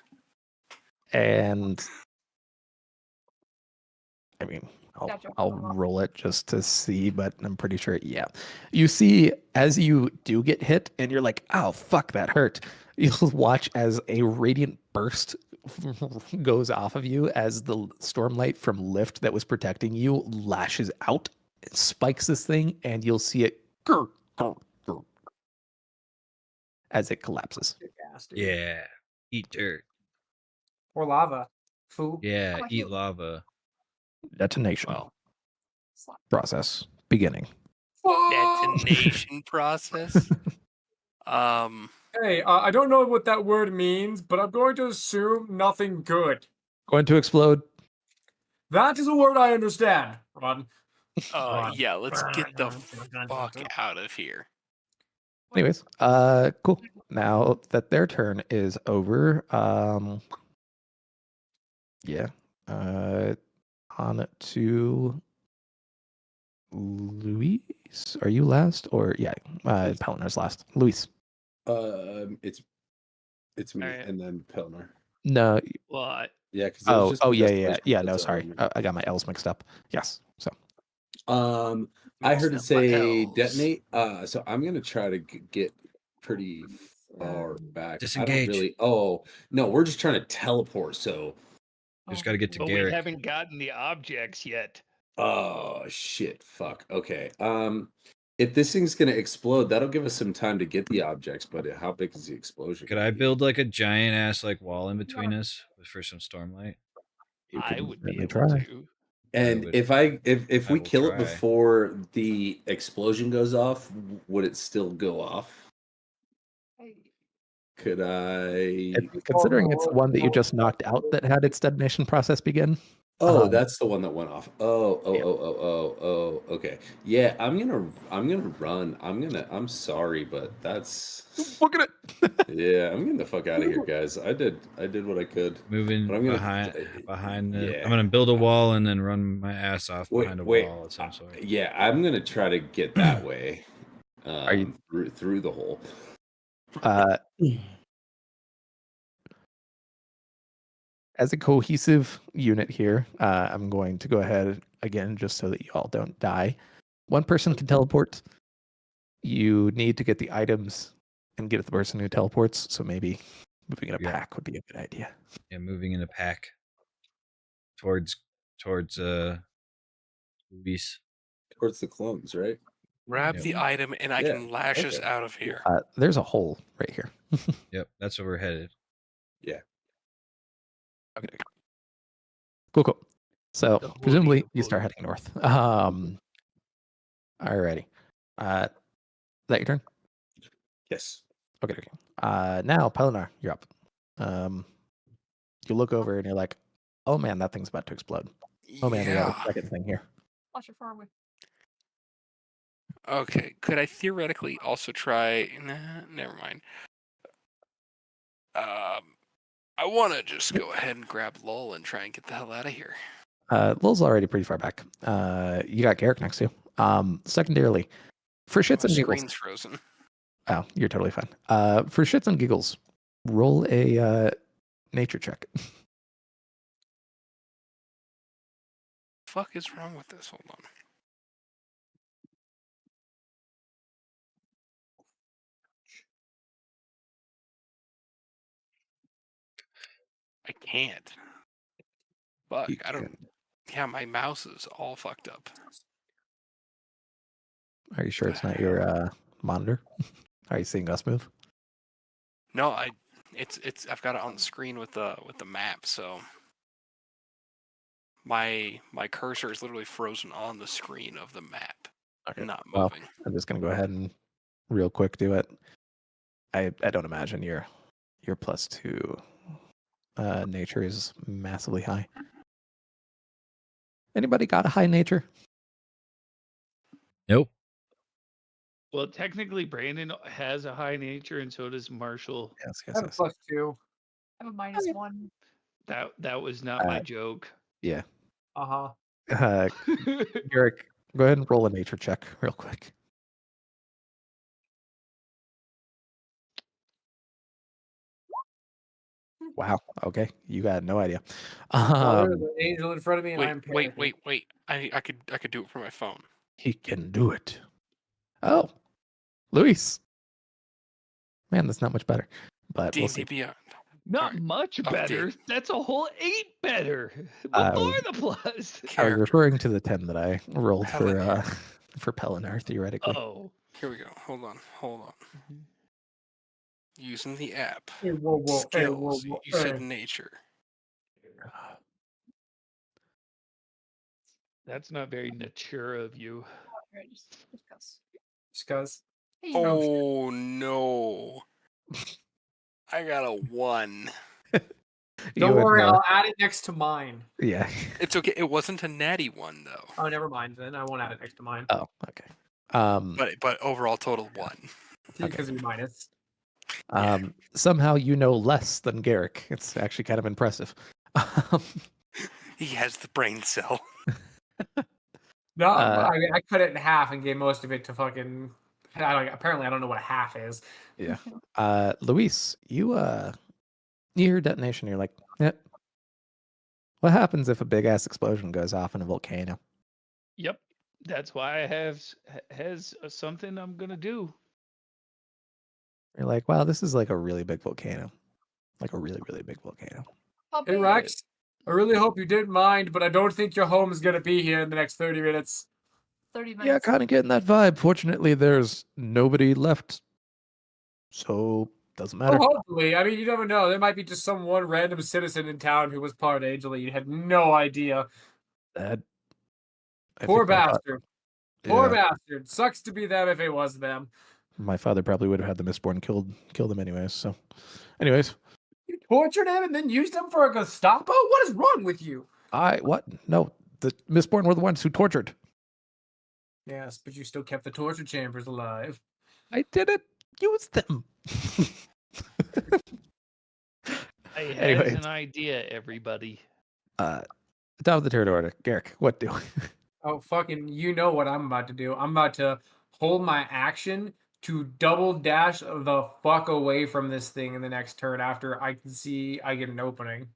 And I mean, Gotcha. I'll roll it just to see, but I'm pretty sure, yeah. You see, as you do get hit, and you're like, "Oh fuck, that hurt." You'll watch as a radiant burst goes off of you as the stormlight from Lift that was protecting you lashes out, and spikes this thing, and you'll see it as it collapses. Yeah. Eat dirt. Or lava. Foo. Yeah. Oh, I Eat feel- lava. Detonation Well, Slap. process beginning. detonation process. Hey, I don't know what that word means, but I'm going to assume nothing good. Going to explode. That is a word I understand. Run. Run. Yeah, let's get the fuck out of here. Anyways, cool. Now that their turn is over, yeah, on to Luis. Are you last, or yeah, Pelinar's last. Luis. It's me, Alright. and then Pilner. No. Well, Yeah, because Oh, yeah. No, sorry, I got my L's mixed up. Yes. So. I heard it Mixed up my say L's. detonate. So I'm gonna try to get pretty far back. I don't Disengage. really. Oh no, we're just trying to teleport. So. You just got to get to but we Garrick. haven't gotten the objects yet. Oh shit! Fuck. Okay. If this thing's gonna explode, that'll give us some time to get the objects. But how big is the explosion? Could gonna I be? build like a giant ass like wall in between us for some stormlight? You I can would be certainly able try. to. And would- if I we will kill it try. before the explosion goes off, would it still go off? Could I? Considering it's one that you just knocked out that had its detonation process begin. Oh, that's the one that went off. Oh, Yeah. Okay. Yeah, I'm gonna run. I'm sorry, but that's. Look at it. Yeah, I'm getting the fuck out of here, guys. I did what I could. Moving But I'm gonna behind the. yeah. I'm gonna build a wall and then run my ass off Wait, behind a wait. wall of some sort. Yeah, I'm gonna try to get that way. Are you- through the hole? As a cohesive unit here, I'm going to go ahead again, just so that you all don't die. One person can teleport. You need to get the items and get the person who teleports. So maybe moving in a Yeah. pack would be a good idea. Yeah, moving in a pack towards Luis. Towards the clones, right? Grab Yep. the item and I Yeah, can lash us okay. out of here. There's a hole right here. Yep, that's where we're headed. Yeah. Okay. Cool. So The holy presumably of you start holies. heading north. Alrighty. Is that your turn? Yes. Okay. Now Pelinar, you're up. You look over and you're like, oh man, that thing's about to explode. Oh man, we got a second thing here. Flash it far away. Okay. Could I theoretically also try? Nah, never mind. I want to just go ahead and grab Lol and try and get the hell out of here. Lil's already pretty far back. You got Garrick next to you. Secondarily, for shits My and giggles. screen's frozen. Oh, you're totally fine. For shits and giggles, roll a nature check. Fuck is wrong with this? Hold on. I can't. Fuck. You I don't. Yeah, my mouse is all fucked up. Are you sure it's not your monitor? Are you seeing us move? No, I've got it on the screen with the map, so my cursor is literally frozen on the screen of the map, Okay. not Well, moving. I'm just gonna go ahead and real quick do it. I don't imagine your +2 nature is massively high. Anybody got a high nature? Nope. Well, technically, Brandon has a high nature, and so does Marshall. Yes, I have a +2. I have a -1. That was not my joke. Yeah. Uh-huh. Garrick, go ahead and roll a nature check real quick. Wow. Okay, you got no idea. Well, there's an angel in front of me, and I'm Wait. I could do it from my phone. He can do it. Oh, Luis. Man, that's not much better. But we'll see. D&D Beyond. Not Alright, much update. better. That's a whole 8 better. I Before was- the plus. I was Character. referring to the 10 that I rolled Pelennor. for Pelennor, theoretically. Oh. Here we go. Hold on. Using the app. Hey, whoa, Skills. whoa, You said nature. That's not very mature of you. Alright, just cuss. Just cause. Hey, Oh no. I got a 1. Don't You and, worry, I'll add it next to mine. Yeah. It's okay. It wasn't a natty 1 though. Oh, never mind. Then I won't add it next to mine. Oh, okay. But overall total 1. Because of minus. Somehow you know less than Garrick. It's actually kind of impressive. He has the brain cell. No, I mean, I cut it in half and gave most of it to fucking. Apparently, I don't know what a half is. Yeah. Luis, you hear detonation. You're like, yeah. What happens if a big ass explosion goes off in a volcano? Yep. That's why I has something I'm gonna do. You're like, wow, this is like a really big volcano, like a really, really big volcano. Hey, Rex, I really hope you didn't mind, but I don't think your home is going to be here in the next 30 minutes. 30 minutes. Yeah, kind of getting that vibe. Fortunately, there's nobody left, so doesn't matter. Oh, hopefully. I mean, you never know. There might be just some one random citizen in town who was part Angel that you had no idea. I Poor think my bastard. Poor yeah. bastard. Sucks to be them if it was them. My father probably would have had the Mistborn killed him anyways. So, anyways, You tortured him and then used him for a Gestapo? What is wrong with you? what? No, the Mistborn were the ones who tortured. Yes, but you still kept the torture chambers alive. I didn't use them. I had Anyways. an idea, everybody. Top of the turn order, Garrick. What do? Oh, fucking, you know what I'm about to do. I'm about to hold my action to double dash the fuck away from this thing in the next turn after I can see I get an opening.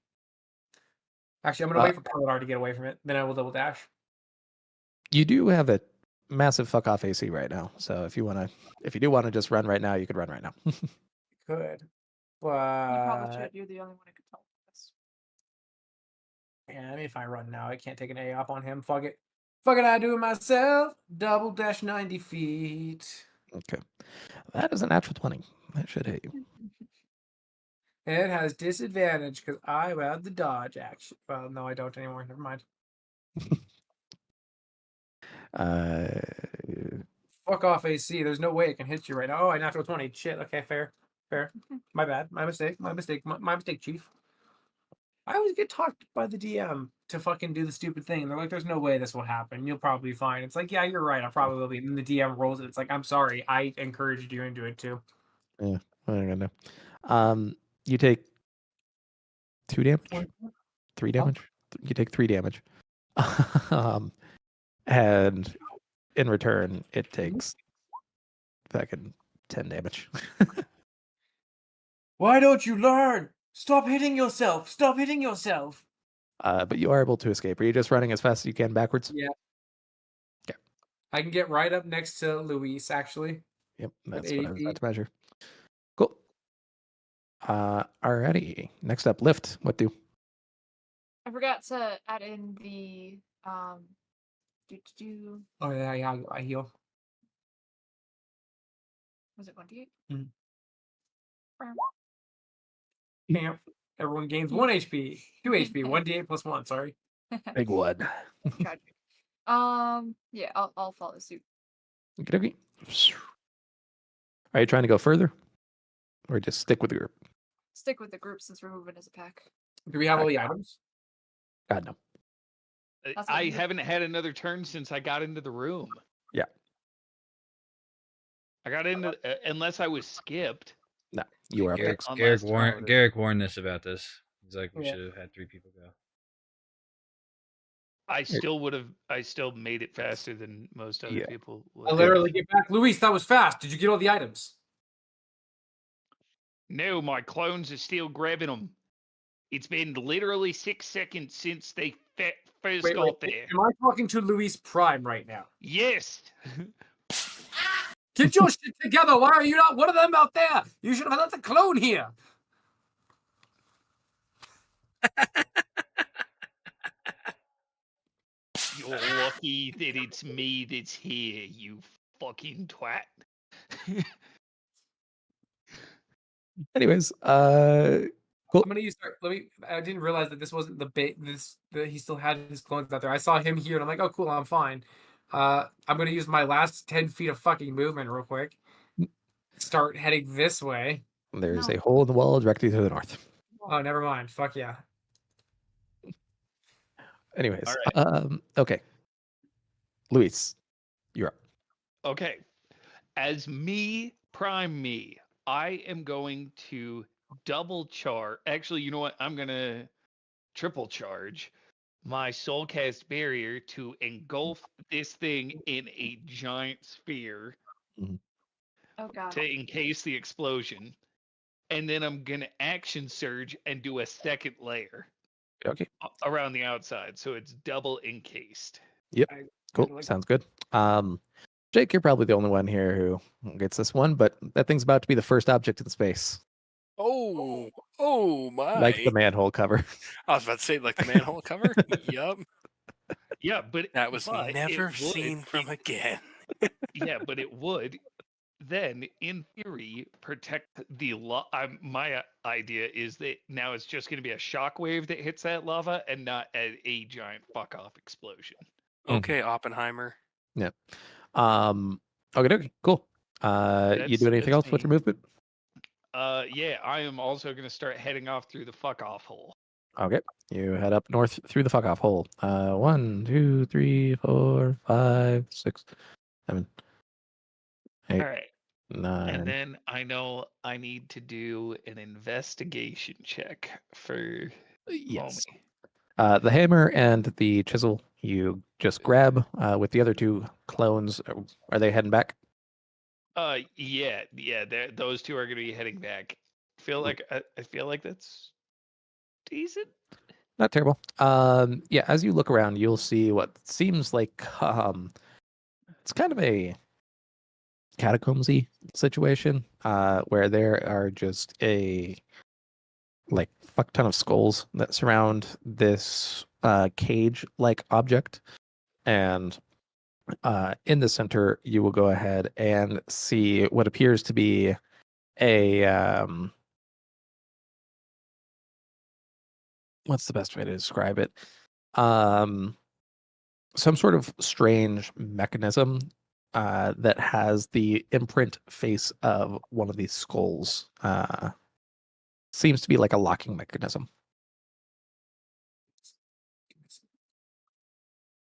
Actually, I'm going to wait for Pelennor to get away from it. Then I will double dash. You do have a massive fuck off AC right now. So if you do want to just run right now, you could run right now. Could. You probably But should. You're the only one who could tell us. yeah, I mean, if I run now, I can't take an A up on him. Fuck it. Fuck it, I do it myself. Double dash 90 feet. Okay. That is an natural 20. That should hit you. And it has disadvantage because I had the dodge action. Well, no, I don't anymore. Never mind. Fuck off, AC. There's no way it can hit you right now. Oh, I natural 20. Shit. Okay, fair. Fair. My bad. My mistake. My mistake. My mistake, Chief. I always get talked by the DM to fucking do the stupid thing. And they're like, there's no way this will happen. You'll probably be fine. It's like, yeah, you're right. I probably will be. And the DM rolls it. It's like, I'm sorry. I encouraged you into it too. Yeah, I don't know. You take 2 damage, 3 damage. You take 3 damage, and in return, it takes fucking 10 damage. Why don't you learn? Stop hitting yourself. Stop hitting yourself. But you are able to escape. Are you just running as fast as you can backwards? Yeah. Okay. I can get right up next to Luis, actually. Yep, that's 80 what I was about feet. to measure. Cool. Alrighty. Next up, lift. What do? I forgot to add in the Oh yeah, I heal. was it 1d8? Camp. Everyone gains 1 HP, 2 HP, 1d8 plus 1. Sorry. Big one. Tragic. Yeah, I'll follow suit. Okay. Are you trying to go further, or just stick with the group? Stick with the group since we're moving as a pack. Do we have all the items? God no. That's what I we do. haven't had another turn since I got into the room. Yeah. I got into unless I was skipped. No, you are up Garrick, next. On Garrick, last turn order. Garrick warned us about this. He's like, we Yeah. should have had 3 people go. I still would have. I still made it faster than most other Yeah. people. I Would. literally get back. Luis, that was fast. Did you get all the items? No, my clones are still grabbing them. It's been literally 6 seconds since they first got there. Am I talking to Luis Prime right now? Yes. Get your shit together. Why are you not one of them out there? You should have let the clone here. You're lucky that it's me that's here, you fucking twat. Anyways, cool. I'm gonna use. Let me. I didn't realize that this wasn't the bait. That he still had his clones out there. I saw him here, and I'm like, oh, cool. I'm fine. I'm gonna use my last 10 feet of fucking movement real quick. Start heading this way. There's a hole in the wall directly to the north. Oh, never mind. Fuck yeah. Anyways, All okay. Luis, you're up. Okay. As me, prime me, I am going to double charge. Actually, you know what? I'm going to triple charge my soulcast barrier to engulf this thing in a giant sphere Oh god. to encase the explosion. And then I'm going to action surge and do a second layer Okay. around the outside. So it's double encased. Yep. Cool. Sounds good. Jake, you're probably the only one here who gets this one, but that thing's about to be the first object in space. Oh my! Like the manhole cover. I was about to say, like the manhole cover. Yup. Yeah, but That was but never it would- seen from again. Yeah, but it would then, in theory, protect the my idea is that now it's just going to be a shockwave that hits that lava and not a giant fuck off explosion. Okay, Oppenheimer. Yeah. Okay, cool. You do anything That's else with your me. movement? Yeah, I am also going to start heading off through the fuck off hole. Okay. You head up north through the fuck off hole. 1, 2, 3, 4, 5, 6, 7, 8, All right. 9. And then I know I need to do an investigation check for Yes. Homie. The hammer and the chisel you just grab. With the other two clones, are they heading back? Yeah, those two are going to be heading back. I feel like that's decent. Not terrible. Yeah, as you look around, you'll see what seems like it's kind of a catacombsy situation, where there are just a like fuck ton of skulls that surround this cage-like object, and in the center you will go ahead and see what appears to be a what's the best way to describe it? Some sort of strange mechanism that has the imprint face of one of these skulls. Seems to be like a locking mechanism.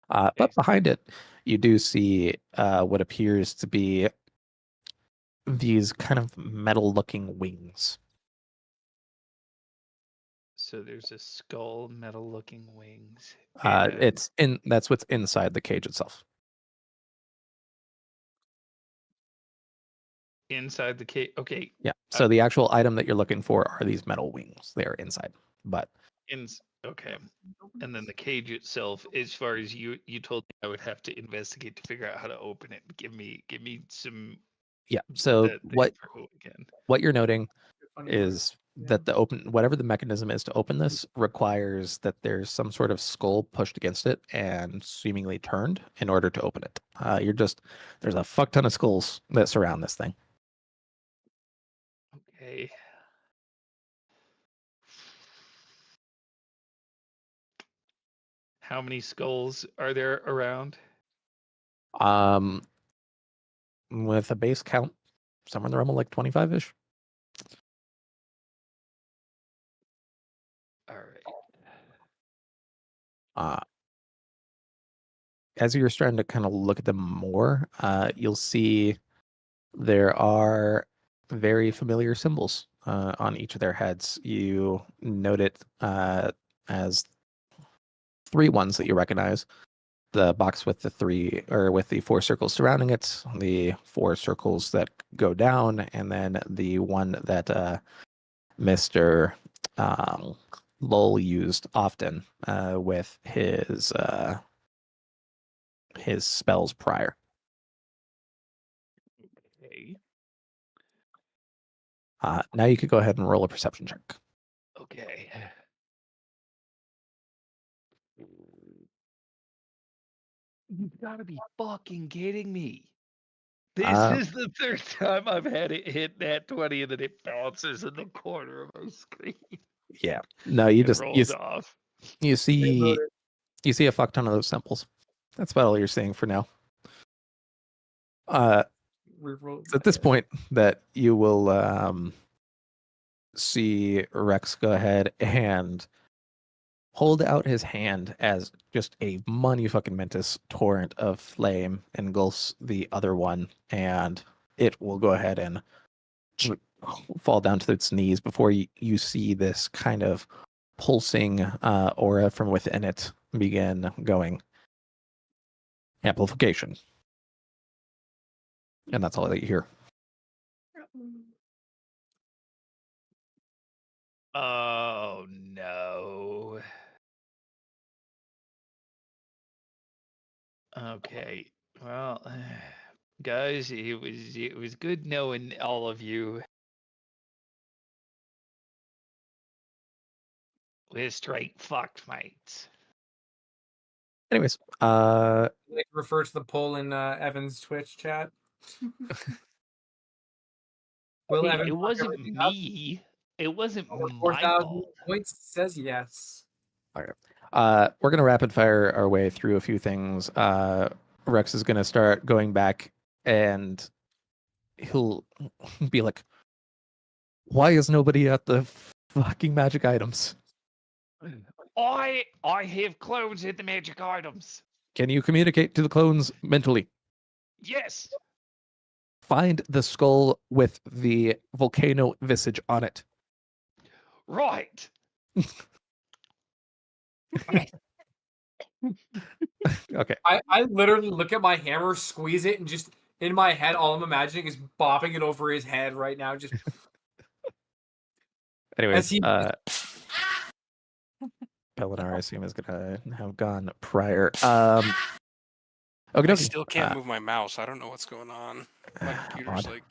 But behind it, you do see what appears to be these kind of metal-looking wings. So there's a skull, metal-looking wings. That's what's inside the cage itself. Inside the cage. Okay. Yeah. So the actual item that you're looking for are these metal wings. They're inside. But Okay. And then the cage itself, as far as you told me I would have to investigate to figure out how to open it. Give me some. Yeah. So what you're noting Funny is that whatever the mechanism is to open this requires that there's some sort of skull pushed against it and seemingly turned in order to open it. There's a fuck ton of skulls that surround this thing. Okay. How many skulls are there around? With a base count, somewhere in the realm of like 25-ish. All right. As you're starting to kind of look at them more, you'll see there are very familiar symbols on each of their heads. You note it as three ones that you recognize. The box with the three or with the four circles surrounding it, the four circles that go down, and then the one that Mr. Lowell used often with his spells prior. Okay. Now you could go ahead and roll a perception check. Okay. You've got to be fucking kidding me. This is the third time I've had it hit that 20 and then it bounces in the corner of my screen. Yeah. No, you It just rolls off. you see a fuck ton of those symbols. That's about all you're seeing for now. It's at this point that you will see Rex go ahead and hold out his hand as just a monumentus torrent of flame engulfs the other one, and it will go ahead and fall down to its knees before you see this kind of pulsing aura from within it begin going. Amplification. And that's all that you hear. Oh no. Okay. Well, guys, it was good knowing all of you. We're straight fucked, mates. Anyways, Like refer to the poll in Evan's Twitch chat. Will Hey, Evan it fuck wasn't everything up? me. It wasn't Over my 4,000 fault. points says yes. okay. We're gonna rapid fire our way through a few things. Rex is gonna start going back, and he'll be like, "Why is nobody at the fucking magic items? I have clones at the magic items. Can you communicate to the clones mentally? Yes. Find the skull with the volcano visage on it." Right. Okay. I literally look at my hammer, squeeze it, and just in my head, all I'm imagining is bopping it over his head right now. Just Anyways, as he Pelinar, I assume, is gonna have gone prior. I Okay, still can't move my mouse. I don't know what's going on. My computer's odd.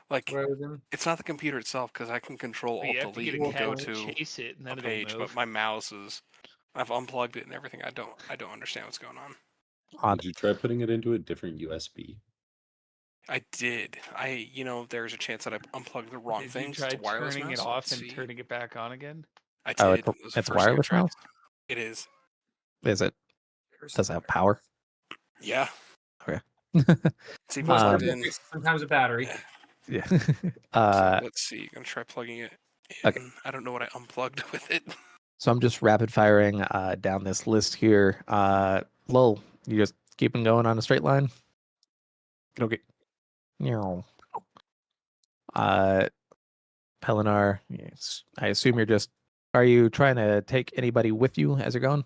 like frozen. it's not the computer itself because I can control You have Alt to get Delete a and go cat to to chase it, and a then it'll page, move. but my mouse is. I've unplugged it and everything. I don't understand what's going on. Odd. Did you try putting it into a different USB? I did. There's a chance that I unplugged the wrong Did thing. you 'Cause it's try a wireless turning mouse, it so off let's and see. turning it back on again? I Oh, did. It was the it's first thing I wireless tried. mouse? It is. Is it? Does it have power? Yeah. Okay. See, Most plugged simple in. fix, sometimes a battery. Yeah. So let's see. Gonna try plugging it in. Okay. I don't know what I unplugged with it. So I'm just rapid firing down this list here. Lowell, you just keeping going on a straight line? Okay. Pelinar, yes. I assume you're just. Are you trying to take anybody with you as you're going?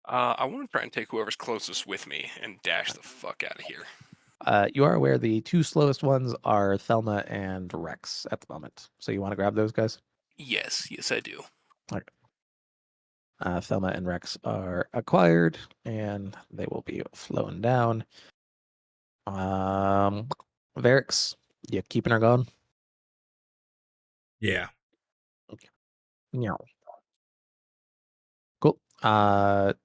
I want to try and take whoever's closest with me and dash the fuck out of here. You are aware the two slowest ones are Thelma and Rex at the moment. So you want to grab those guys? Yes, I do. Okay. Thelma and Rex are acquired, and they will be flowing down. Varix, you keeping her going? Yeah. Yeah. Cool. Top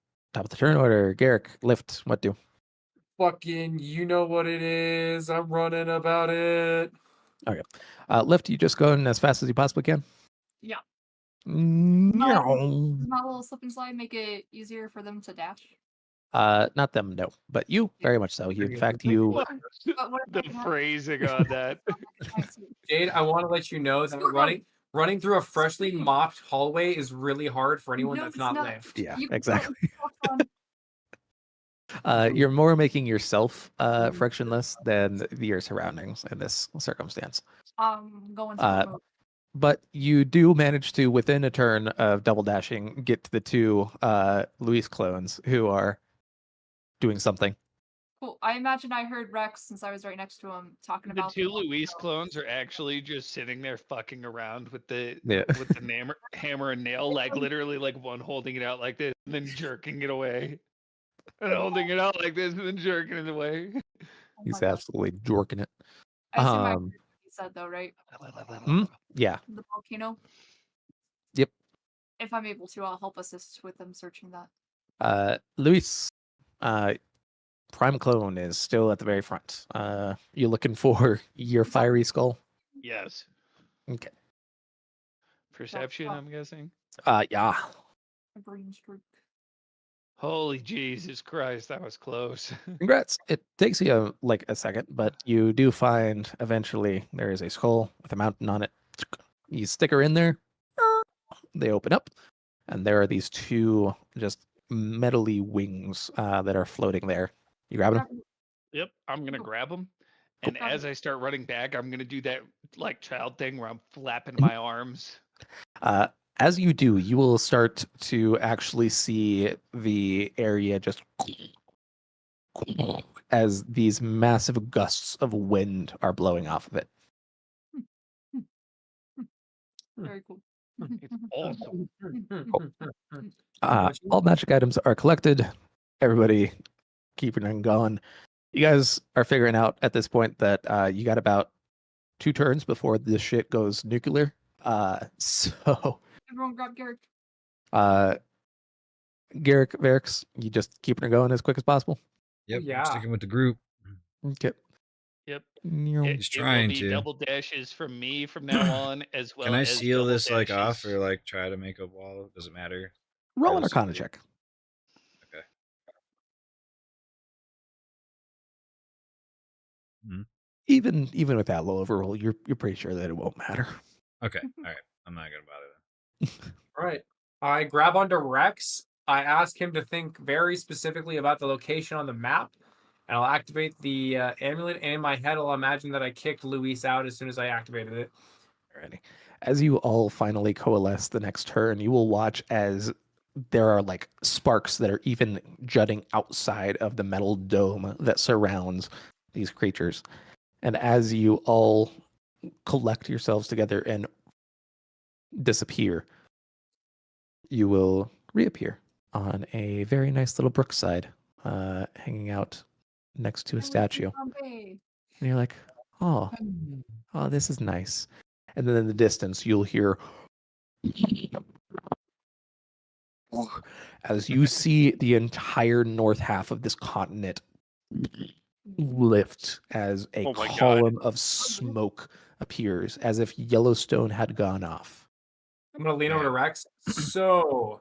of the turn order. Garrick, lift. What do? Fucking, you know what it is. I'm running about it. Okay. Lift, you just going as fast as you possibly can? Yeah. No. Does my little slip and slide make it easier for them to dash? Not them, no. But you, very much so. You, in fact, you. But what if The I can have- phrasing on that. Jade, I want to let you know that running through a freshly mopped hallway is really hard for anyone No, that's it's not not. lift. Yeah, You can exactly. totally fun. You're more making yourself frictionless than your surroundings in this circumstance. Going slow mode. but you do manage to, within a turn of double dashing, get to the two Luis clones who are doing something. Cool. I imagine I heard Rex, since I was right next to him, talking The about two Luis clones are actually just sitting there fucking around with the Yeah. hammer and nail, like literally like one holding it out like this and then jerking it away. And holding it out like this and then jerking it away. Oh He's my God. absolutely jorking it. I assume I heard Um, what you said though, right? yeah. The volcano. Yep. If I'm able to, I'll help assist with them searching that. Luis, Prime Clone is still at the very front. You looking for your fiery skull? Yes. Okay. Perception, I'm guessing. Yeah. A green streak. Holy Jesus Christ, that was close. Congrats. It takes you like a second, but you do find eventually there is a skull with a mountain on it. You stick her in there. They open up, and there are these two just metally wings that are floating there. You grab them? Yep, I'm gonna grab him. Cool. And as I start running back, I'm gonna do that like child thing where I'm flapping my arms. As you do, you will start to actually see the area just as these massive gusts of wind are blowing off of it. Very cool. It's awesome. All magic items are collected. Everybody keeping them going. You guys are figuring out at this point that you got about 2 turns before this shit goes nuclear. So Everyone grab Garrick. Garrick, Varix, you just keeping it going as quick as possible. Yep. Yeah. Sticking with the group. Okay. Yep. Nyeh. He's It will trying be to. double dashes from me from now on, as well Can I as seal double this like off dashes. or like try to make a wall? Does it matter? Roll an Regardless of Arcana the- check. Okay. Mhm. Even with that low overroll, you're pretty sure that it won't matter. Okay. All right. I'm not gonna bother then. All right. I grab onto Rex. I ask him to think very specifically about the location on the map, and I'll activate the amulet. And in my head, I'll imagine that I kicked Luis out as soon as I activated it. Alrighty. As you all finally coalesce the next turn, you will watch as there are like sparks that are even jutting outside of the metal dome that surrounds these creatures. And as you all collect yourselves together and disappear, you will reappear on a very nice little brookside, hanging out next to a statue. And you're like, oh, this is nice. And then in the distance, you'll hear as you see the entire north half of this continent lift as a Oh my God. column of smoke appears, as if Yellowstone had gone off. I'm gonna lean over to Rex. So,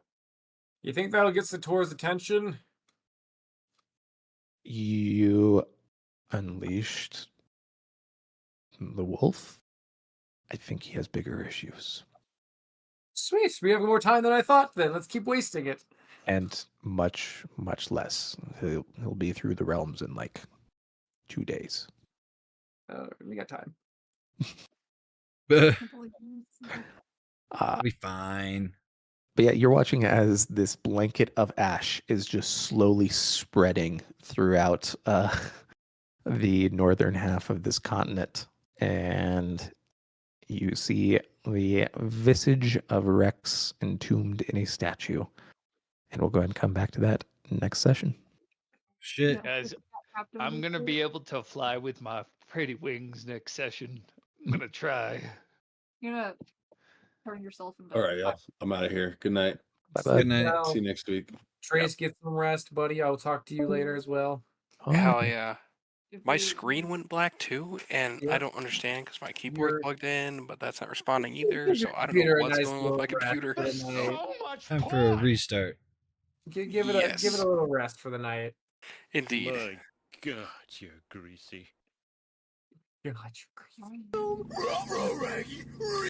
you think that'll get Sator's attention? You unleashed the wolf? I think he has bigger issues. Sweet. We have more time than I thought. Then let's keep wasting it. And much, much less. He'll be through the realms in like 2 days. We got time. I'll be fine. But yeah, you're watching as this blanket of ash is just slowly spreading throughout the northern half of this continent. And you see the visage of Rex entombed in a statue. And we'll go ahead and come back to that next session. Shit. Guys, I'm gonna be able to fly with my pretty wings next session. I'm gonna try. You're gonna turn yourself into. All right, y'all. I'm out of here. Good night. Bye-bye. Good night. Well, See you next week. Trace, get some rest, buddy. I'll talk to you later as well. Oh, Hell okay. yeah. If My you- screen went black too, and I Yep. don't understand because my keyboard's Your- plugged in, but that's not responding either. Give So your I don't know computer a what's nice going on with my little rest computer. for the night. So much Time for a fun. restart. Give it give it Yes. a little rest for the night. Indeed. My God, you're greasy. You're not crazy.